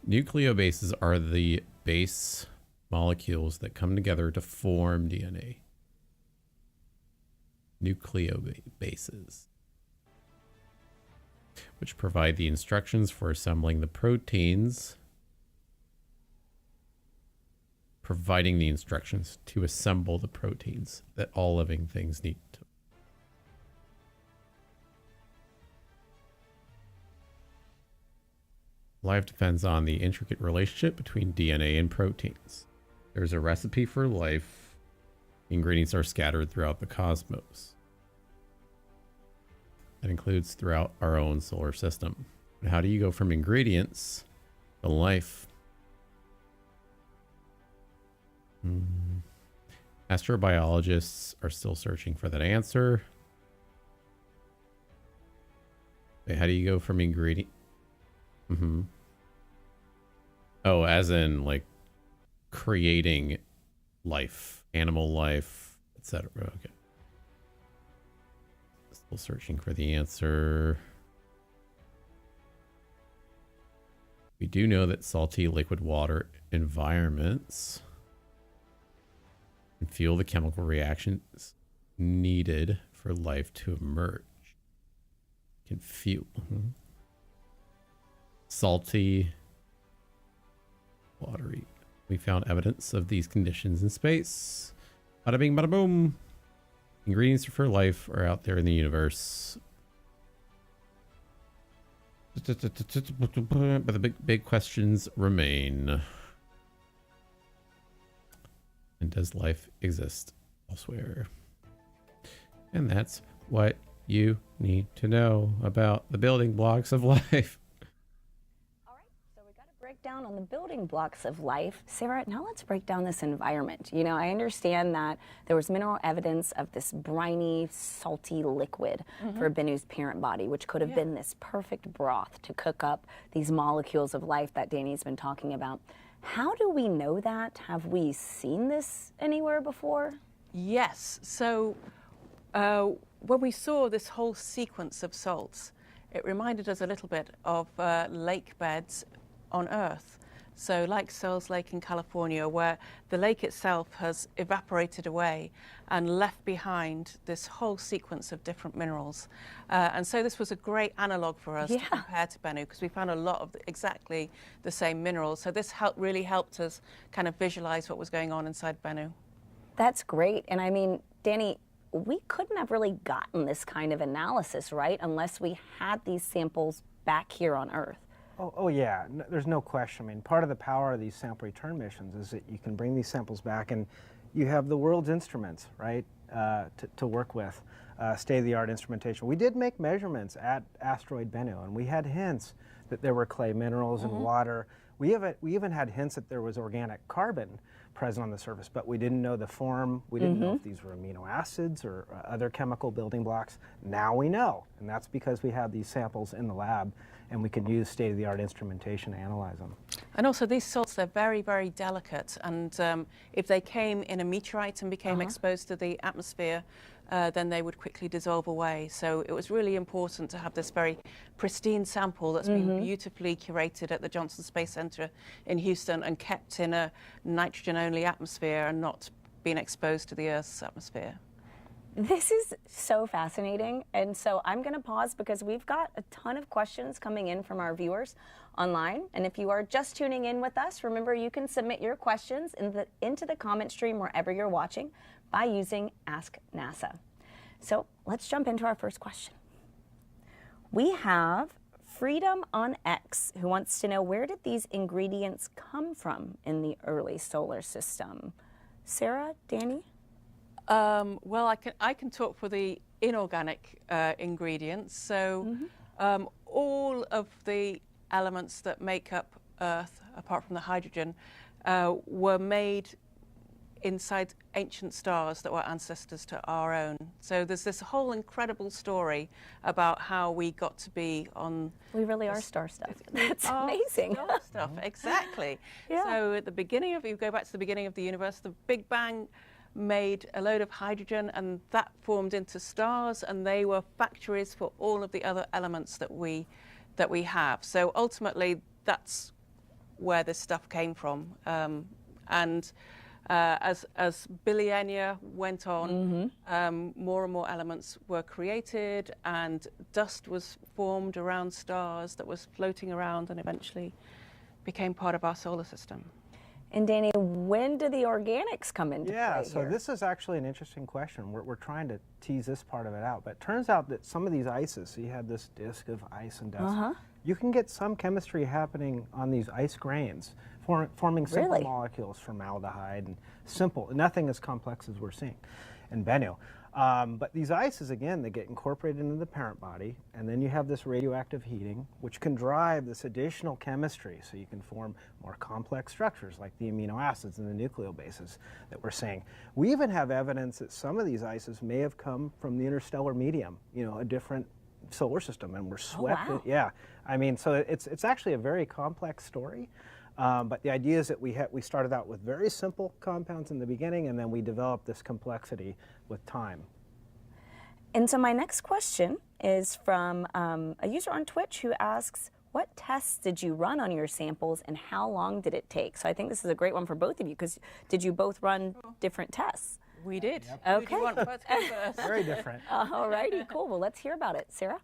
Nucleobases are the base molecules that come together to form DNA. Nucleobases, which provide the instructions for assembling the proteins, providing the instructions to assemble the proteins that all living things need to. Life depends on the intricate relationship between DNA and proteins. There's a recipe for life. Ingredients are scattered throughout the cosmos. That includes throughout our own solar system. But how do you go from ingredients to life? Astrobiologists are still searching for that answer. Wait, how do you go from ingredient? Oh, as in like creating life, animal life, etc. Okay. Still searching for the answer. We do know that salty liquid water environments can fuel the chemical reactions needed for life to emerge. Can fuel. Salty, watery. We found evidence of these conditions in space. Bada bing, bada boom. Ingredients for life are out there in the universe. But the big questions remain. And does life exist elsewhere? And that's what you need to know about the building blocks of life. Break down on the building blocks of life, Sarah, now let's break down this environment. You know, I understand that there was mineral evidence of this briny, salty liquid for Benu's parent body, which could have been this perfect broth to cook up these molecules of life that Danny's been talking about. How do we know that? Have we seen this anywhere before? Yes. So when we saw this whole sequence of salts, it reminded us a little bit of lake beds on Earth. So like Searles Lake in California, where the lake itself has evaporated away and left behind this whole sequence of different minerals. And so this was a great analog for us to compare to Bennu, because we found a lot of exactly the same minerals. So this really helped us kind of visualize what was going on inside Bennu. That's great. And I mean, Danny, we couldn't have really gotten this kind of analysis, right, unless we had these samples back here on Earth. Oh yeah, there's no question. I mean, part of the power of these sample return missions is that you can bring these samples back and you have the world's instruments, right, to work with, state-of-the-art instrumentation. We did make measurements at asteroid Bennu, and we had hints that there were clay minerals and water. We even had hints that there was organic carbon present on the surface, but we didn't know the form. We didn't know if these were amino acids or other chemical building blocks. Now we know, and that's because we have these samples in the lab, and we can use state-of-the-art instrumentation to analyze them. And also these salts, they're very, very delicate, and if they came in a meteorite and became exposed to the atmosphere, then they would quickly dissolve away. So it was really important to have this very pristine sample that's been beautifully curated at the Johnson Space Center in Houston and kept in a nitrogen-only atmosphere and not being exposed to the Earth's atmosphere. This is so fascinating, and so I'm going to pause because we've got a ton of questions coming in from our viewers online. And if you are just tuning in with us, remember you can submit your questions into the comment stream wherever you're watching by using Ask NASA. So let's jump into our first question. We have Freedom on X, who wants to know, where did these ingredients come from in the early solar system? Sarah, Danny? Well, I can talk for the inorganic ingredients. So all of the elements that make up Earth, apart from the hydrogen, were made inside ancient stars that were ancestors to our own. So there's this whole incredible story about how we got to be on... We really are star stuff. That's amazing. Star stuff, exactly. So at the beginning of, you go back to the beginning of the universe, the Big Bang made a load of hydrogen, and that formed into stars, and they were factories for all of the other elements that we have. So ultimately, that's where this stuff came from. As millennia went on, more and more elements were created, and dust was formed around stars that was floating around and eventually became part of our solar system. And Danny, when do the organics come into play so here? this is actually an interesting question. We're trying to tease this part of it out, but it turns out that some of these ices, so you have this disk of ice and dust, you can get some chemistry happening on these ice grains, forming simple molecules, formaldehyde, and simple, nothing as complex as we're seeing in Bennu. But these ices, again, they get incorporated into the parent body, and then you have this radioactive heating, which can drive this additional chemistry, so you can form more complex structures like the amino acids and the nucleobases that we're seeing. We even have evidence that some of these ices may have come from the interstellar medium, a different solar system, and were swept in. Yeah, I mean, so it's actually a very complex story. But the idea is that we started out with very simple compounds in the beginning, and then we developed this complexity with time. And so my next question is from a user on Twitch who asks, what tests did you run on your samples and how long did it take? So I think this is a great one for both of you, because did you both run different tests? We did. Okay. Who do you want first? Go first. Very different. All righty, cool. Well, let's hear about it. Sarah?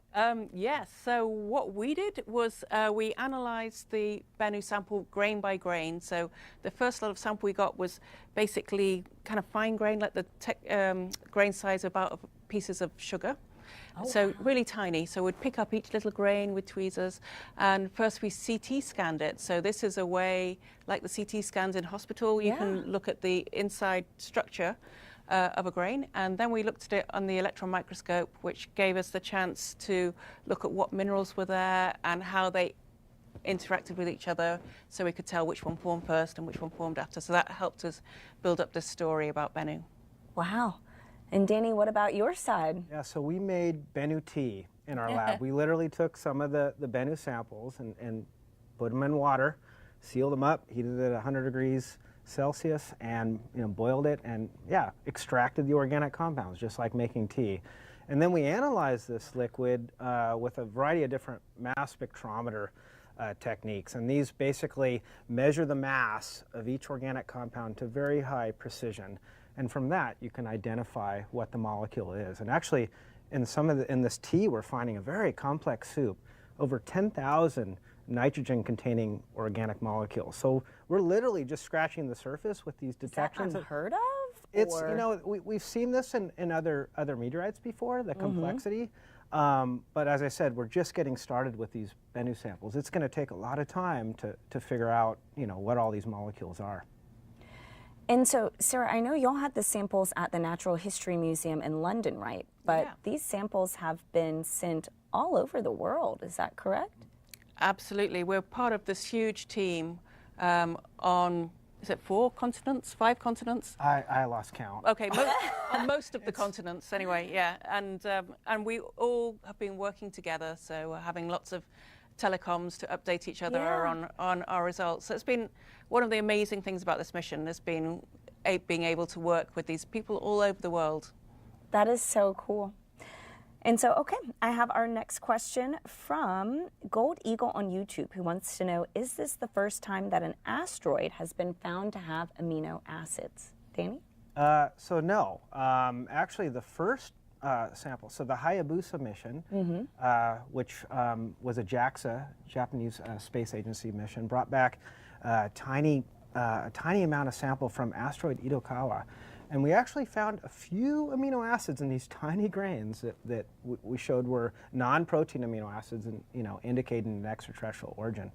Yes, so what we did was we analyzed the Bennu sample grain by grain. So the first lot of sample we got was basically kind of fine grain, like the grain size about pieces of sugar. So really tiny. So we'd pick up each little grain with tweezers, and first we CT scanned it. So this is a way, like the CT scans in hospital, you can look at the inside structure of a grain, and then we looked at it on the electron microscope, which gave us the chance to look at what minerals were there and how they interacted with each other, so we could tell which one formed first and which one formed after. So that helped us build up this story about Bennu. Wow. And Danny, what about your side? Yeah, so we made Bennu tea in our lab. We literally took some of the Bennu samples and put them in water, sealed them up, heated it at 100 degrees Celsius, and boiled it, and extracted the organic compounds, just like making tea. And then we analyzed this liquid with a variety of different mass spectrometer techniques, and these basically measure the mass of each organic compound to very high precision. And from that, you can identify what the molecule is. And actually, in this tea, we're finding a very complex soup, over 10,000 nitrogen-containing organic molecules. So we're literally just scratching the surface with these detections. Is that unheard of? It's we've seen this in other meteorites before, the complexity. But as I said, we're just getting started with these Bennu samples. It's going to take a lot of time to figure out what all these molecules are. And so, Sarah, I know y'all had the samples at the Natural History Museum in London, right? But these samples have been sent all over the world. Is that correct? Absolutely. We're part of this huge team on, is it 4 continents, 5 continents? I lost count. Okay, on most of the continents anyway, yeah. And we all have been working together, so we're having lots of telecoms to update each other on our results. So it's been one of the amazing things about this mission has been being able to work with these people all over the world. That is so cool. And so, okay, I have our next question from Gold Eagle on YouTube, who wants to know, is this the first time that an asteroid has been found to have amino acids? Danny? So no. Actually, the first sample, so the Hayabusa mission, which was a JAXA, Japanese Space Agency mission, brought back a tiny amount of sample from asteroid Itokawa. And we actually found a few amino acids in these tiny grains that we showed were non-protein amino acids and indicating an extraterrestrial origin.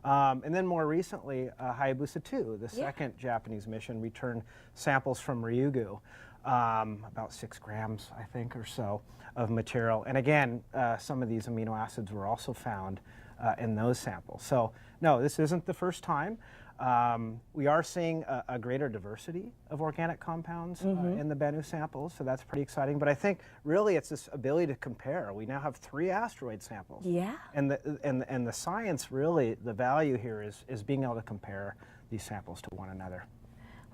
And then more recently, Hayabusa 2, the second Japanese mission, returned samples from Ryugu, about 6 grams, I think, or so, of material. And again, some of these amino acids were also found in those samples. So no, this isn't the first time. We are seeing a greater diversity of organic compounds in the Bennu samples, so that's pretty exciting. But I think really it's this ability to compare. We now have 3 asteroid samples. Yeah. And the science, really, the value here is being able to compare these samples to one another.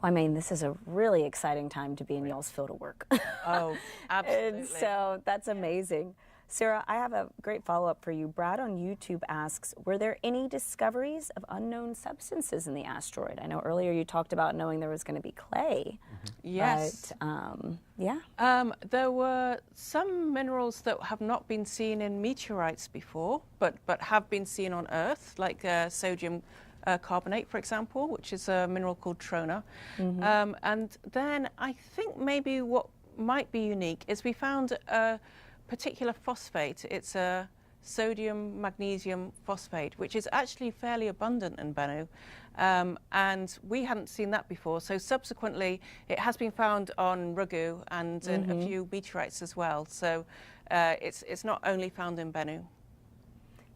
Well, I mean, this is a really exciting time to be in y'all's field of work. Oh, absolutely. And so that's amazing. Sarah, I have a great follow-up for you. Brad on YouTube asks, were there any discoveries of unknown substances in the asteroid? I know earlier you talked about knowing there was going to be clay. Yes. But, there were some minerals that have not been seen in meteorites before, but have been seen on Earth, like sodium carbonate, for example, which is a mineral called trona. And then I think maybe what might be unique is we found a particular phosphate. It's a sodium magnesium phosphate, which is actually fairly abundant in Bennu, and we hadn't seen that before. So subsequently, it has been found on Ryugu and in a few meteorites as well. So it's not only found in Bennu.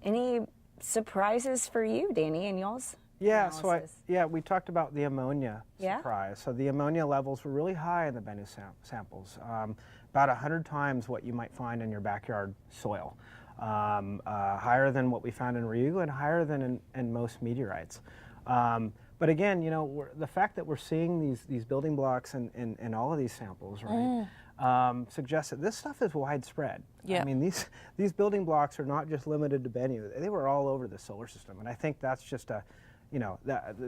any surprises for you, Danny, in y'all's analysis? So we talked about the ammonia surprise. So the ammonia levels were really high in the Bennu samples, about 100 times what you might find in your backyard soil, higher than what we found in Ryugu and higher than in most meteorites. But again, the fact that we're seeing these building blocks in all of these samples, right, suggests that this stuff is widespread. Yeah. I mean, these building blocks are not just limited to Bennu; they were all over the solar system, and I think that's just the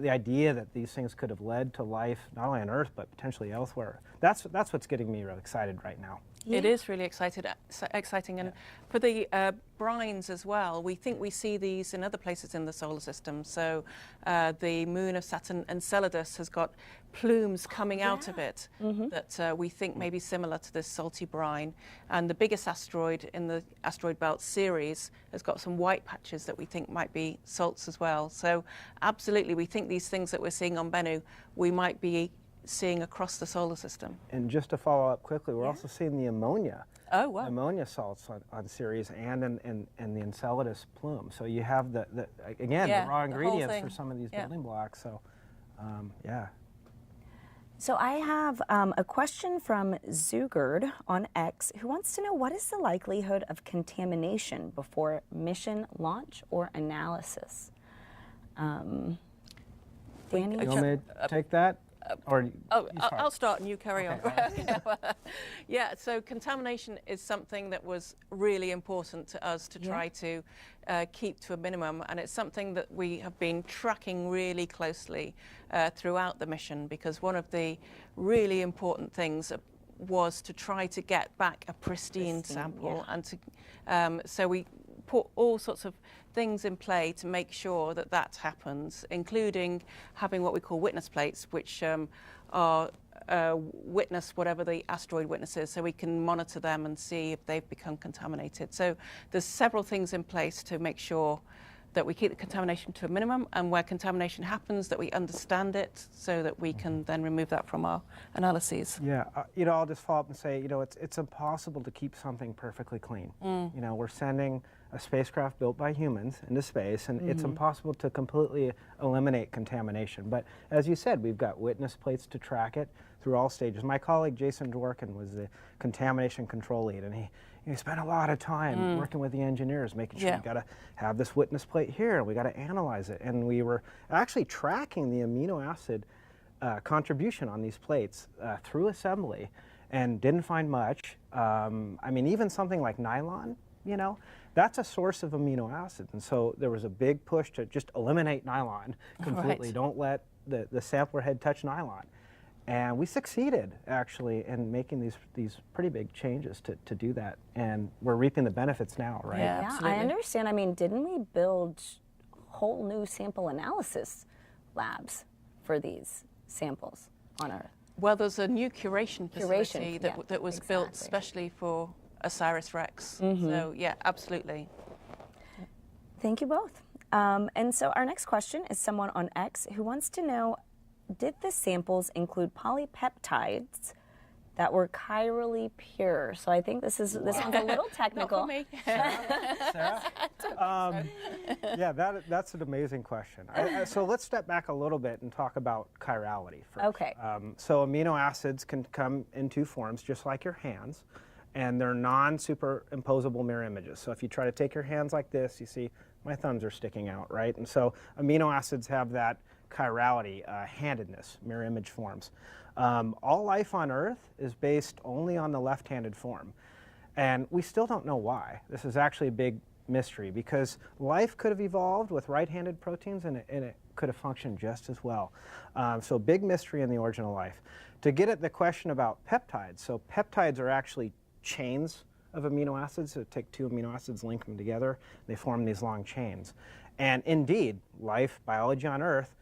idea that these things could have led to life not only on Earth but potentially elsewhere. That's what's getting me really excited right now. It is really exciting, and for the brines as well, we think we see these in other places in the solar system. So the moon of Saturn, Enceladus, has got plumes coming out of it that we think may be similar to this salty brine. And the biggest asteroid in the asteroid belt series has got some white patches that we think might be salts as well. So absolutely, we think these things that we're seeing on Bennu, we might be seeing across the solar system. And just to follow up quickly, we're also seeing the ammonia pneumonia salts on Ceres and in the Enceladus plume. So you have the raw ingredients for some of these building blocks. So yeah. So I have a question from Zugard on X who wants to know, what is the likelihood of contamination before mission launch or analysis? Danny? You want me to take that? Or I'll start and you carry on. Okay. Yeah, so contamination is something that was really important to us to try to keep to a minimum, and it's something that we have been tracking really closely throughout the mission, because one of the really important things was to try to get back a pristine sample, and to so we put all sorts of things in play to make sure that that happens, including having what we call witness plates, which are witness whatever the asteroid witnesses, so we can monitor them and see if they've become contaminated. So there's several things in place to make sure that we keep the contamination to a minimum, and where contamination happens, that we understand it so that we can then remove that from our analyses. Yeah, I'll just follow up and say, it's impossible to keep something perfectly clean. We're sending a spacecraft built by humans into space, and it's impossible to completely eliminate contamination. But as you said, we've got witness plates to track it through all stages. My colleague Jason Dworkin was the contamination control lead, and he spent a lot of time working with the engineers, making sure we got to have this witness plate here, and we got to analyze it. And we were actually tracking the amino acid contribution on these plates through assembly, and didn't find much. I mean, even something like nylon, that's a source of amino acids. And so there was a big push to just eliminate nylon completely. Right. Don't let the sampler head touch nylon. And we succeeded, actually, in making these pretty big changes to do that. And we're reaping the benefits now, right? Yeah, I understand. I mean, didn't we build whole new sample analysis labs for these samples on Earth? Well, there's a new curation facility that was built especially for OSIRIS-REx. So, yeah, absolutely. Thank you both. And so our next question is someone on X who wants to know, did the samples include polypeptides that were chirally pure? So I think this one's a little technical. Not for me. Sarah? Yeah, that's an amazing question. So let's step back a little bit and talk about chirality first. Okay. So amino acids can come in two forms, just like your hands, and they're non-superimposable mirror images. So if you try to take your hands like this, you see my thumbs are sticking out, right? And so amino acids have that chirality, handedness, mirror image forms. All life on Earth is based only on the left-handed form. And we still don't know why. This is actually a big mystery, because life could have evolved with right-handed proteins, and it could have functioned just as well. So big mystery in the origin of life. To get at the question about peptides, so peptides are actually chains of amino acids. So take two amino acids, link them together, they form these long chains. And indeed, life, biology on Earth,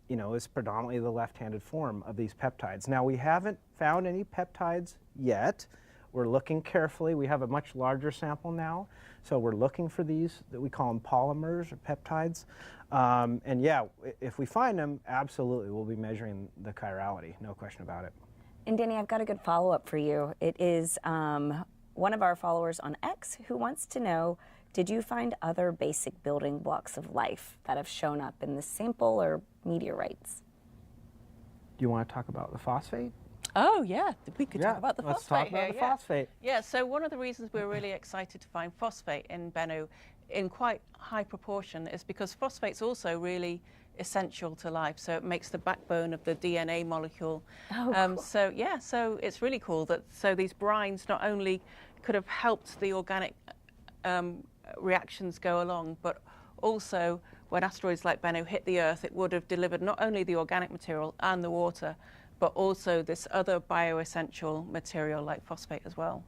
is predominantly the left-handed form of these peptides. Now, we haven't found any peptides yet. We're looking carefully. We have a much larger sample now, so we're looking for these, that we call them polymers or peptides. And yeah, if we find them, absolutely, we'll be measuring the chirality, no question about it. And Danny, I've got a good follow-up for you. It is one of our followers on X who wants to know, did you find other basic building blocks of life that have shown up in the sample or meteorites? Do you want to talk about the phosphate? Oh, yeah, we could talk about the let's phosphate talk about here. the phosphate. Yeah, so one of the reasons we're really excited to find phosphate in Bennu in quite high proportion is because phosphate's also really essential to life. So it makes the backbone of the DNA molecule. Cool. So yeah, so it's really cool that these brines not only could have helped the organic reactions go along, but also when asteroids like Bennu hit the Earth, it would have delivered not only the organic material and the water, but also this other bioessential material like phosphate as well.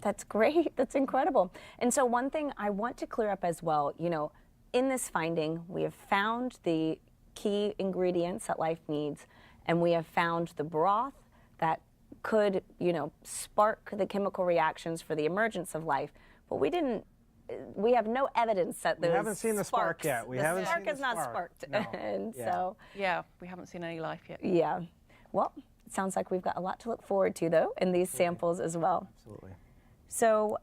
That's great. That's incredible. And so one thing I want to clear up as well, in this finding, we have found the key ingredients that life needs, and we have found the broth that could, spark the chemical reactions for the emergence of life. But we have no evidence that those We haven't seen the spark yet. The spark is not sparked. No. And Yeah. so, Yeah, we haven't seen any life yet. yeah. Well, it sounds like we've got a lot to look forward to, though, in these samples as well. Absolutely. So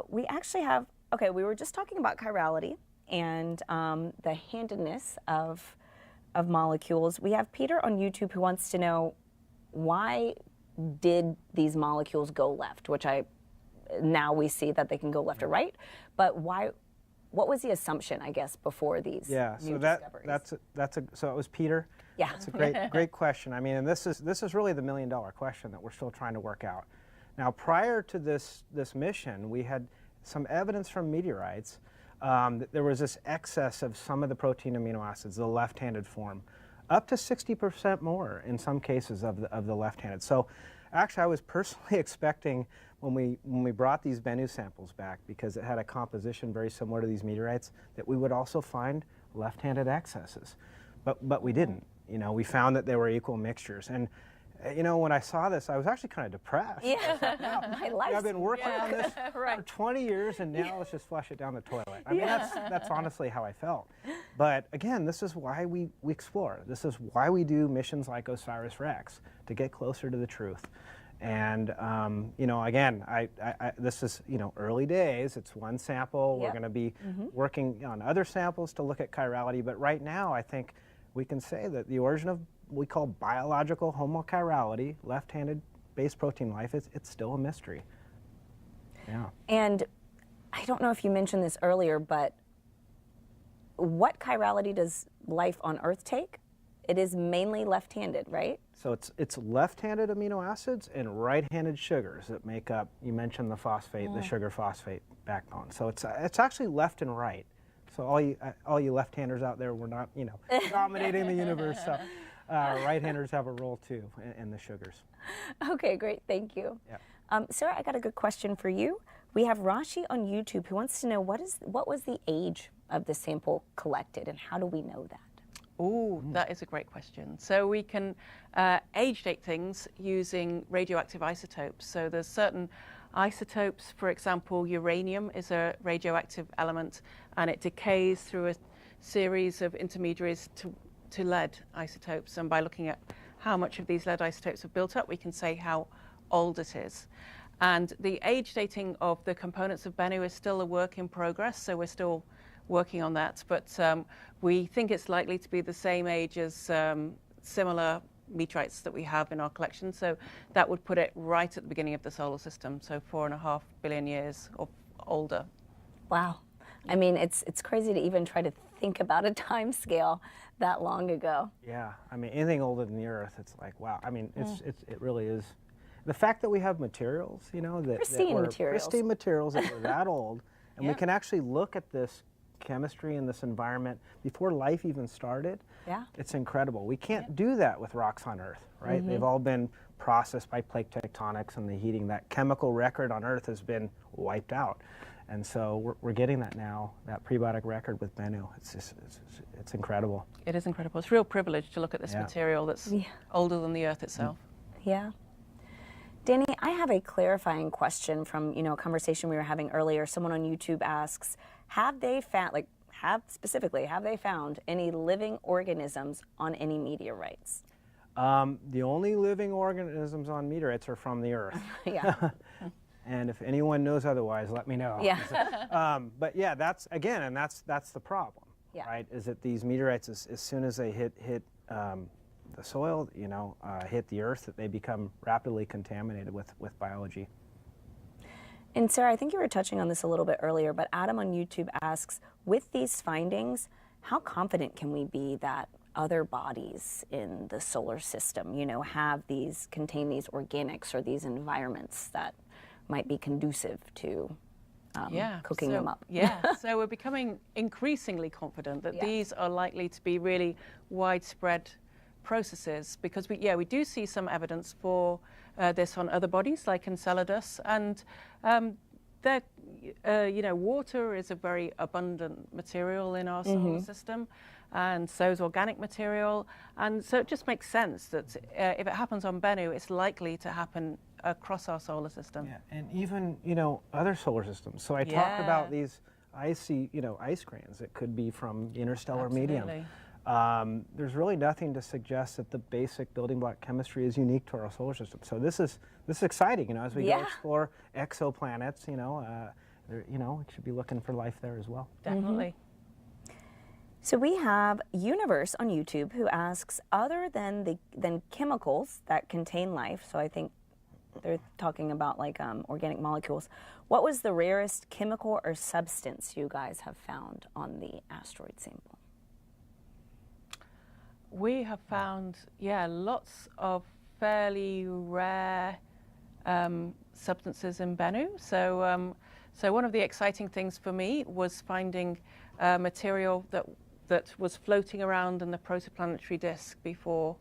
we actually have, okay, we were just talking about chirality and the handedness of molecules. We have Peter on YouTube who wants to know, why did these molecules go left? Which now we see that they can go left or right, but why? What was the assumption, I guess, before these new discoveries? So it was Peter. Yeah, that's a great question. I mean, and this is really the million-dollar question that we're still trying to work out. Now, prior to this mission, we had some evidence from meteorites that there was this excess of some of the protein amino acids, the left-handed form, up to 60% more in some cases of the left-handed. So, actually, I was personally expecting when we brought these Bennu samples back, because it had a composition very similar to these meteorites, that we would also find left-handed excesses, but we didn't. You know, we found that they were equal mixtures, and you know, when I saw this, I was actually kind of depressed. Yeah, I've been working on this for 20 years, and now let's just flush it down the toilet. I mean, that's honestly how I felt. But again, this is why we explore. This is why we do missions like OSIRIS-REx, to get closer to the truth. And you know, again, this is, you know, early days. It's one sample. We're going to be working on other samples to look at chirality. But right now, I think we can say that the origin of we call biological homochirality, left-handed base protein life, it's still a mystery. Yeah. And I don't know if you mentioned this earlier, but what chirality does life on Earth take? It is mainly left-handed, right? So it's left-handed amino acids and right-handed sugars that make up, you mentioned the phosphate, the sugar phosphate backbone. So it's actually left and right. So all you left-handers out there, we're not, you know, dominating the universe. So right-handers have a role too in the sugars. Okay, great, thank you. Yeah. Sarah, I got a good question for you. We have Rashi on YouTube who wants to know what was the age of the sample collected, and how do we know that? Oh, that is a great question. So we can age date things using radioactive isotopes. So there's certain isotopes, for example, uranium is a radioactive element, and it decays through a series of intermediaries to lead isotopes. And by looking at how much of these lead isotopes have built up, we can say how old it is. And the age dating of the components of Bennu is still a work in progress, so we're still working on that. But we think it's likely to be the same age as similar meteorites that we have in our collection. So that would put it right at the beginning of the solar system, so 4.5 billion years or older. Wow. I mean, it's crazy to even try to think about a time scale that long ago. Yeah, I mean, anything older than the Earth, it's like, wow. I mean, it really is. The fact that we have materials, you know, pristine materials that were that old, and we can actually look at this chemistry in this environment before life even started, it's incredible. We can't do that with rocks on Earth, right? They've all been processed by plate tectonics and the heating. That chemical record on Earth has been wiped out. And so we're getting that now, that prebiotic record with Bennu. It's incredible. It is incredible. It's a real privilege to look at this material that's older than the Earth itself. Yeah. Danny, I have a clarifying question from, you know, a conversation we were having earlier. Someone on YouTube asks, have they found any living organisms on any meteorites? The only living organisms on meteorites are from the Earth. Yeah. And if anyone knows otherwise, let me know. Yeah. But yeah, that's the problem, right? Is that these meteorites, as soon as they hit the soil, you know, hit the Earth, that they become rapidly contaminated with biology. And Sarah, I think you were touching on this a little bit earlier, but Adam on YouTube asks, with these findings, how confident can we be that other bodies in the solar system, you know, contain these organics or these environments that might be conducive to cooking them up? So we're becoming increasingly confident that these are likely to be really widespread processes, because we do see some evidence for this on other bodies like Enceladus, and you know, water is a very abundant material in our solar system, and so is organic material, and so it just makes sense that if it happens on Bennu, it's likely to happen across our solar system. Yeah, and even, you know, other solar systems. So I talked about these icy, you know, ice grains that could be from the interstellar medium. there's really nothing to suggest that the basic building block chemistry is unique to our solar system. So this is exciting, you know, as we go explore exoplanets, you know, we should be looking for life there as well. Definitely. So we have Universe on YouTube who asks, other than chemicals that contain life, so I think they're talking about like organic molecules, what was the rarest chemical or substance you guys have found on the asteroid sample? We have found, lots of fairly rare substances in Bennu. So, so one of the exciting things for me was finding material that was floating around in the protoplanetary disk before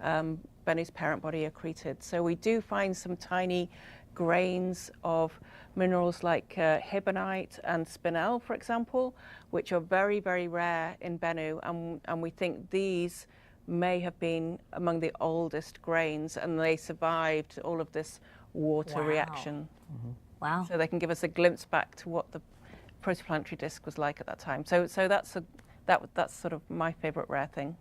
Bennu's parent body accreted. So we do find some tiny grains of minerals like hibonite and spinel, for example, which are very, very rare in Bennu, and we think these may have been among the oldest grains, and they survived all of this water reaction. Wow. So they can give us a glimpse back to what the protoplanetary disk was like at that time. So that's sort of my favorite rare thing.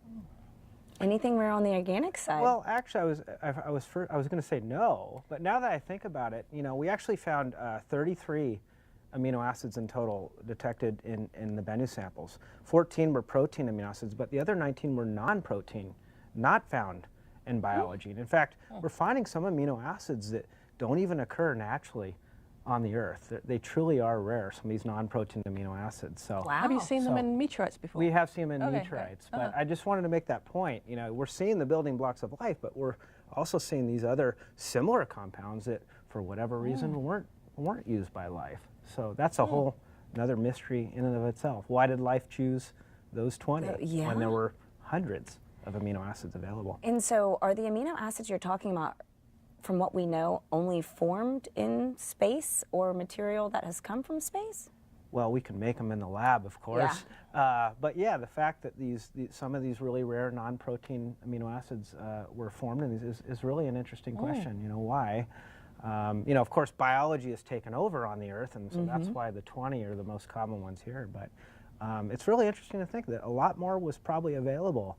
Anything rare on the organic side? Well, actually, I was going to say no, but now that I think about it, you know, we actually found 33 amino acids in total detected in the Bennu samples. 14 were protein amino acids, but the other 19 were non-protein, not found in biology. And in fact, we're finding some amino acids that don't even occur naturally on the Earth. They truly are rare, some of these non-protein amino acids. So, Have you seen them in meteorites before? We have seen them in meteorites, but I just wanted to make that point. You know, we're seeing the building blocks of life, but we're also seeing these other similar compounds that, for whatever reason, weren't used by life. So that's a whole another mystery in and of itself. Why did life choose those 20 when there were hundreds of amino acids available? And so are the amino acids you're talking about, from what we know, only formed in space or material that has come from space? Well, we can make them in the lab, of course. But yeah, the fact that some of these really rare non-protein amino acids were formed in these is really an interesting question. You know, why? You know, of course, biology has taken over on the Earth, and so that's why the 20 are the most common ones here. But it's really interesting to think that a lot more was probably available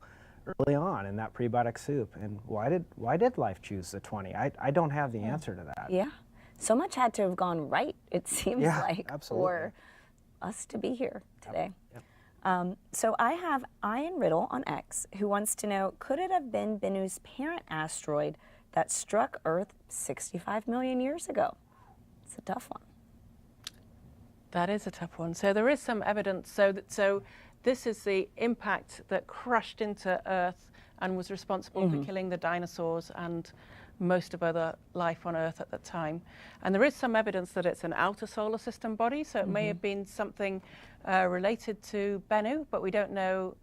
early on in that prebiotic soup. And why did life choose the 20? I don't have the answer to that. Yeah, so much had to have gone right, it seems like, absolutely. for us to be here today. So I have Ian Riddle on X who wants to know, could it have been Bennu's parent asteroid that struck Earth 65 million years ago? It's a tough one. That is a tough one. So there is some evidence. So this is the impact that crushed into Earth and was responsible for killing the dinosaurs and most of other life on Earth at that time. And there is some evidence that it's an outer solar system body, so it may have been something related to Bennu, but we don't know.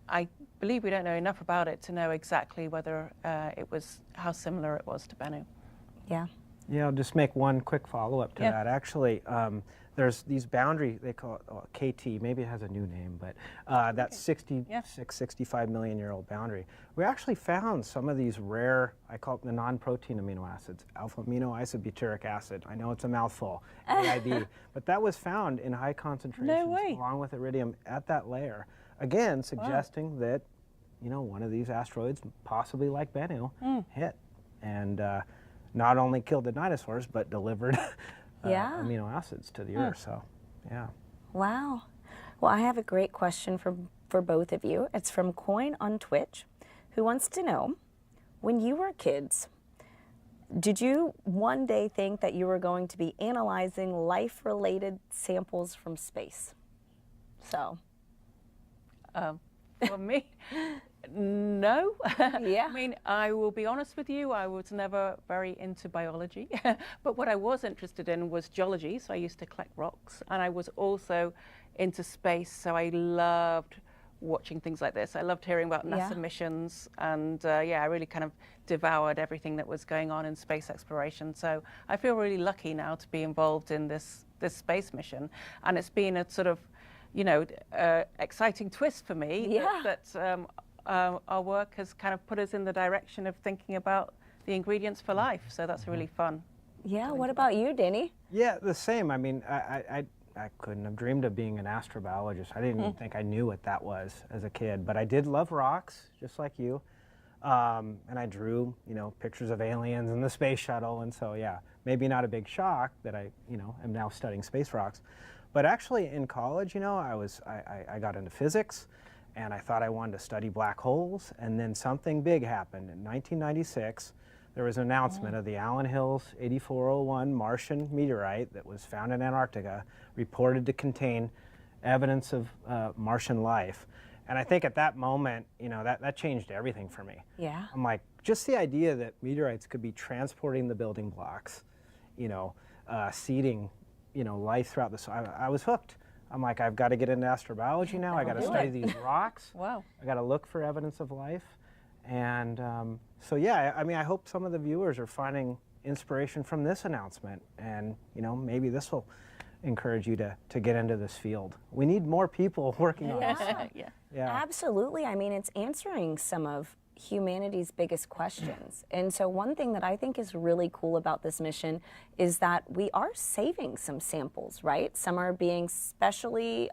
I believe we don't know enough about it to know exactly whether how similar it was to Bennu. Yeah. Yeah, I'll just make one quick follow-up to that. Actually, there's these boundary, they call it KT, maybe it has a new name, but that 65 million year old boundary. We actually found some of these rare, I call it the non-protein amino acids, alpha amino isobutyric acid. I know it's a mouthful, AIB, but that was found in high concentrations along with iridium at that layer. Again, suggesting that, you know, one of these asteroids, possibly like Bennu, hit and not only killed the dinosaurs, but delivered amino acids to the Earth. So, yeah. Wow. Well, I have a great question for both of you. It's from Coin on Twitch, who wants to know, when you were kids, did you one day think that you were going to be analyzing life-related samples from space? So. For me, no. I mean, I will be honest with you, I was never very into biology, but what I was interested in was geology, so I used to collect rocks, and I was also into space, so I loved watching things like this. I loved hearing about NASA missions, and I really kind of devoured everything that was going on in space exploration. So I feel really lucky now to be involved in this space mission, and it's been a sort of, you know, exciting twist for me that our work has kind of put us in the direction of thinking about the ingredients for life. So that's really fun. Yeah, what about you, Danny? Yeah, the same. I mean, I I couldn't have dreamed of being an astrobiologist. I didn't even think I knew what that was as a kid, but I did love rocks, just like you. And I drew, pictures of aliens and the space shuttle, and so yeah, maybe not a big shock that I, am now studying space rocks. But actually in college, I got into physics, and I thought I wanted to study black holes, and then something big happened. In 1996, there was an announcement of the Allen Hills 8401 Martian meteorite that was found in Antarctica, reported to contain evidence of Martian life. And I think at that moment, that changed everything for me. Yeah. I'm like, just the idea that meteorites could be transporting the building blocks, seeding, life throughout the soil. I was hooked. I'm like, I've got to get into astrobiology now. I got to study these rocks. Wow. I got to look for evidence of life. And so, yeah, I hope some of the viewers are finding inspiration from this announcement. And, maybe this will encourage you to get into this field. We need more people working on this. Yeah. Absolutely. It's answering some of humanity's biggest questions. And so one thing that I think is really cool about this mission is that we are saving some samples, right? Some are being specially,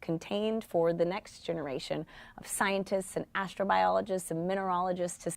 contained for the next generation of scientists and astrobiologists and mineralogists to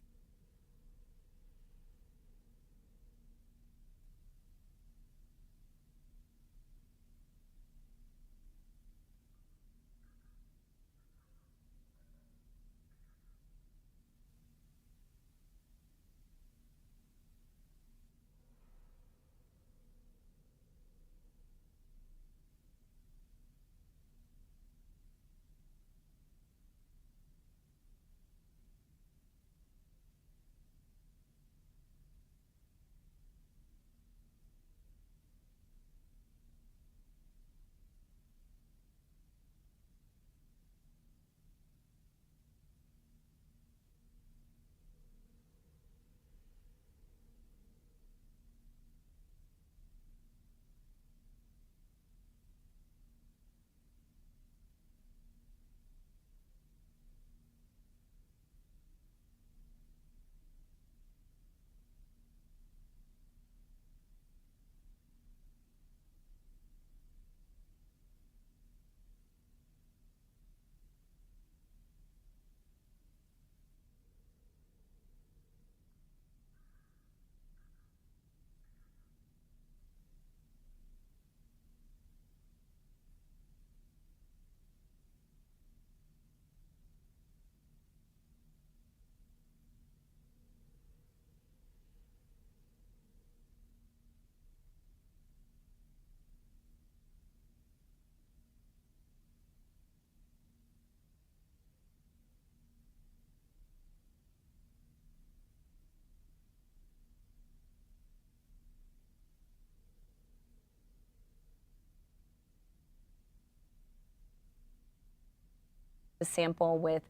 sample with,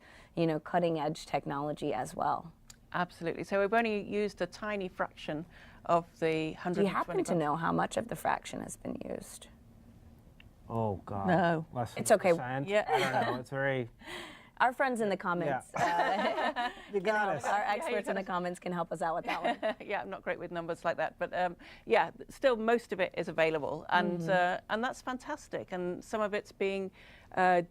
cutting edge technology as well. Absolutely. So we've only used a tiny fraction of the 120. Do you happen to know how much of the fraction has been used? Oh, God. No. Less than It's okay. %? Yeah. I don't know. It's very... Our friends in the comments, you got us. Our experts in the comments can help us out with that one. Yeah, I'm not great with numbers like that, but still most of it is available, and that's fantastic. And some of it's being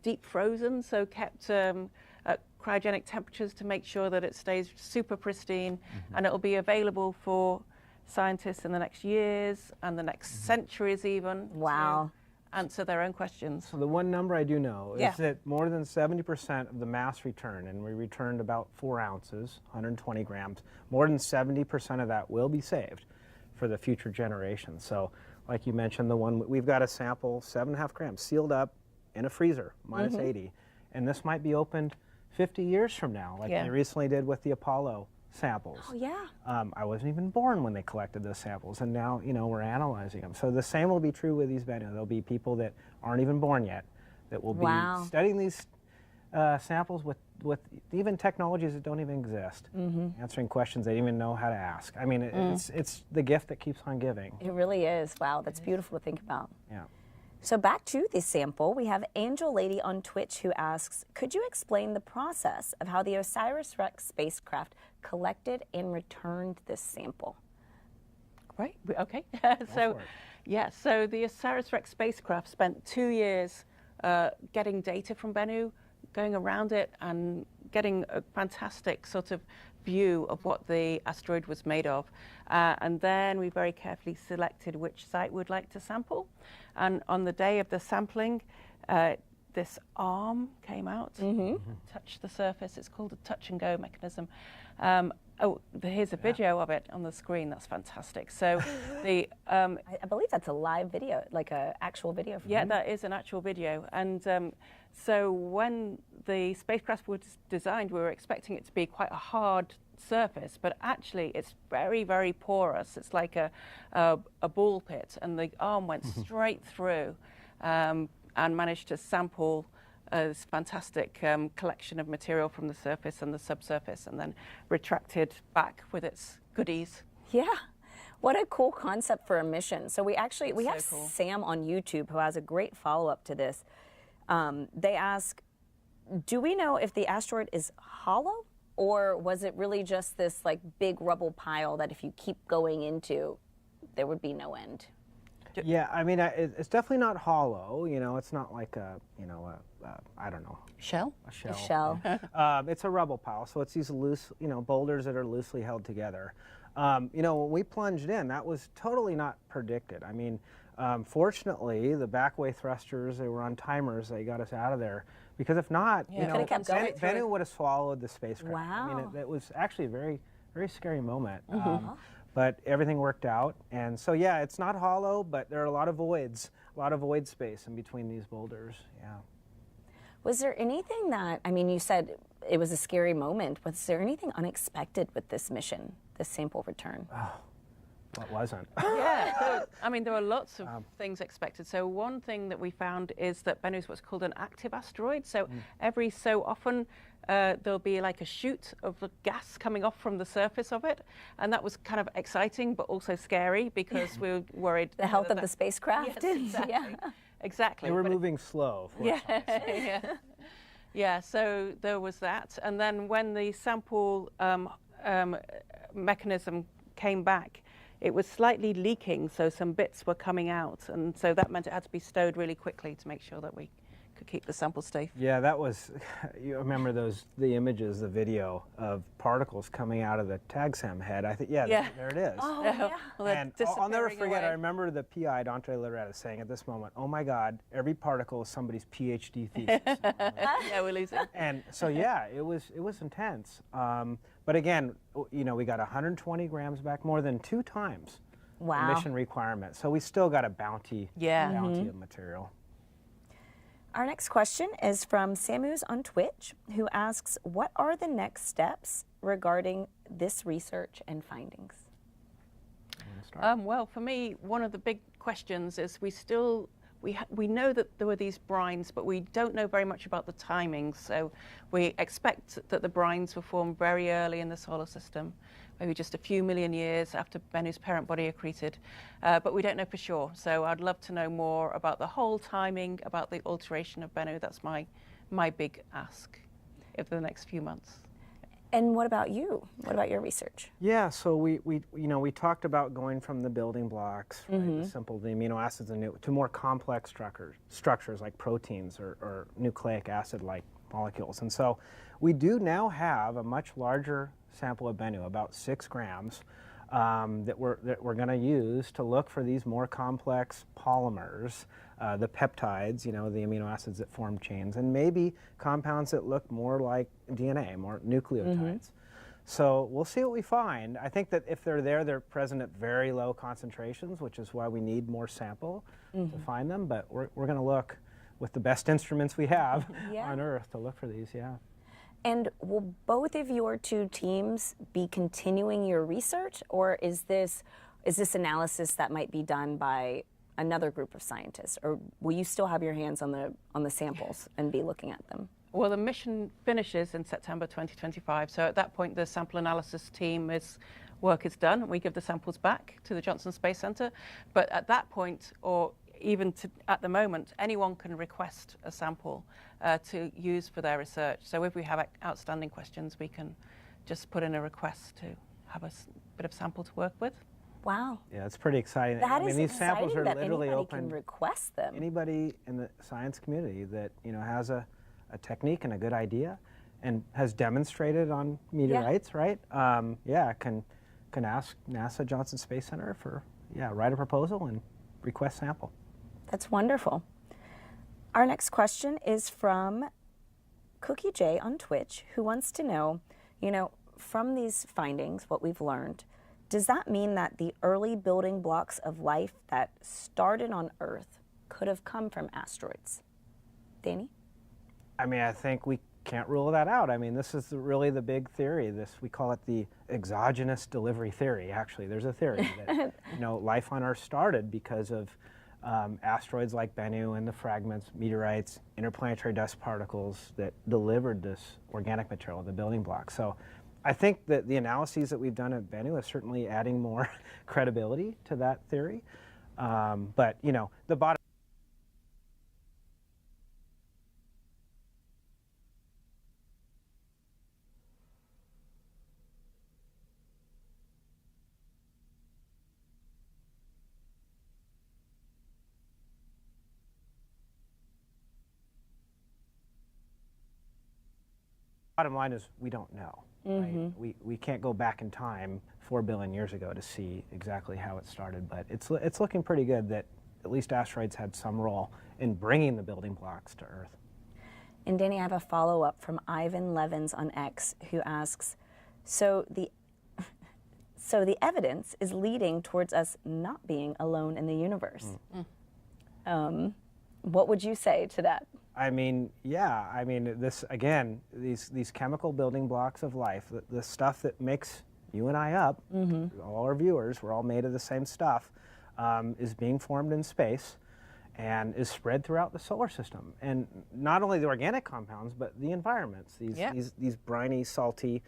deep frozen, so kept at cryogenic temperatures to make sure that it stays super pristine, and it'll be available for scientists in the next years and the next centuries even. Wow. Answer their own questions. So the one number I do know is that more than 70% of the mass return, and we returned about 4 ounces, 120 grams, more than 70% of that will be saved for the future generations. So like you mentioned, the one we've got a sample, 7.5 grams, sealed up in a freezer, minus 80. And this might be opened 50 years from now, like they recently did with the Apollo samples. Oh, yeah. I wasn't even born when they collected those samples, and now, we're analyzing them. So the same will be true with these videos. There'll be people that aren't even born yet that will be studying these samples with even technologies that don't even exist, answering questions they didn't even know how to ask. It's the gift that keeps on giving. It really is. Wow, that's beautiful to think about. Yeah. So back to this sample, we have Angel Lady on Twitch who asks, could you explain the process of how the OSIRIS-REx spacecraft collected and returned this sample? Right, okay. So Yeah, so the OSIRIS-REx spacecraft spent 2 years getting data from Bennu, going around it and getting a fantastic sort of view of what the asteroid was made of. And then we very carefully selected which site we'd like to sample. And on the day of the sampling, this arm came out, touched the surface. It's called a touch and go mechanism. Here's a video of it on the screen. That's fantastic. So the I believe that's a live video, like an actual video. Yeah, that is an actual video. And so when the spacecraft was designed, we were expecting it to be quite a hard surface, but actually it's very, very porous. It's like a ball pit, and the arm went straight through and managed to sample this fantastic collection of material from the surface and the subsurface, and then retracted back with its goodies. Yeah. What a cool concept for a mission. So we have cool. Sam on YouTube who has a great follow-up to this. They ask, do we know if the asteroid is hollow, or was it really just this like big rubble pile that if you keep going into, there would be no end? Yeah, I mean, it's definitely not hollow. You know, it's not like I don't know. Shell? A shell. A shell. It's a rubble pile, so it's these loose, boulders that are loosely held together. When we plunged in, that was totally not predicted. I mean, fortunately, the backway thrusters, they were on timers. They got us out of there. Because if not, Bennu would have swallowed the spacecraft. Wow. I mean, it was actually a very, very scary moment. But everything worked out. And so, yeah, it's not hollow, but there are a lot of voids, void space in between these boulders. Yeah. Was there anything that, I mean, you said it was a scary moment. Was there anything unexpected with this mission, this sample return? Oh, what wasn't? Yeah, there were lots of things expected. So one thing that we found is that Bennu is what's called an active asteroid. So every so often there'll be like a shoot of the gas coming off from the surface of it. And that was kind of exciting, but also scary because we were worried. The health of the spacecraft? Yes, exactly. Yeah. Exactly. They were moving slow. Yeah, so there was that. And then when the sample mechanism came back, it was slightly leaking, so some bits were coming out. And so that meant it had to be stowed really quickly to make sure that we could keep the sample safe. Yeah, that was, you remember the images, the video of particles coming out of the TAGSAM head. I think, there it is. Oh, yeah. Well, and I'll never forget, I remember the PI, Andre Loretta, saying at this moment, oh my God, every particle is somebody's PhD thesis. Yeah, we're losing. And so, yeah, it was intense. But again, we got 120 grams back, more than 2 times wow. the mission requirement. So we still got a bounty of material. Our next question is from Samus on Twitch, who asks, what are the next steps regarding this research and findings? Well, for me, one of the big questions is we know that there were these brines, but we don't know very much about the timing. So we expect that the brines were formed very early in the solar system, maybe just a few million years after Bennu's parent body accreted, but we don't know for sure. So I'd love to know more about the whole timing, about the alteration of Bennu. That's my big ask over the next few months. And what about you? What about your research? Yeah, so we talked about going from the building blocks, right, the amino acids, to more complex structures like proteins or nucleic acid-like molecules. And so we do now have a much larger sample of Bennu, about 6 grams, that we're going to use to look for these more complex polymers, the peptides, the amino acids that form chains, and maybe compounds that look more like DNA, more nucleotides. So we'll see what we find. I think that if they're present at very low concentrations, which is why we need more sample to find them. But we're going to look with the best instruments we have on Earth to look for these, And will both of your 2 teams be continuing your research, or is this analysis that might be done by another group of scientists, or will you still have your hands on the samples and be looking at them? Well, the mission finishes in September 2025, so at that point the sample analysis team work is done. We give the samples back to the Johnson Space Center, but at that point, or even at the moment, anyone can request a sample to use for their research. So if we have outstanding questions, we can just put in a request to have a bit of sample to work with. Wow. Yeah, it's pretty exciting. That I mean, is these samples are exciting that literally anybody open. can request them. Anybody in the science community that has a technique and a good idea, and has demonstrated on meteorites, right? Can ask NASA Johnson Space Center for write a proposal and request sample. That's wonderful. Our next question is from Cookie J on Twitch, who wants to know, from these findings, what we've learned, does that mean that the early building blocks of life that started on Earth could have come from asteroids? Danny? I mean, I think we can't rule that out. I mean, this is really the big theory. We call it the exogenous delivery theory. Actually, there's a theory that life on Earth started because of asteroids like Bennu and the fragments, meteorites, interplanetary dust particles that delivered this organic material, the building blocks. So I think that the analyses that we've done at Bennu is certainly adding more credibility to that theory. But the bottom line is we don't know. Right? We can't go back in time 4 billion years ago to see exactly how it started, but it's looking pretty good that at least asteroids had some role in bringing the building blocks to Earth. And Danny, I have a follow-up from Ivan Levins on X, who asks, so the evidence is leading towards us not being alone in the universe. What would you say to that? I mean, this again, these chemical building blocks of life, the stuff that makes you and I up, all our viewers, we're all made of the same stuff, is being formed in space and is spread throughout the solar system. And not only the organic compounds, but the environments, these briny, salty,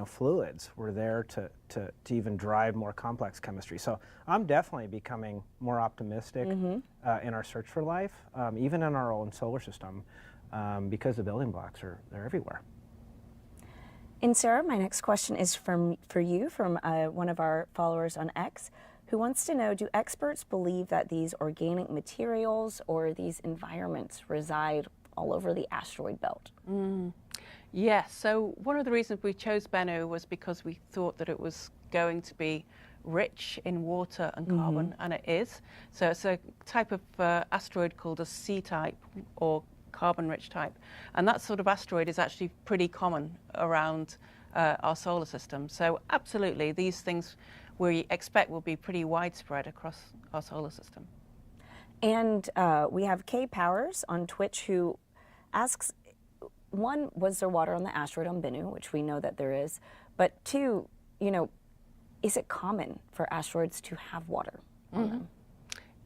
fluids were there to even drive more complex chemistry. So I'm definitely becoming more optimistic in our search for life, even in our own solar system, because the building blocks they're everywhere. And Sarah, my next question is for you from one of our followers on X, who wants to know, do experts believe that these organic materials or these environments reside all over the asteroid belt? Yes, so one of the reasons we chose Bennu was because we thought that it was going to be rich in water and carbon, and it is. So it's a type of asteroid called a C-type or carbon-rich type. And that sort of asteroid is actually pretty common around our solar system. So absolutely, these things we expect will be pretty widespread across our solar system. And we have Kay Powers on Twitch who asks, one, was there water on the asteroid on Bennu, which we know that there is, but two, is it common for asteroids to have water on them?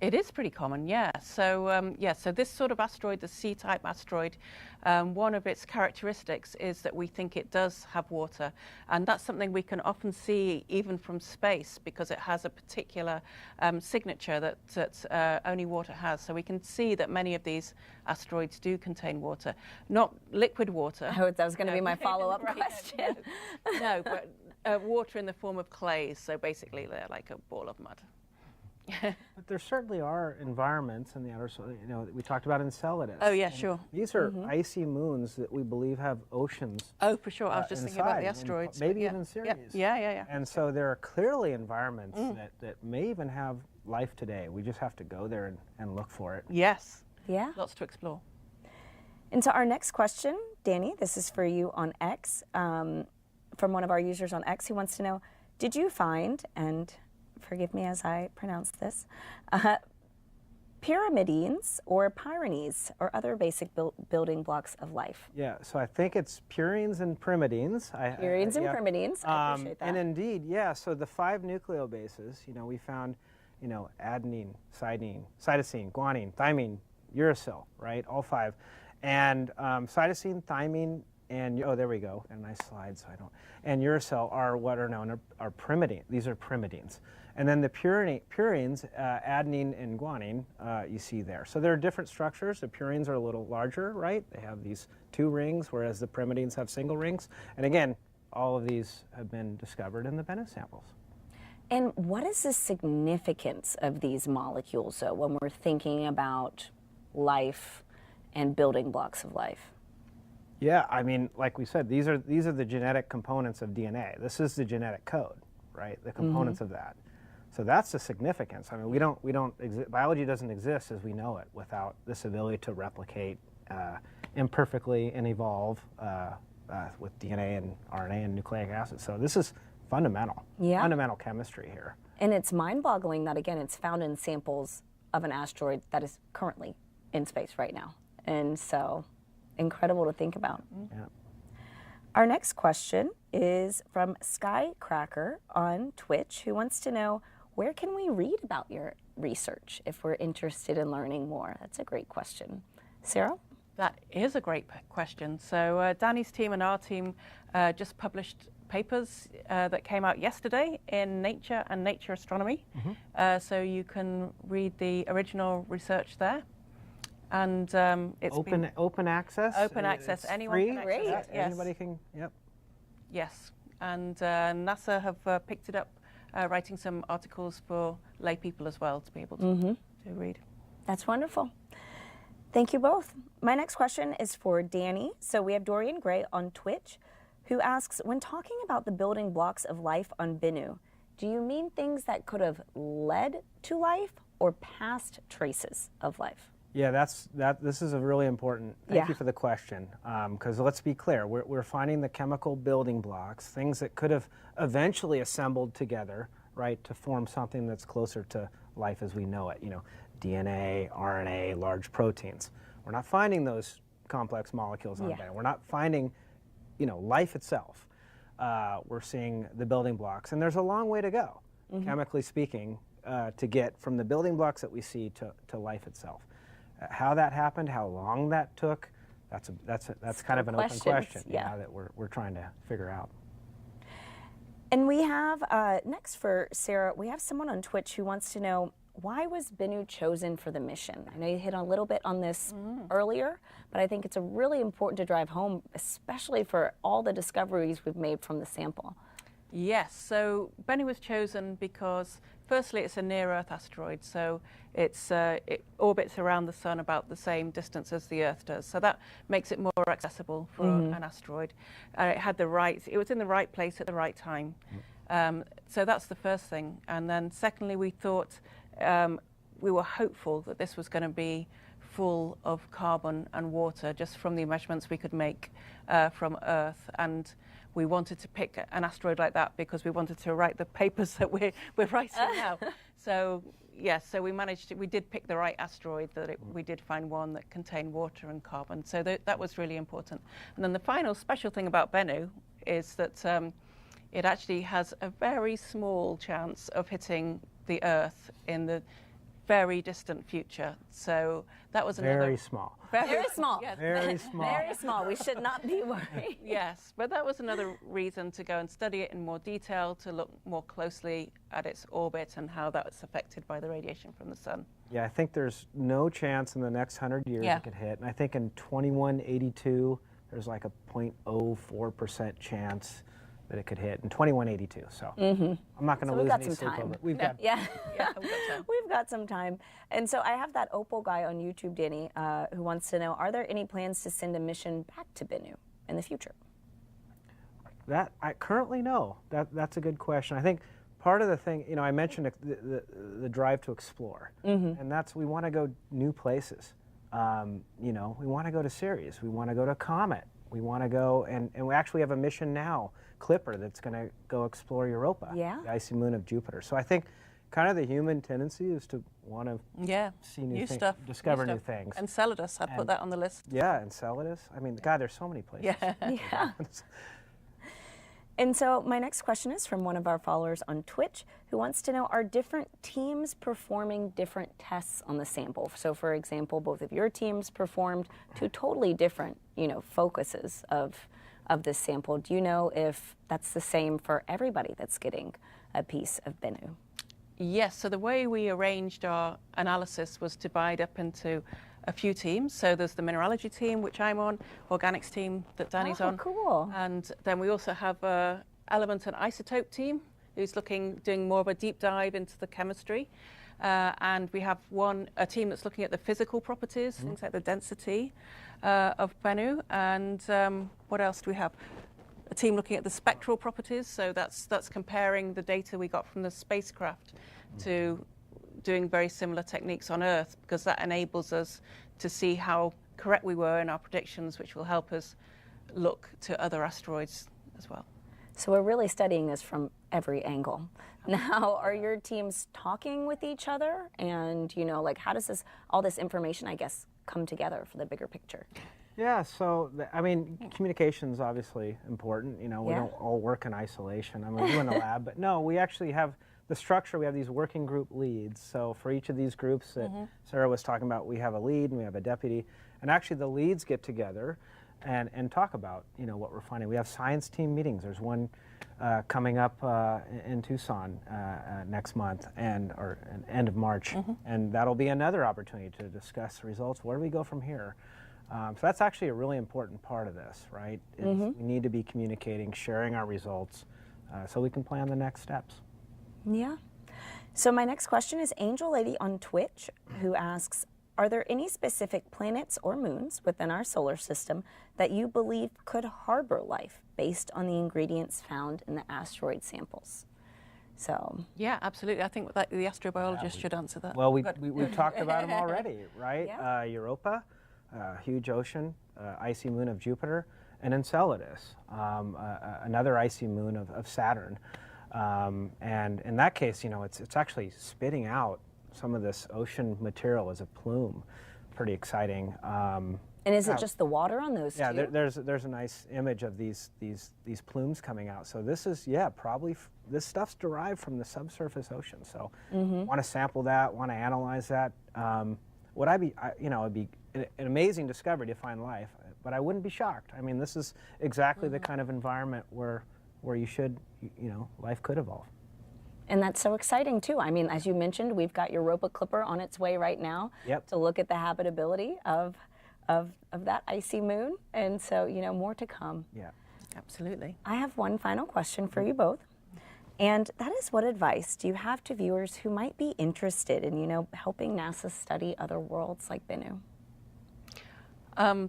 It is pretty common, yeah. So so this sort of asteroid, the C-type asteroid, one of its characteristics is that we think it does have water, and that's something we can often see even from space because it has a particular signature that only water has. So we can see that many of these asteroids do contain water, not liquid water. Oh, that was going to be my follow-up question. No, but water in the form of clays. So basically, they're like a ball of mud. But there certainly are environments in the outer solar, that we talked about Enceladus. Oh, yeah, sure. These are icy moons that we believe have oceans. Oh, for sure. I was just thinking about the asteroids. Maybe even Ceres. Yeah. And so there are clearly environments that may even have life today. We just have to go there and look for it. Yes. Yeah. Lots to explore. And so our next question, Danny, this is for you on X, from one of our users on X who wants to know, did you find, and forgive me as I pronounce this, pyrimidines or pyrenes or other basic building blocks of life? Yeah, so I think it's purines and pyrimidines. Purines and pyrimidines, I appreciate that. And indeed, so the 5 nucleobases, we found, adenine, cytosine, guanine, thymine, uracil, right, all 5. And cytosine, thymine, and, oh, there we go, got a nice slide, so I don't, and uracil are what are known are pyrimidines. These are pyrimidines. And then the purines, adenine and guanine, you see there. So there are different structures. The purines are a little larger, right? They have these 2 rings, whereas the pyrimidines have single rings. And again, all of these have been discovered in the Bennu samples. And what is the significance of these molecules, so when we're thinking about life and building blocks of life? Yeah, I mean, like we said, these are the genetic components of DNA. This is the genetic code, right? The components of that. So that's the significance. I mean, biology doesn't exist as we know it without this ability to replicate imperfectly and evolve with DNA and RNA and nucleic acids. So this is fundamental, fundamental chemistry here. And it's mind-boggling that, again, it's found in samples of an asteroid that is currently in space right now. And so, incredible to think about. Yeah. Our next question is from Skycracker on Twitch, who wants to know, where can we read about your research if we're interested in learning more? That's a great question. Sarah? That is a great question. So Danny's team and our team just published papers that came out yesterday in Nature and Nature Astronomy. So you can read the original research there. And it's open access. Open access. Anyone can access it. Yes. Anybody can. Yep. Yes. And NASA have picked it up, writing some articles for lay people as well to be able to read. That's wonderful. Thank you both. My next question is for Danny. So we have Dorian Gray on Twitch, who asks, when talking about the building blocks of life on Bennu, do you mean things that could have led to life or past traces of life? Yeah, this is a really important, thank you for the question, because let's be clear, we're finding the chemical building blocks, things that could have eventually assembled together, right, to form something that's closer to life as we know it, DNA, RNA, large proteins. We're not finding those complex molecules on Bennu. We're not finding, life itself. We're seeing the building blocks, and there's a long way to go, chemically speaking, to get from the building blocks that we see to life itself. How that happened, how long that took, that's kind of an open question that we're trying to figure out. And we have, next for Sarah, we have someone on Twitch who wants to know, why was Bennu chosen for the mission? I know you hit a little bit on this earlier, but I think it's really important to drive home, especially for all the discoveries we've made from the sample. Yes, so Bennu was chosen because, firstly, it's a near-Earth asteroid, so it orbits around the Sun about the same distance as the Earth does, so that makes it more accessible for an asteroid. It was in the right place at the right time. So that's the first thing. And then secondly, we thought, we were hopeful that this was going to be full of carbon and water just from the measurements we could make from Earth. And we wanted to pick an asteroid like that because we wanted to write the papers that we're writing now. So yes, so we did pick the right asteroid, we did find one that contained water and carbon. So that was really important. And then the final special thing about Bennu is that it actually has a very small chance of hitting the Earth in the very distant future. So that was another... Very small. Very small. Yes. Very small. Very small. We should not be worried. Yes, but that was another reason to go and study it in more detail, to look more closely at its orbit and how that was affected by the radiation from the Sun. Yeah, I think there's no chance in the next 100 years it could hit. And I think in 2182, there's like a 0.04% chance that it could hit in 2182. So I'm not going to lose any sleep over it. We've got We've got some time. And so I have that Opal guy on YouTube, Danny, who wants to know, are there any plans to send a mission back to Bennu in the future? That I currently know. That's a good question. I think part of the thing, I mentioned the drive to explore, and that's we want to go new places. We want to go to Ceres. We want to go to Comet. We want to go, and we actually have a mission now, Clipper, that's going to go explore Europa, the icy moon of Jupiter. So I think kind of the human tendency is to want to see new things, stuff, discover new things. Enceladus, I'd put that on the list. Yeah, Enceladus. I mean, God, there's so many places. Yeah. And so my next question is from one of our followers on Twitch who wants to know, are different teams performing different tests on the sample? So for example, both of your teams performed two totally different, focuses of this sample. Do you know if that's the same for everybody that's getting a piece of Bennu? Yes, so the way we arranged our analysis was divided up into a few teams. So there's the mineralogy team, which I'm on, organics team that Danny's on. Cool. And then we also have a element and isotope team who's doing more of a deep dive into the chemistry. And we have a team that's looking at the physical properties, things like the density of Bennu. And what else do we have? A team looking at the spectral properties. So that's comparing the data we got from the spacecraft to doing very similar techniques on Earth, because that enables us to see how correct we were in our predictions, which will help us look to other asteroids as well. So we're really studying this from every angle. Now, are your teams talking with each other? And, like, how does all this information, I guess, come together for the bigger picture? Yeah, so, communication is obviously important. We don't all work in isolation. I mean, we do in the lab, but no, we actually have the structure. We have these working group leads. So for each of these groups that Sarah was talking about, we have a lead and we have a deputy. And actually the leads get together and talk about, what we're finding. We have science team meetings. There's one coming up in Tucson next month or end of March. And that'll be another opportunity to discuss the results. Where do we go from here? So that's actually a really important part of this, right? We need to be communicating, sharing our results so we can plan the next steps. Yeah. So my next question is Angel Lady on Twitch, who asks, are there any specific planets or moons within our solar system that you believe could harbor life based on the ingredients found in the asteroid samples? So yeah, absolutely. I think that the astrobiologist should answer that. Well, we've talked about them already, right? Yeah. Europa, huge ocean, icy moon of Jupiter, and Enceladus, another icy moon of Saturn. And in that case, it's actually spitting out some of this ocean material as a plume. Pretty exciting. And is it just the water on those two? Yeah, there's a nice image of these plumes coming out. So this is, probably, this stuff's derived from the subsurface ocean. So want to sample that, want to analyze that. It'd be an amazing discovery to find life, but I wouldn't be shocked. I mean, this is exactly the kind of environment where life could evolve. And that's so exciting too. I mean, as you mentioned, we've got Europa Clipper on its way right now to look at the habitability of that icy moon. And so, more to come. Yeah, absolutely. I have one final question for you both. And that is, what advice do you have to viewers who might be interested in, helping NASA study other worlds like Bennu?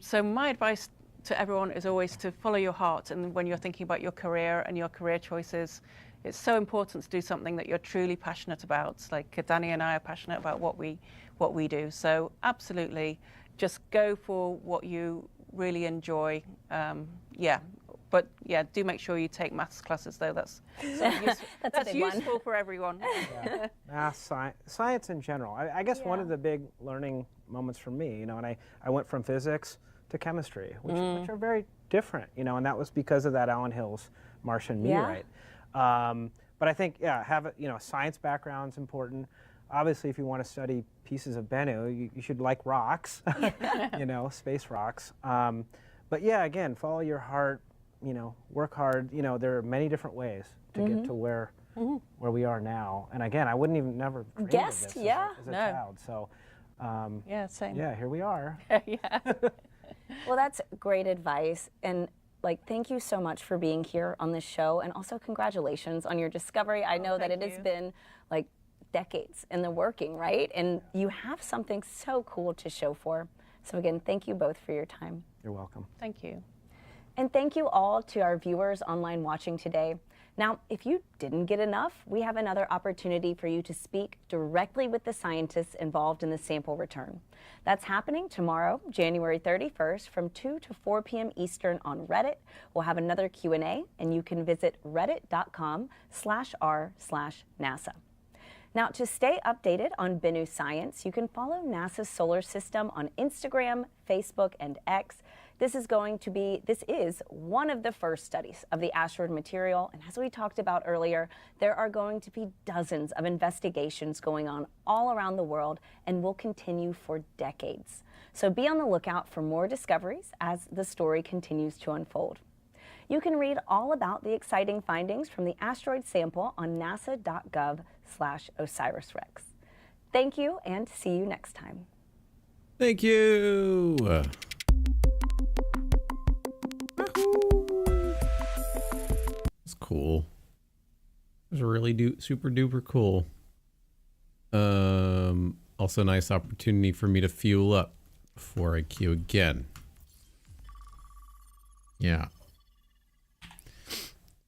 So my advice to everyone is always to follow your heart. And when you're thinking about your career and your career choices, it's so important to do something that you're truly passionate about. Like Danny and I are passionate about what we do. So absolutely, just go for what you really enjoy. But do make sure you take maths classes though. That's useful for everyone. Yeah. Math, science in general. I guess one of the big learning moments for me, and I went from physics to chemistry, which are very different, and that was because of that Allen Hills Martian meteorite. But I think, have a science background is important. Obviously, if you want to study pieces of Bennu, you should like rocks, space rocks. But again, follow your heart, work hard. There are many different ways to get to where we are now. And again, I wouldn't even never dreamed of this as a child. So, same. Yeah, here we are. Well, that's great advice. And thank you so much for being here on this show, and also congratulations on your discovery. I know that it has been decades in the working, right? And you have something so cool to show for. So again, thank you both for your time. You're welcome. Thank you. And thank you all to our viewers online watching today. Now, if you didn't get enough, we have another opportunity for you to speak directly with the scientists involved in the sample return. That's happening tomorrow, January 31st from 2 to 4 p.m. Eastern on Reddit. We'll have another Q&A, and you can visit reddit.com/r/NASA. Now, to stay updated on Bennu science, you can follow NASA's solar system on Instagram, Facebook, and X. This is one of the first studies of the asteroid material. And as we talked about earlier, there are going to be dozens of investigations going on all around the world and will continue for decades. So be on the lookout for more discoveries as the story continues to unfold. You can read all about the exciting findings from the asteroid sample on nasa.gov/OSIRIS-REx. Thank you, and see you next time. Thank you. It's cool. was really super duper cool. Also, nice opportunity for me to fuel up before I queue again. Yeah.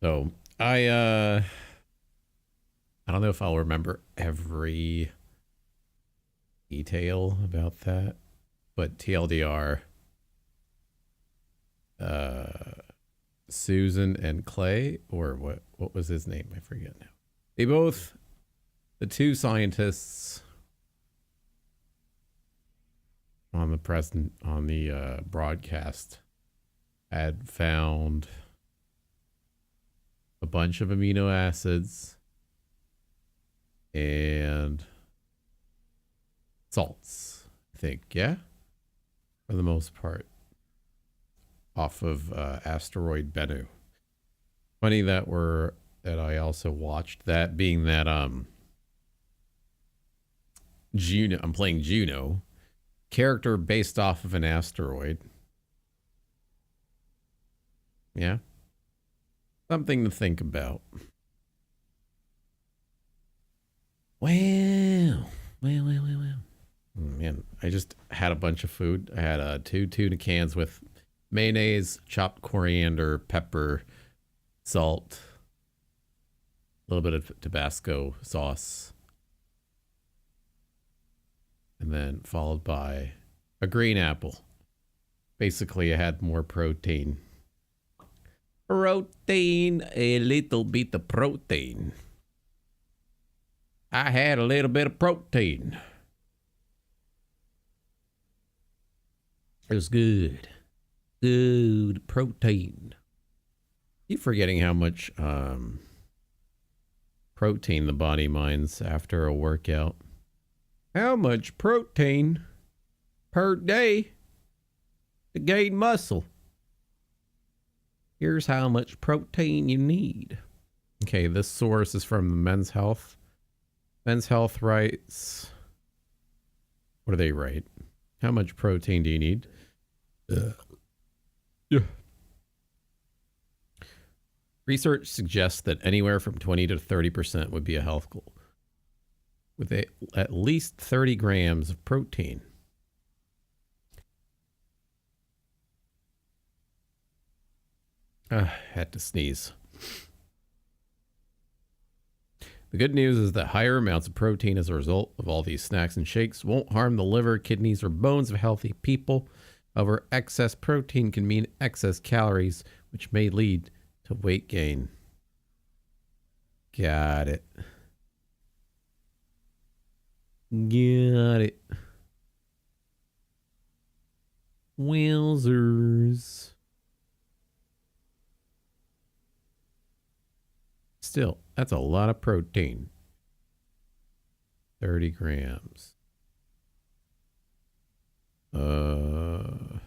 So I don't know if I'll remember every detail about that, but TLDR, Susan and Clay, or what was his name? I forget now. They both, the two scientists on the broadcast had found a bunch of amino acids and salts, I think, yeah? For the most part. Off of asteroid Bennu. Funny that I also watched that, being that Juno, I'm playing Juno, character based off of an asteroid. Yeah. Something to think about. Well. Man, I just had a bunch of food. I had 2 tuna cans with mayonnaise, chopped coriander, pepper, salt, a little bit of Tabasco sauce, and then followed by a green apple. Basically, I had more protein. Protein, a little bit of protein. I had a little bit of protein. It was good. Good protein. Keep forgetting how much protein the body mines after a workout. How much protein per day to gain muscle? Here's how much protein you need. Okay, this source is from the Men's Health. Men's Health writes, what do they write? How much protein do you need? Yeah. Research suggests that anywhere from 20 to 30% would be a health goal, with at least 30 grams of protein. Had to sneeze. The good news is that higher amounts of protein as a result of all these snacks and shakes won't harm the liver, kidneys, or bones of healthy people. However, excess protein can mean excess calories, which may lead to weight gain. Got it. Got it. Wowzers. Still, that's a lot of protein. 30 grams. A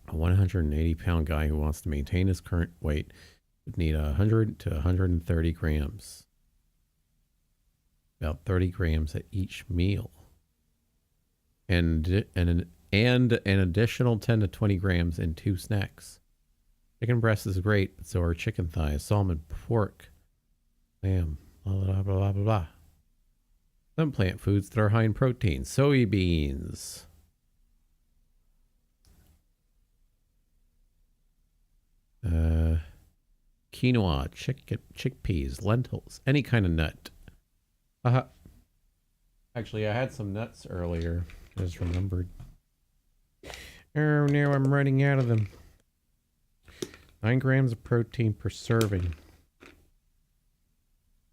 180-pound guy who wants to maintain his current weight would need 100 to 130 grams. About 30 grams at each meal. And an additional 10 to 20 grams in 2 snacks. Chicken breast is great, but so are chicken thighs, salmon, pork, lamb, blah, blah, blah, blah, blah. Some plant foods that are high in protein. Soybeans. Quinoa, chickpeas, lentils, any kind of nut. Actually, I had some nuts earlier. I just remembered. Oh, now I'm running out of them. 9 grams of protein per serving.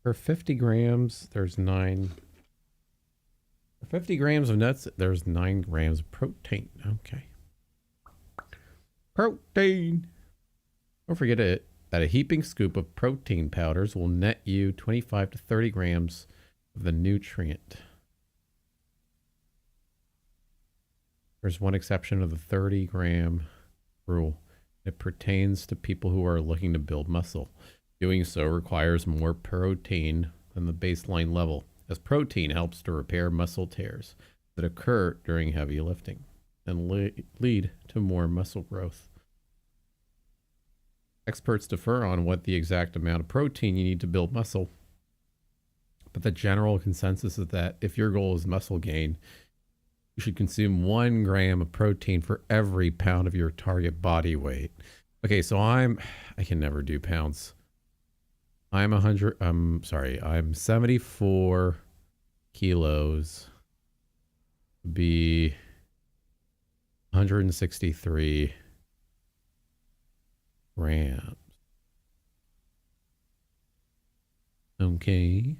For 50 grams, there's 9. For 50 grams of nuts, there's 9 grams of protein. Okay. Protein. Don't forget it, that a heaping scoop of protein powders will net you 25 to 30 grams of the nutrient. There's one exception of the 30-gram rule. It pertains to people who are looking to build muscle. Doing so requires more protein than the baseline level, as protein helps to repair muscle tears that occur during heavy lifting and lead to more muscle growth. Experts differ on what the exact amount of protein you need to build muscle. But the general consensus is that if your goal is muscle gain, you should consume 1 gram of protein for every pound of your target body weight. Okay, so I can never do pounds. I'm 74 kilos. Be 163 grams. Okay.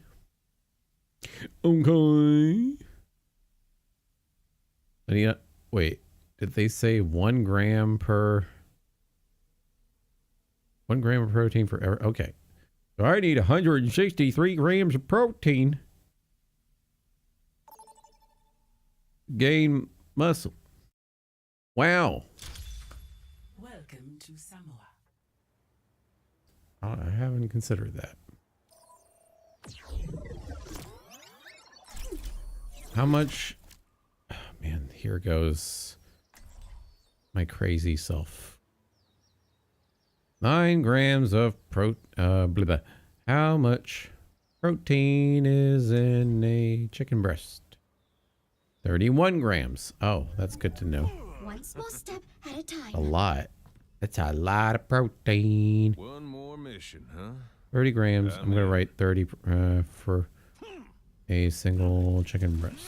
Okay. Wait, did they say 1 gram per 1 gram of protein for every? Okay. So I need 163 grams of protein. Gain muscle. Wow. Welcome to Samoa. I haven't considered that. How much? Oh, man, here goes my crazy self. 9 grams of how much protein is in a chicken breast? 31 grams. Oh, that's good to know. One small step at a time. A lot. That's a lot of protein. One more mission, huh? 30 grams. I'm going to write 30 for a single chicken breast.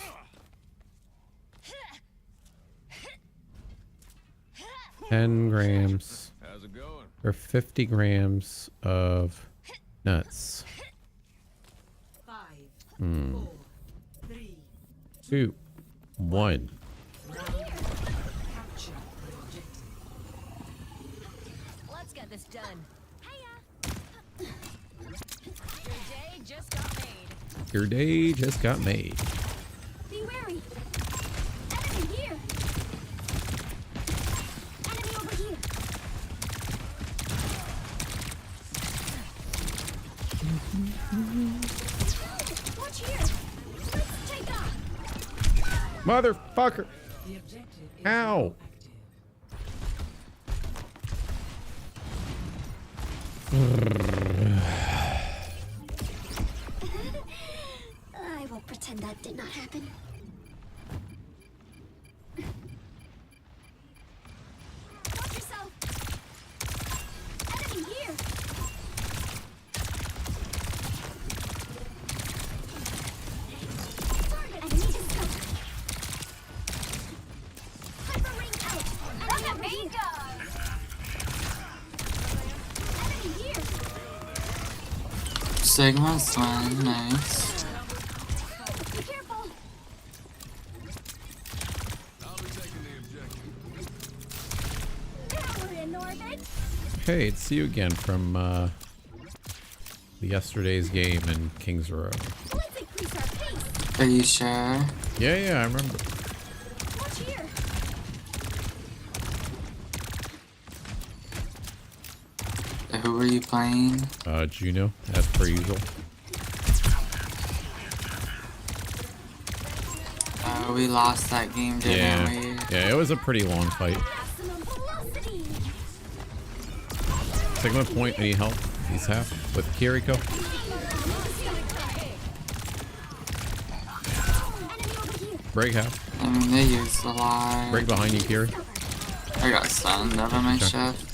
$10 grams. How's it going? Or 50 grams of nuts. 5, 4, 3, 2, 1. Let's get this done. Hiya. Your day just got made. Your day just got made. Be wary. Enemy here. Enemy over here. Watch here. Let's take off. Motherfucker. Ow. I will pretend that did not happen. Watch yourself. Enemy here. Target enemy discovered. Hyper ring out. Look at me go! Enemy here. Sigma's one, nice. Be careful. I'll be taking the objective. Now we're in orbit. Hey, it's you again from yesterday's game in Kings Row. Let's increase our pace. Are you sure? Yeah, I remember. Watch here. Who were you playing? Juno, as per usual. We lost that game, didn't we? Yeah, it was a pretty long fight. Maximum velocity. Sigma point, any help? He's half with Kiriko. Break half. I mean, they used a lot. Break behind you, Kiri. I got stunned out of my shift.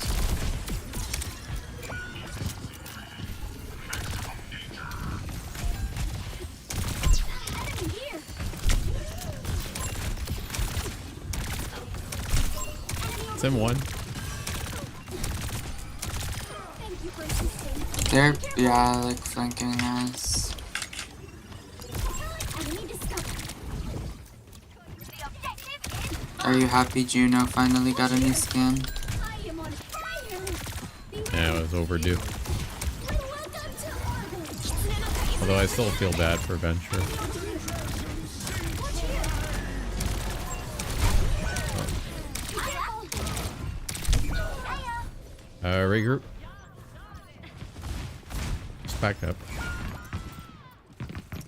It's in one. They're, yeah, like flanking us. Are you happy Juno finally got a new skin? Yeah, it was overdue. Although I still feel bad for Venture. Regroup. Just back up.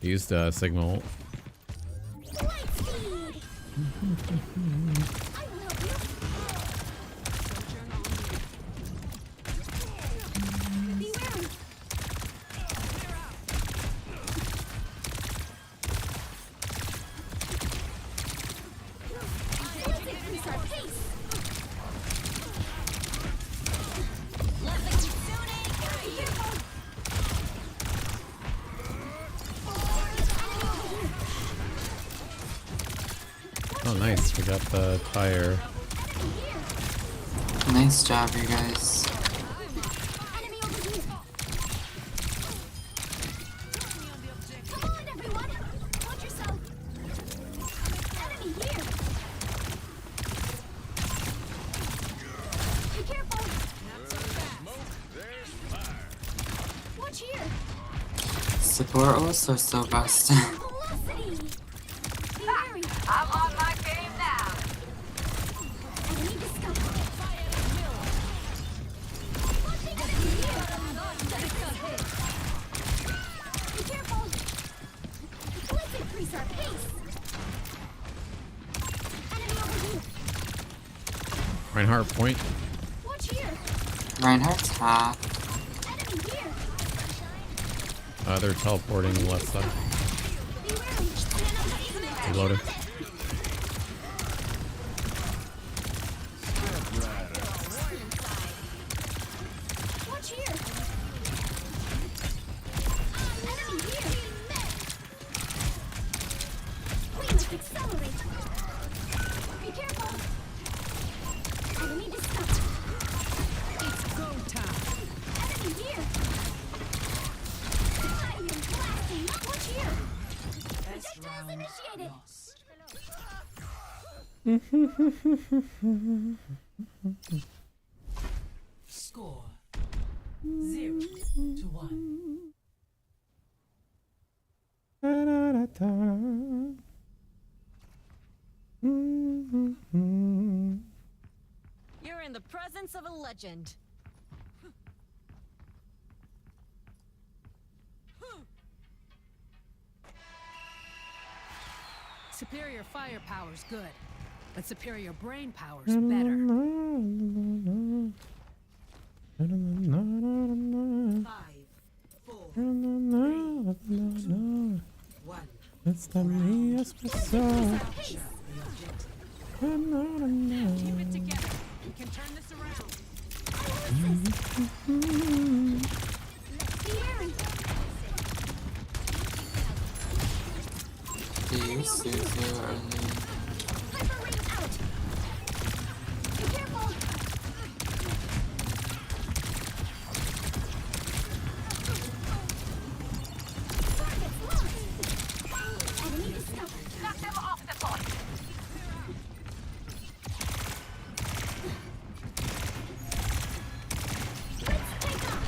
Used Sigma ult. Oh, nice. We got the tire. Nice job, you guys. Enemy over here. Come on, everyone. Watch yourself. Enemy here. Be careful. Watch here. Support also so fast. Velocity. Be wary. I'm on my game now. Enemy discovered. Be careful. Let's increase our pace. Enemy over here. Reinhardt, point. Watch here. Reinhardt's half. Enemy here. They're teleporting left side. Be wary. Reloading. Watch here. Enemy here. We must accelerate. Be careful. Enemy discovered. It's go time. Enemy here. I am blasting. Watch here. Projectiles initiated. Score 0-1. You're in the presence of a legend. Superior firepower's good, but superior brain power's better. 5, 4, 3, 2, 1. it's the me espresso. Keep it together. We can turn this around. Do you see early? Be careful. Enemy discovered. Knock them off the point. Let's take off.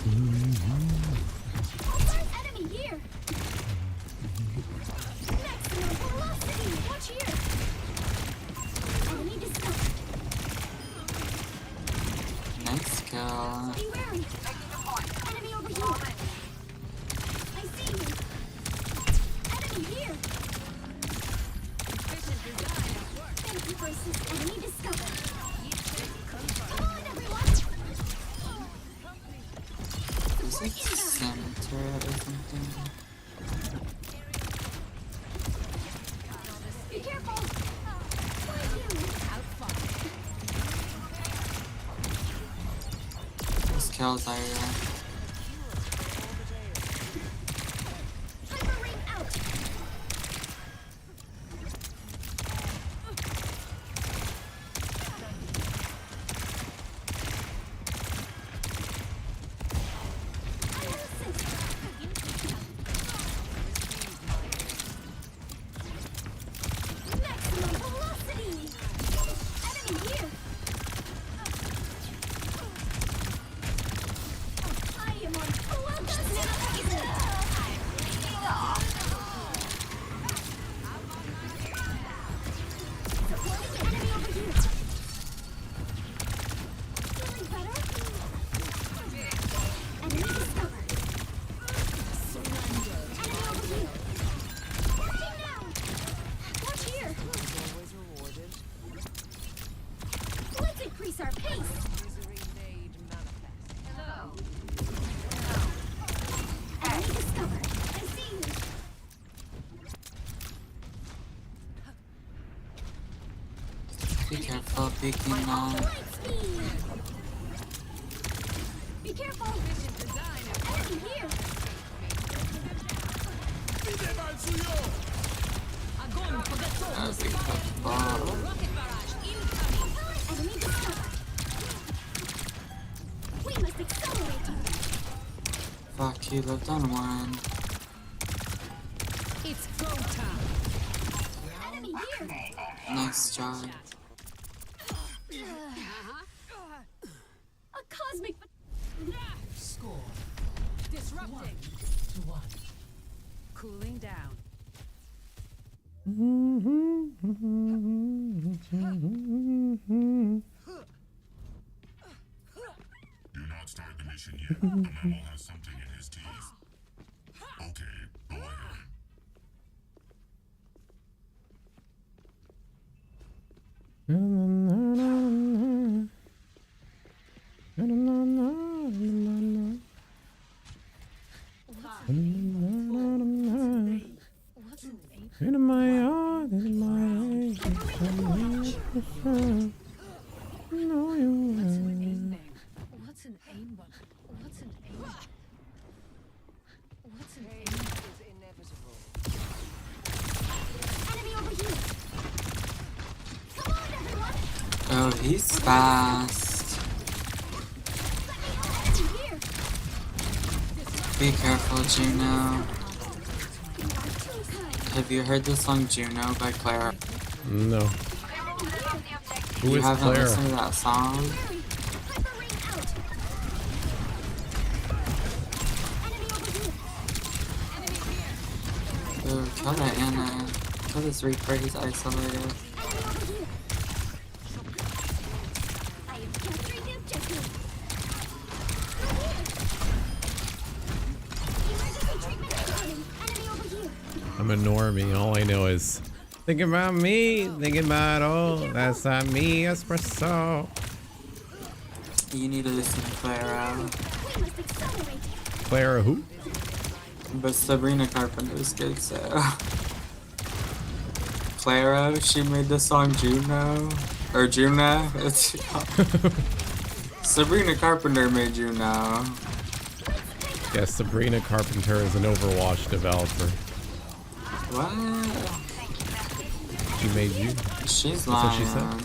Feeling better? There's enemy here. Maximum velocity. Watch here. Enemy discovered. Nice kill. Be wary. Enemy over here. I see you. Enemy here. Thank you for assist. Enemy discovered. Come on, everyone. Is it center or something? Be careful. Why you? This kills Ira. Hyper ring out. Maximum velocity. Enemy here. Be careful, peeking now. Be careful! Enemy here! Be careful. Enemy discovered! We must accelerate! Fuck, you lived on one. It's go time. Enemy here! Nice job. A cosmic... Score. Disrupting. 1-1. Cooling down. Do not start the mission yet. The mammal has something in his teeth. Okay, go ahead. In my heart, in my no, you What's an aimbot? What's an aimbot? What's an aimbot? Is inevitable. Enemy over here! Come on, everyone! Oh, he's fast. Enemy here! Be careful, Juno. Have you heard the song Juno by Clara? No. Who You is haven't Clara? listened to that song? Ooh, kill that Anna. Kill this Reaper, he's isolated. I am capturing the objective! Emergency treatment incoming! Enemy over here! I'm a normie. All I know is thinking about me, thinking about all that's not me, espresso. You need to listen to Clara. We must accelerate! Clara who? But Sabrina Carpenter's good, so. Clara, she made the song Juno. Or Juna. It's Sabrina Carpenter made Juno. Yes, Sabrina Carpenter is an Overwatch developer. What? She made you? She's That's what she lying.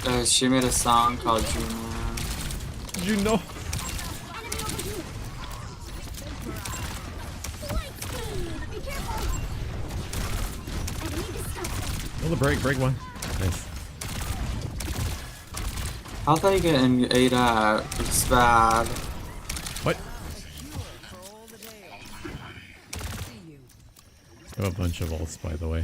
said. She made a song called Juno. Juno. Oh, the break one. Nice. How thought you getting ate up? It's bad. What? I have a bunch of ults, by the way.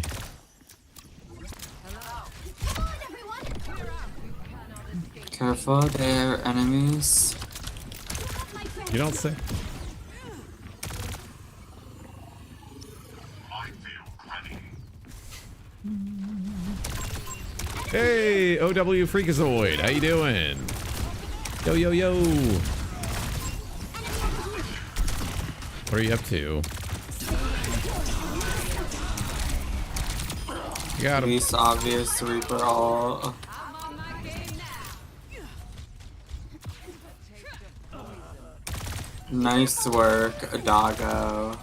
Careful, they're enemies. You don't say. Hey, OW Freakazoid, how you doing? Yo, yo, yo. What are you up to? You got him. Least obvious Reaper all. Nice work, Doggo.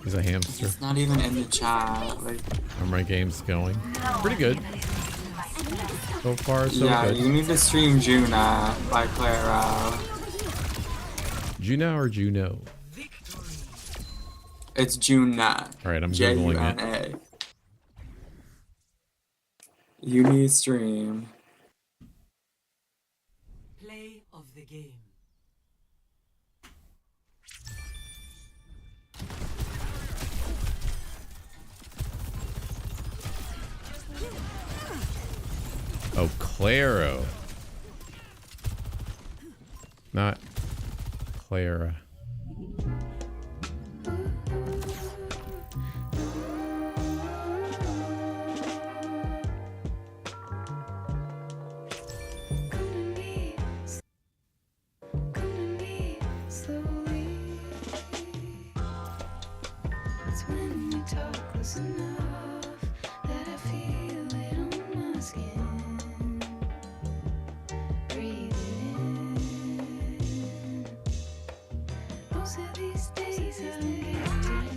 He's a hamster. It's not even in the chat. Like, How my game's going? Pretty good. So far, so yeah, good. you need to stream Juna by Clara. Juno or Juno? It's Juna. Alright, I'm Googling it. Juna. You need stream. Play of the game. Oh, Claro. Not Clara.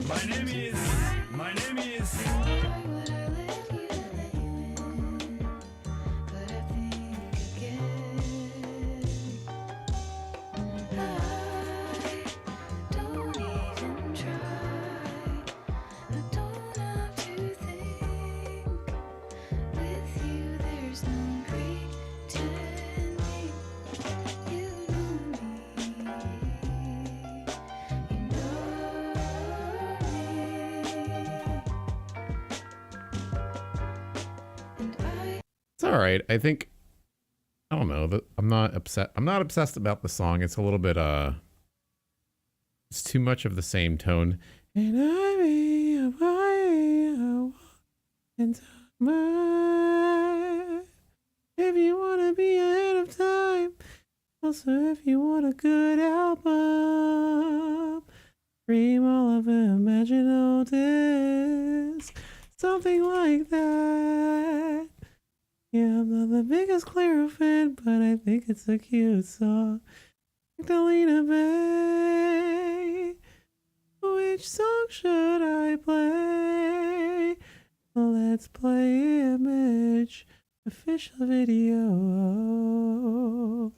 My name is. It's all right. I think, I don't know, I'm not upset. I'm not obsessed about the song. It's a little bit, it's too much of the same tone. And if you want to be ahead of time, also if you want a good album, dream all of an imaginal disc, something like that. Yeah, I'm not the biggest Clara fan, but I think it's a cute song. Magdalena Bay, which song should I play? Let's play Image, official video.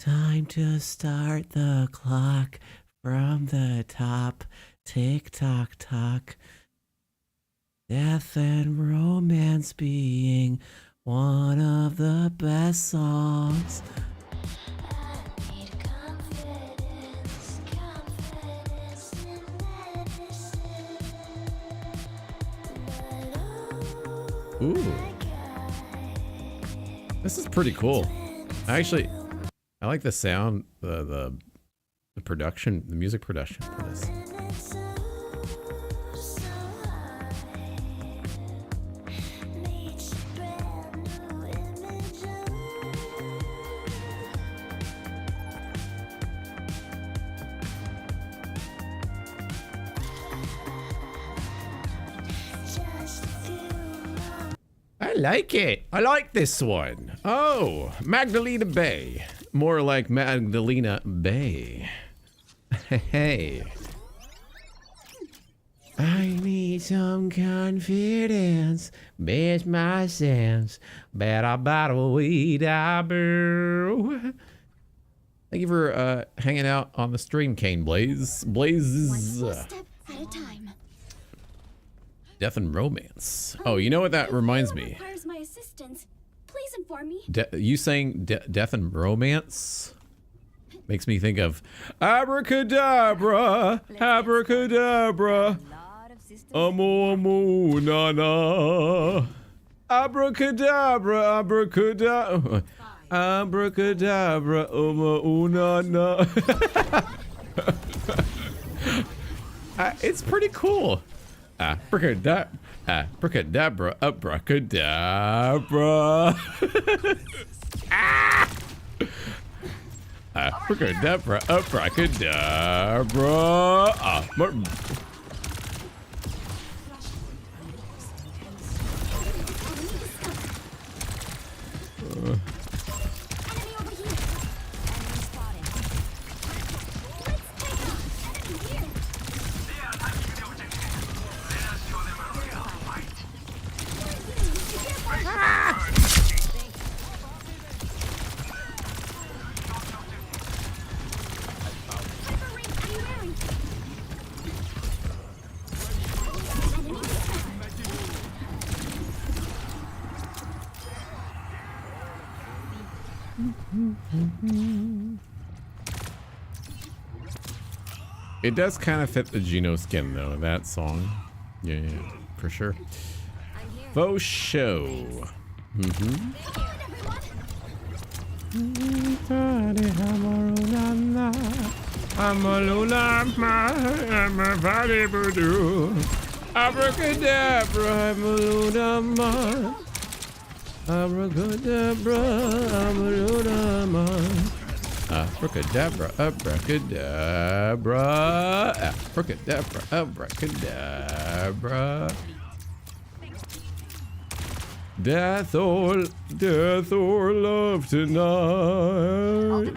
Time to start the clock from the top. Tick tock tock. Death and romance being one of the best songs. Ooh. This is pretty cool. I like the sound, the production, the music production for this. I like it. I like this one. Oh, Magdalena Bay. More like Magdalena Bay. Hey. I need some confidence. Bitch my sense. Better battle weed I brew. Thank you for hanging out on the stream, Kane Blaze. Blazes. One step at a time. Death and romance. Oh, you know what that reminds me? Requires my assistance. Please inform me. You saying death and romance makes me think of abracadabra, abracadabra, amo, nana, abracadabra, abracadabra, abracadabra, nana. It's pretty cool. Abracadabra, abracadabra, abracadabra. Abracadabra, abracadabra. It does kind of fit the Juno skin though, that song. Yeah, for sure. Faux show. Abracadabra, abracadabra, abracadabra, abracadabra, abracadabra, abracadabra. Death or love tonight.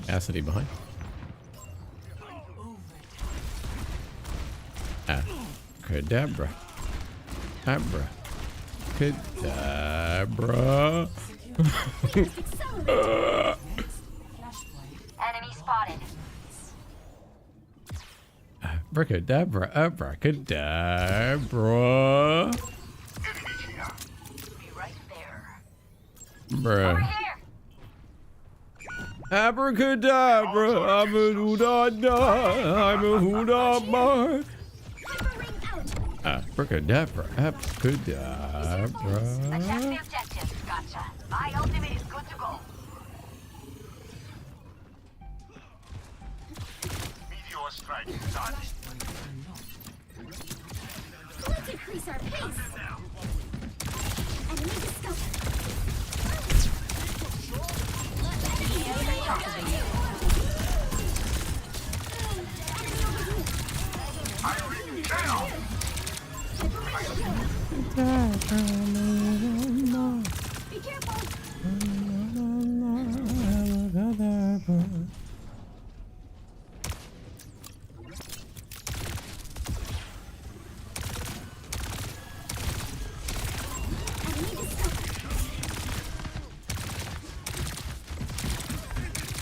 Acid behind. Cadabra. Abra. Cadabra. Enemy spotted. Abracadabra. Abracadabra. Be right there. Bruh. Abracadabra, I'm a hoo-da-da, I'm a hoo-da-bar. Abracadabra, abracadabra. Attack the objective. Gotcha. My ultimate is good to go. Meteor strike done. Let's increase our pace. Enemy discovered. Be careful.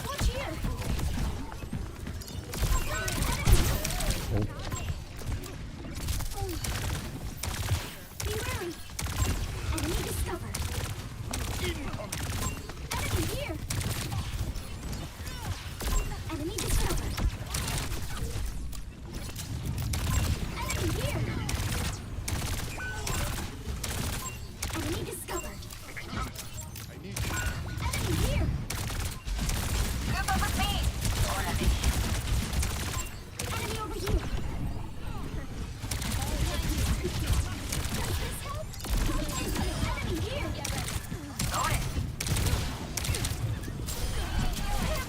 Watch here. Be wary. Enemy discovered. Enemy here. Enemy discovered. Enemy here. Enemy discovered. Enemy here. Group up with me. Or enemy. Enemy over here. Does this help? Enemy here.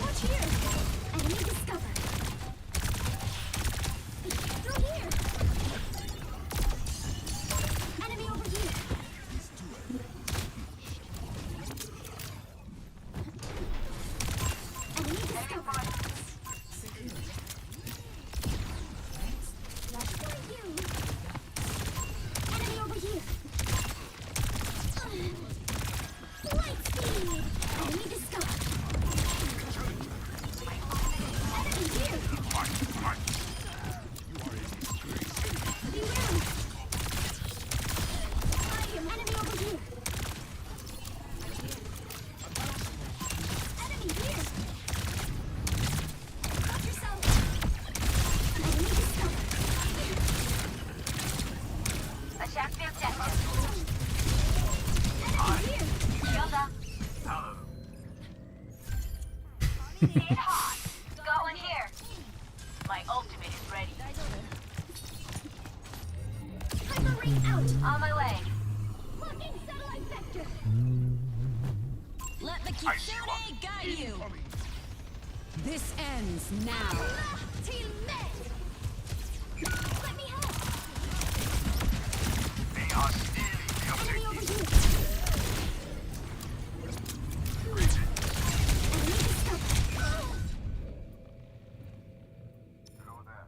Watch here. Enemy discovered. Through here. Enemy over here. Enemy discovered. Watch for you. Enemy over here. Light speed. Enemy discovered. Enemy here. Be wary. Enemy over here. Enemy here. Watch yourself. Enemy discovered. Attack the objective. Enemy here. Shield up. See it hot. Go in here. My ultimate is ready. Hyper ring out. On my way. Locking satellite vector. Let the Kitsune guide you. This ends now. Team Med. Let me help. They are stealing the Enemy over objective. here. Enemy discovered. Hello there.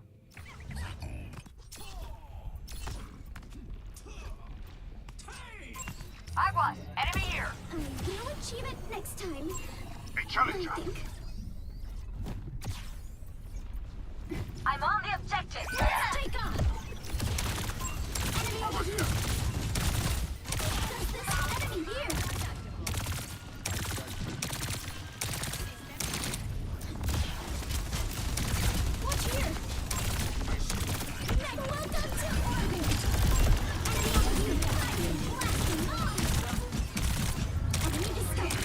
I was. Enemy here. We'll achieve it next time. A challenger. I think. I'm on the objective. Take off. Enemy over here. Enemy here. Watch here. Welcome to orbit. Enemy over here. Blasting off. Enemy discovered.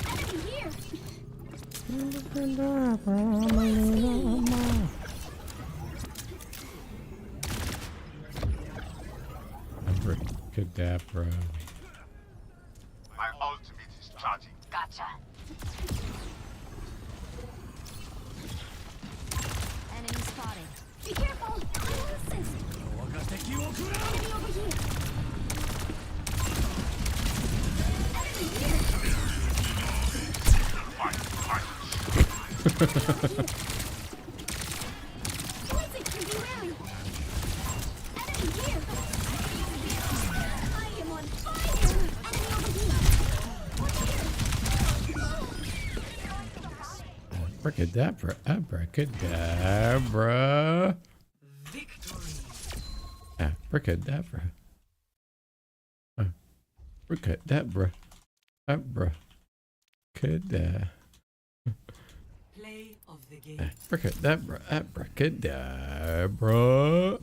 Enemy here. Abracadabra. My ultimate is charging. Gotcha. Enemy spotted. Be careful. I will assist. Enemy over here. Enemy here. Poison can be wary. Enemy here. I am on fire. Enemy over here. Watch here. Abracadabra, abracadabra. Abracadabra. Abracadabra. Abracadabra. Play of the game. Abracadabra, abracadabra.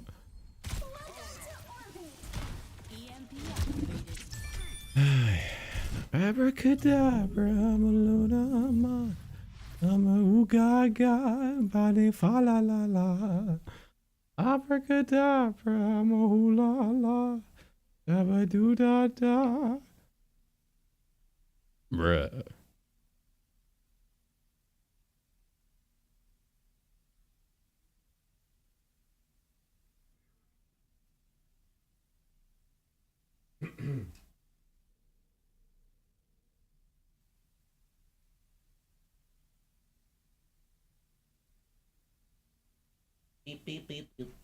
Abracadabra, I'm a luna, I'm a ooga body fa la la la. Abracadabra, I'm a hula la, dabba doo da da. Bruh. Beep, beep, beep, beep.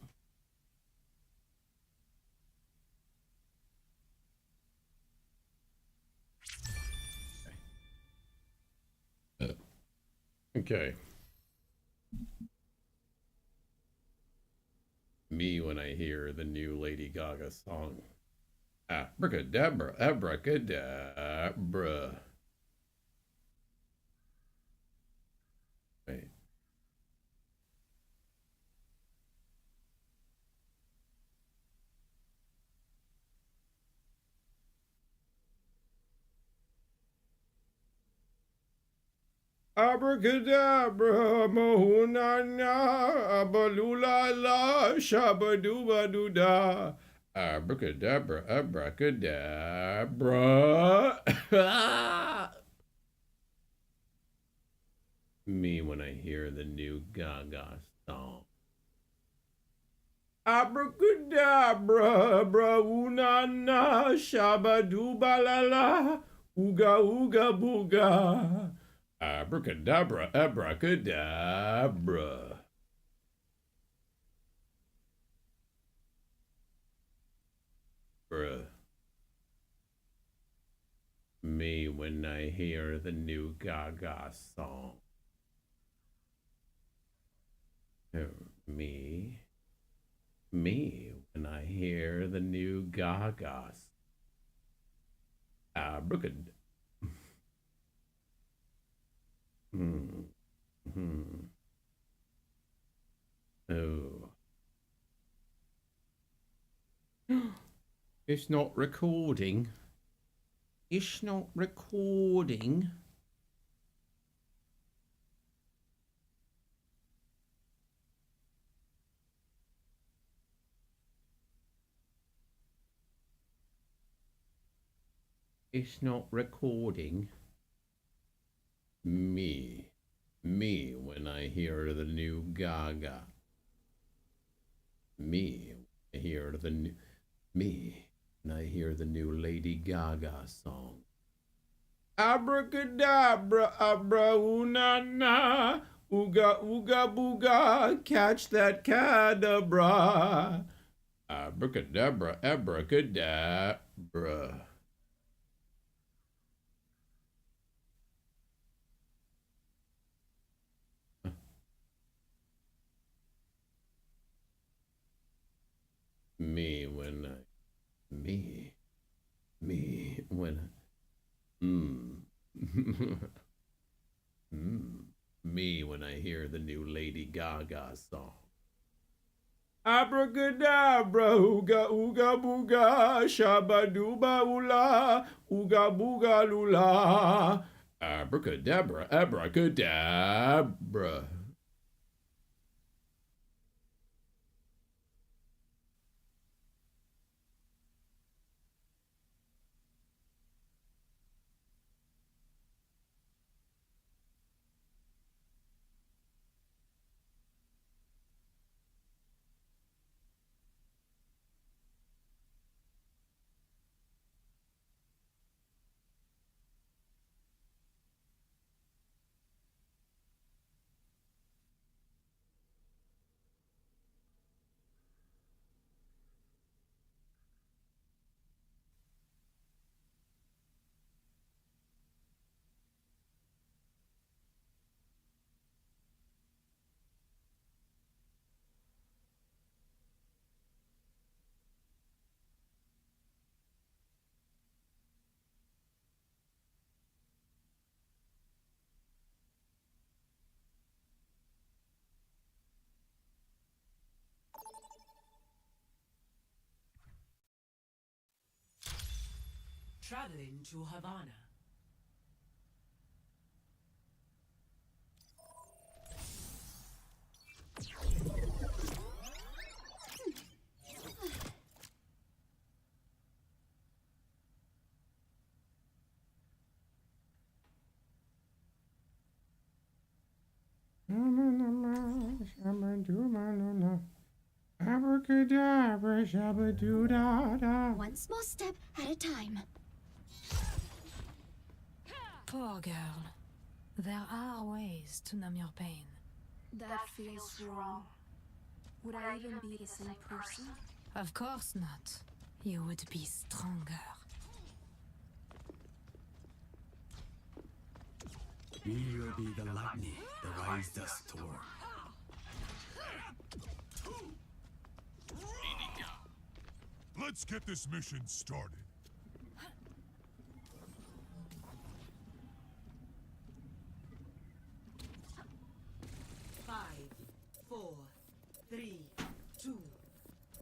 Okay. Me when I hear the new Lady Gaga song. Abracadabra, abracadabra. Wait. Abracadabra, mahunana, abalula la, shabaduba dooda. Abracadabra, abracadabra. Me when I hear the new Gaga song. Abracadabra, braunana, shabaduba la la, ooga ooga booga. Abracadabra, abracadabra. Bruh. Me when I hear the new Gaga song. Oh, me when I hear the new Gaga song. Abracadabra. Oh. It's not recording. It's not recording. It's not recording. Me when I hear the new Gaga. Me when I hear the new when I hear the new Lady Gaga song. Abracadabra, abra unana, ooga ooga booga, catch that cadabra. Abracadabra, abracadabra. Bruh. Me when me when I hear the new Lady Gaga song. Abracadabra, ooga ooga booga, shabaduba oola, ooga booga lula. Abracadabra, abracadabra. Traveling to Havana. Abracadabra, shabba-doo-da-da. One small step at a time. Poor girl. There are ways to numb your pain. That feels wrong. Would I even be the same person? Of course not. You would be stronger. We will be the lightning that rises the storm. Let's get this mission started. Five, 4, 3, 2,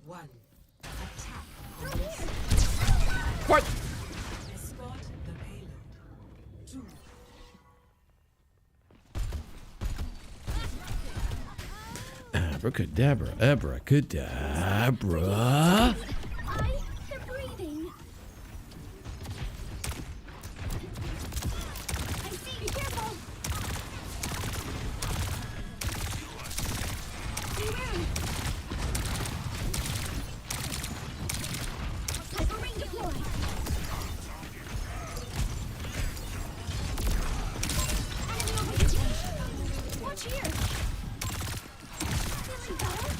1. Attack. What? Escort the payload. 2. Abracadabra, abracadabra. They're breathing. I see. Be careful. Beware. Hyper ring deployed. Enemy over here. Watch here. Feeling better?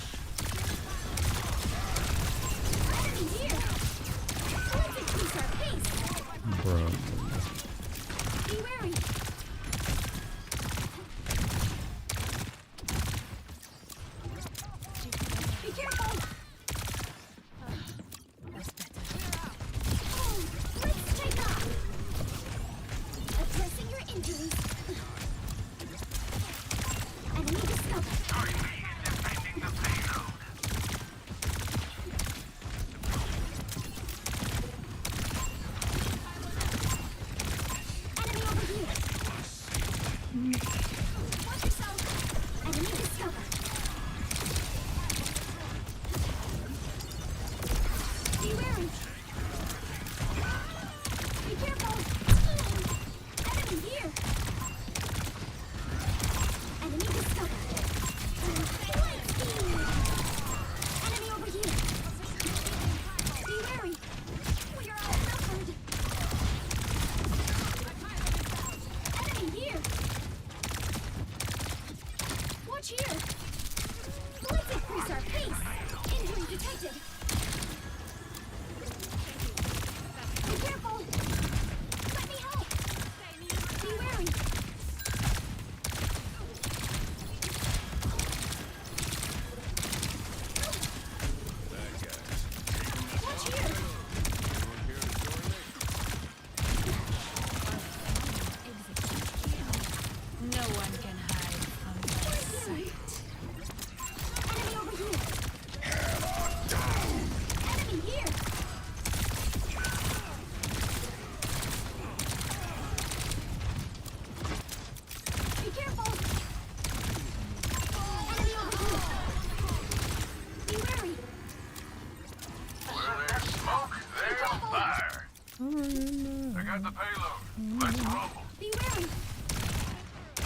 Be wary.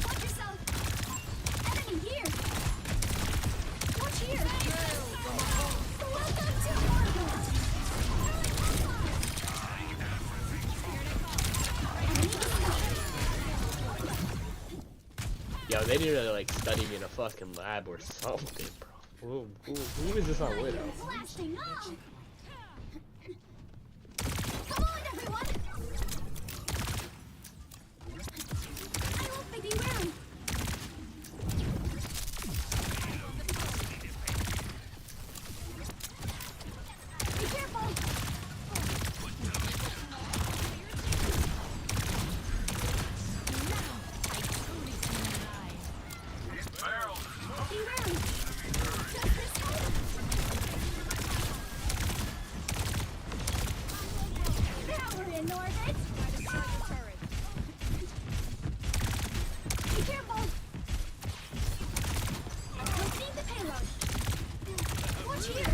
Watch yourself. Enemy here. Watch here. Welcome to Overwatch. Yo, they need to like study me in a fucking lab or something, bro. Who is this on Widow? Blasting off. Come on, everyone. I hope they be wary. Be careful. Be wary. Just this way. Now we're in orbit. Be careful. Opening the payload. Watch here.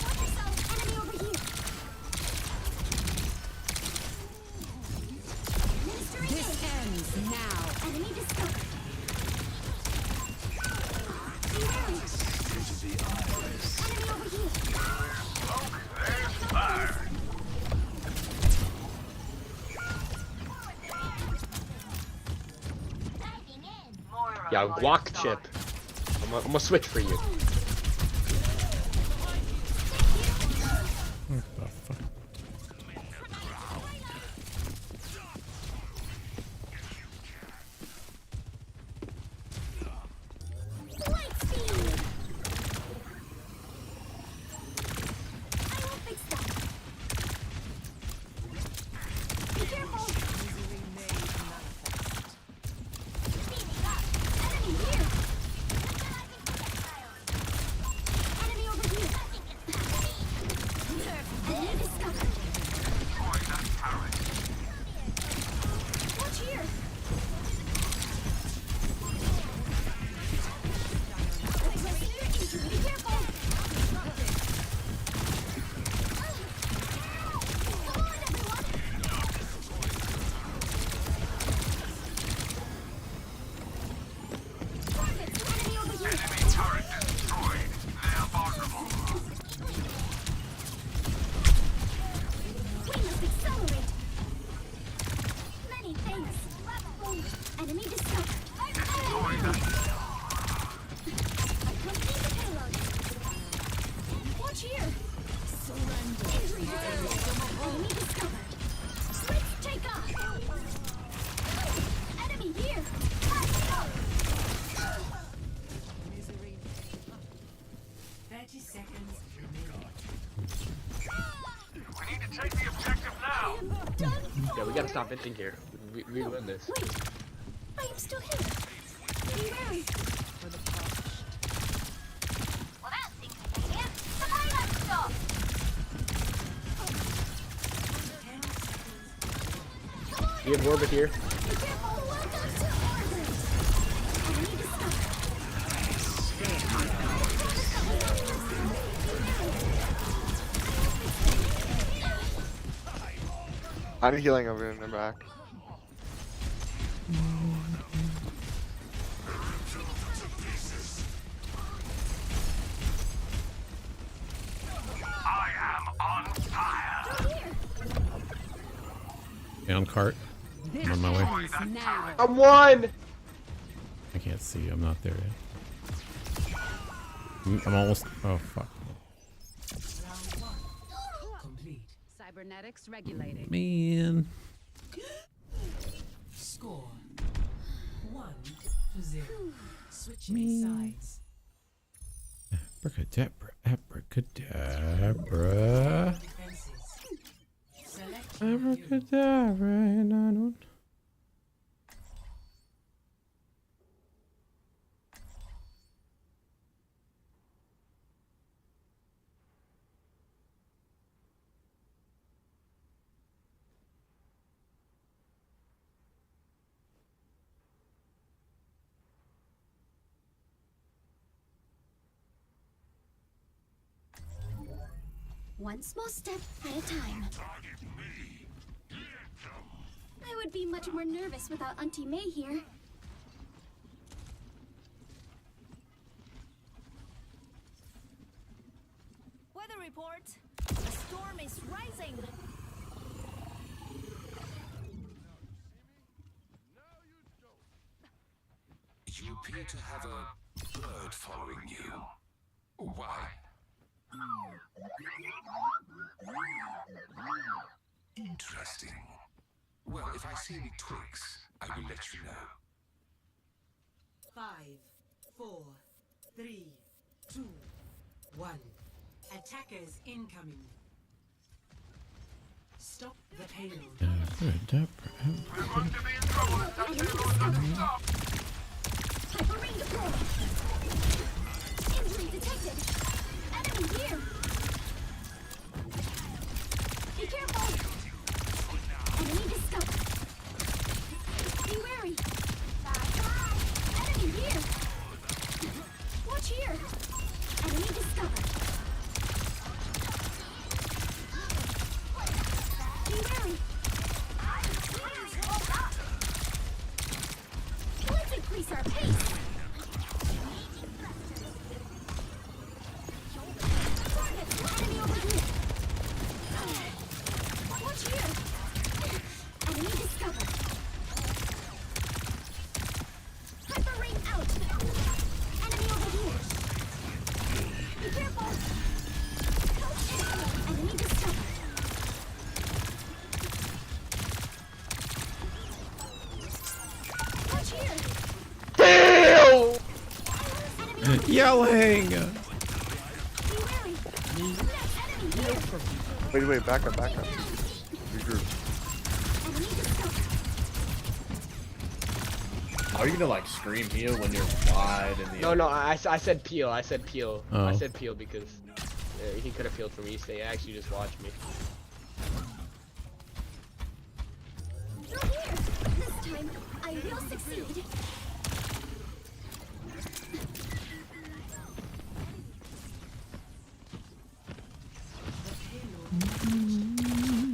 Watch yourself. Enemy over here. Ministering This ends now. enemy discovered. Be wary. Enemy over here. Yeah, guac chip. I'm gonna switch for you. What the fuck? Light speed. I will fix that. Be careful. Enemy here. Enemy over here. Enemy discovered. Watch here. Severe injury. Be careful. Come on, everyone. Targets. Enemy over here. We must accelerate. Many thanks. Enemy discovered. Complete the payload. Watch here. Surrender. Enemy discovered. Switch take off. Enemy here. Let's go. 30 seconds. We need to take the objective now. Yeah, we gotta stop venting here. We win this. Wait. I am still here. Be wary. Well, that's inconvenient. The pilot stop. We have orbit here. Be careful. Welcome to orbit. Enemy discovered. I'm healing over in the back. I am on fire. Down cart. I'm on my way. Now. I'm one. I can't see. I'm not there yet. I'm almost. Oh fuck. Cybernetics regulating. Man. Score 1-0. Switching sides. Abracadabra, abracadabra. Abracadabra, and I don't. One small step at a time. I would be much more nervous without Auntie May here. Weather report. A storm is rising. You appear to have a bird following you. Why? Interesting. Well, if I see any twigs, I will let you know. 5, 4, 3, 2, 1. Attackers incoming. Stop the payload. Hyper-ring deployed. Injury detected. Enemy here. Be careful. Enemy discovered. Be wary. Enemy here. Watch here. Enemy discovered. Be wary. Let's increase our pace. Enemy over here. Watch here. Enemy discovered. Hyper ring out. Enemy over here. Be careful. Enemy discovered. Watch here. Yelling! Wait, back up. Regroup. Are you gonna like scream heal when you're wide in the? No, I said peel. I said peel. Oh. I said peel because he could have peeled from East. They actually just watched me. You're here. This time, I will succeed.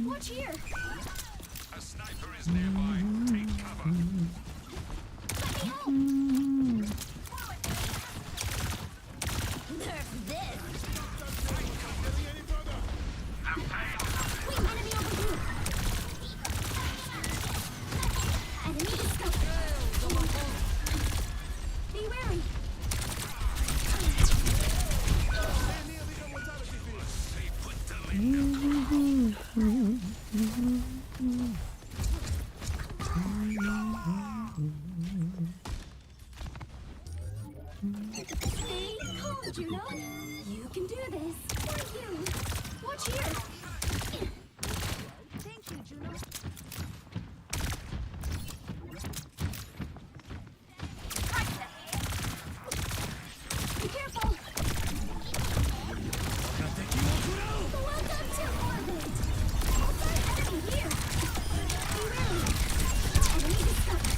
Watch here. A sniper is nearby. Take cover. Let me help. Nerf this. Wait, enemy over here. Enemy discovered. Be wary. Stay calm, Juno. You can do this. For you. Watch here. Thank you, Juno. Be careful. Welcome to orbit. Enemy here. Be wary. Enemy discovered.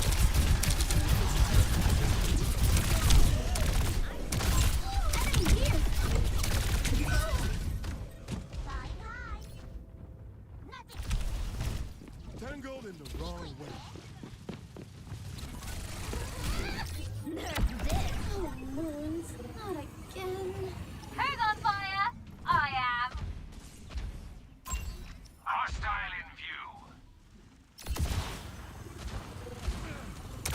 Enemy here. Tangled in the wrong way. Nerf this. Oh, moons. Not again. Who's on fire? I am. Hostile in view.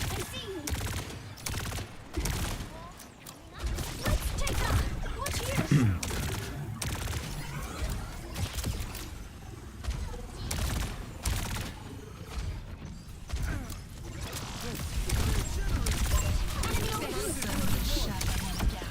I see you. Let's take off. Watch here. Enemy over here.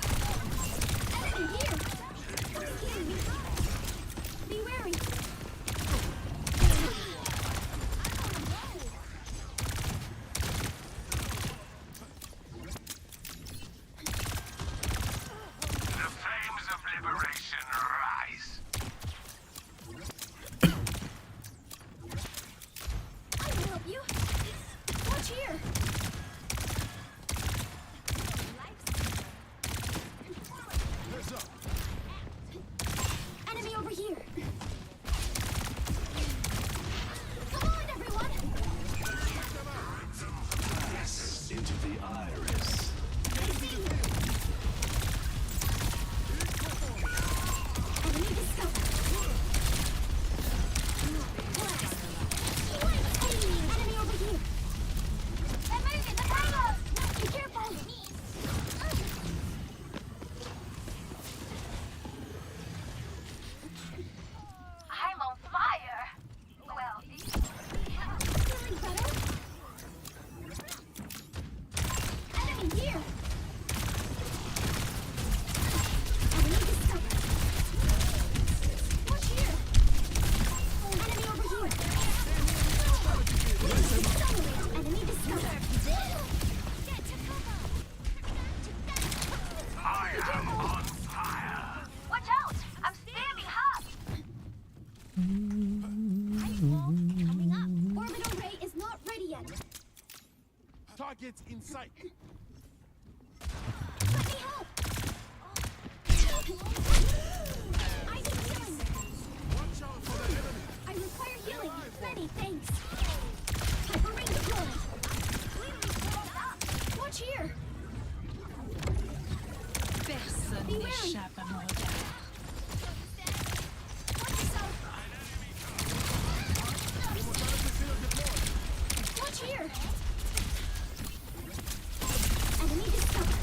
Targets in sight. Let me help. I need healing. Watch out for the enemy. I require healing. Ready, thanks. Hyper ring deployed. Watch here. Personne Beware. n'échappe à mon regard. Watch yourself. Watch here. Enemy discovered.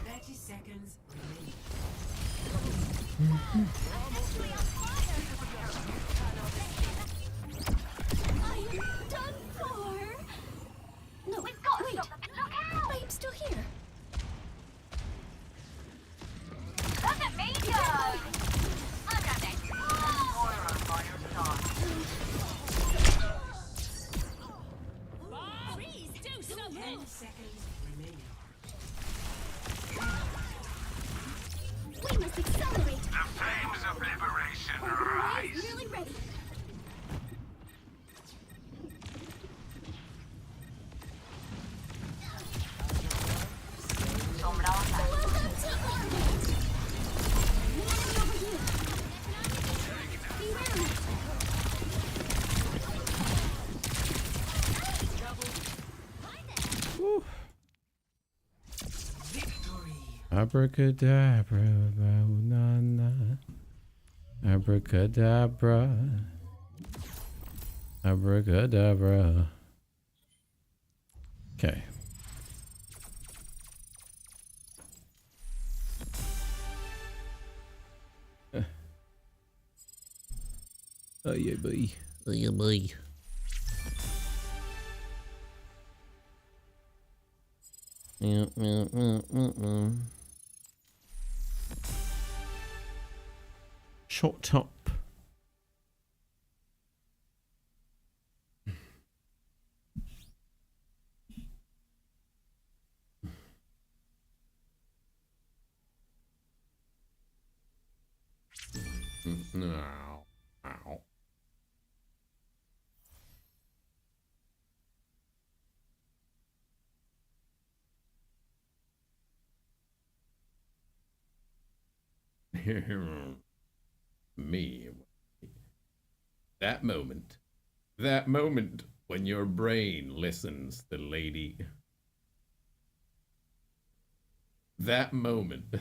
30 seconds I'm done for. No, We've got to wait. stop them. Look out! I am still here. Look at me go! I'm not that Moira by your side. Please do something. 10 seconds remaining. We must accelerate. The flames of liberation Right, nearly ready. Sombrada. Welcome to orbit. Enemy over here. Beware. Abracadabra, na. Abracadabra. Abracadabra. Okay. Oh yeah, boy. Oh yeah, boy. Short top. No. Ow. Me. That moment. That moment when your brain listens to Lady. That moment.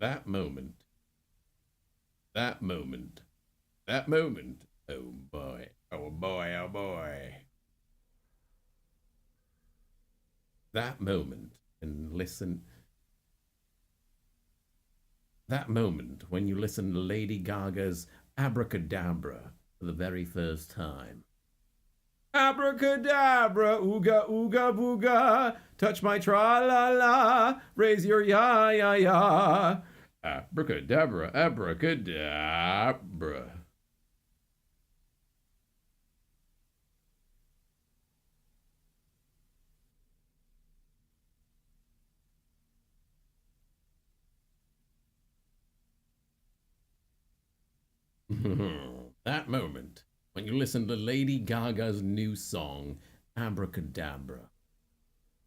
That moment. That moment. That moment. Oh boy. Oh boy. Oh boy. That moment. And listen. That moment when you listen to Lady Gaga's Abracadabra for the very first time. Abracadabra, ooga ooga booga, touch my tra-la-la, raise your ya-ya-ya. Abracadabra, abracadabra. That moment when you listen to Lady Gaga's new song, Abracadabra.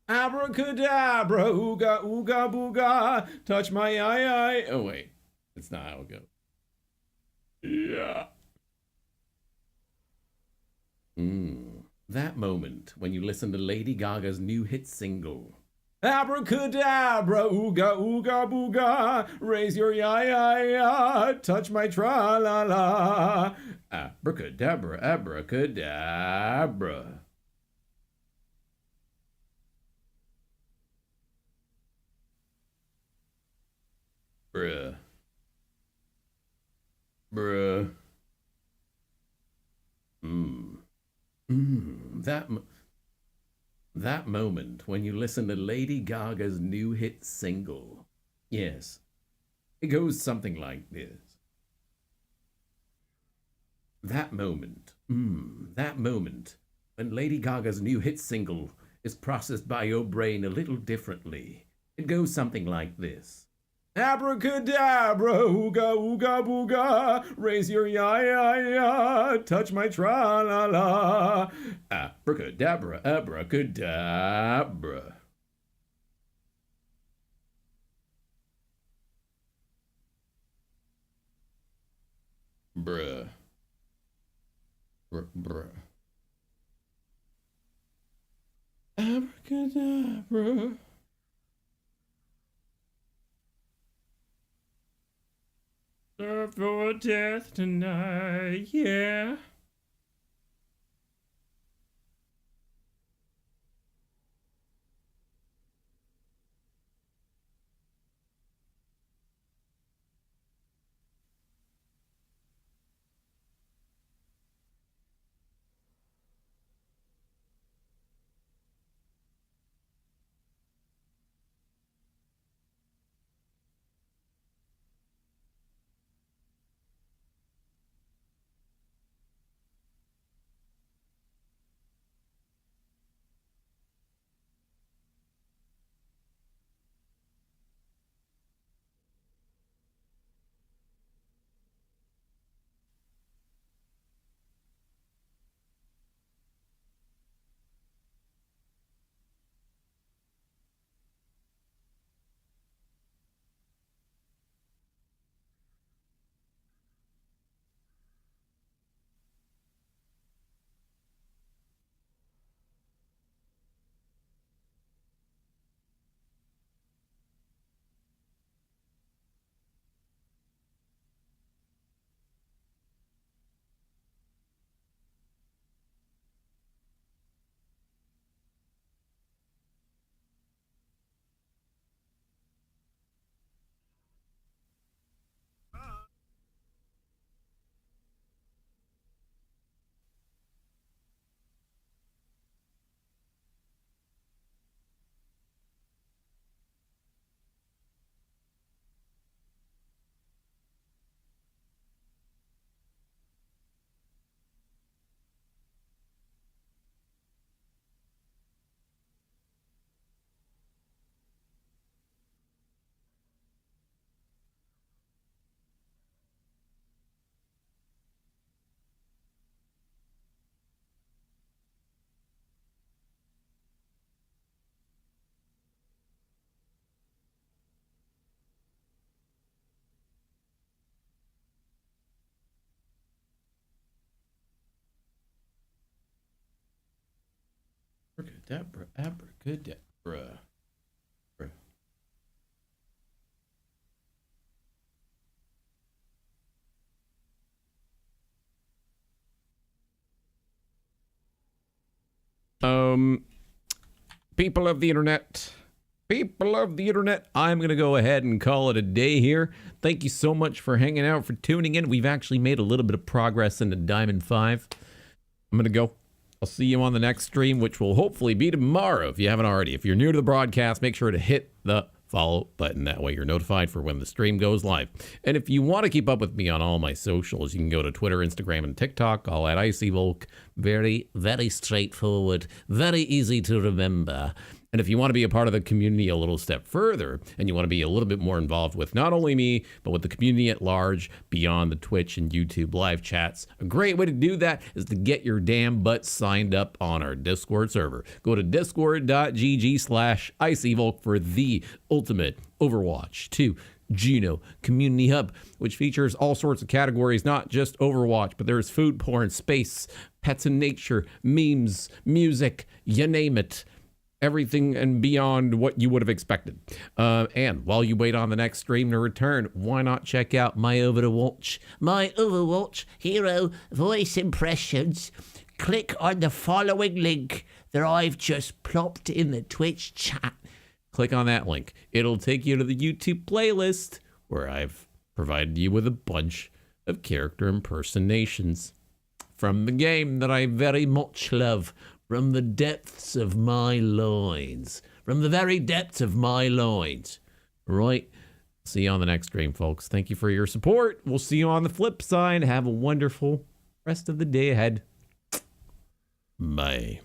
Abracadabra, ooga ooga booga, touch my eye. Oh wait, it's not how it goes. Yeah. That moment when you listen to Lady Gaga's new hit single. Abracadabra, ooga ooga booga, raise your ya-ya-ya, touch my tra-la-la. Abracadabra, abracadabra. Bruh. Bruh. That moment when you listen to Lady Gaga's new hit single. Yes, it goes something like this. That moment, that moment when Lady Gaga's new hit single is processed by your brain a little differently. It goes something like this. Abracadabra, ooga ooga booga, raise your ya, touch my tra la la. Abracadabra, abracadabra. Bruh. Bruh. Abracadabra. For death tonight, yeah. Abracadabra, abracadabra. People of the internet, I'm going to go ahead and call it a day here. Thank you so much for hanging out, for tuning in. We've actually made a little bit of progress into Diamond 5. I'm going to go. I'll see you on the next stream, which will hopefully be tomorrow if you haven't already. If you're new to the broadcast, make sure to hit the follow button. That way you're notified for when the stream goes live. And if you want to keep up with me on all my socials, you can go to Twitter, Instagram, and TikTok, all at IcyVolk. Very, very straightforward, very easy to remember. And if you want to be a part of the community a little step further, and you want to be a little bit more involved with not only me, but with the community at large beyond the Twitch and YouTube live chats, a great way to do that is to get your damn butt signed up on our Discord server. Go to discord.gg/IcyVolk for the ultimate Overwatch 2 Juno Community Hub, which features all sorts of categories, not just Overwatch, but there's food porn, space, pets and nature, memes, music, you name it. Everything and beyond what you would have expected. And while you wait on the next stream to return, why not check out my Overwatch hero voice impressions? Click on the following link that I've just plopped in the Twitch chat. Click on that link. It'll take you to the YouTube playlist where I've provided you with a bunch of character impersonations from the game that I very much love. From the depths of my loins. From the very depths of my loins. Right? See you on the next stream, folks. Thank you for your support. We'll see you on the flip side. Have a wonderful rest of the day ahead. Bye.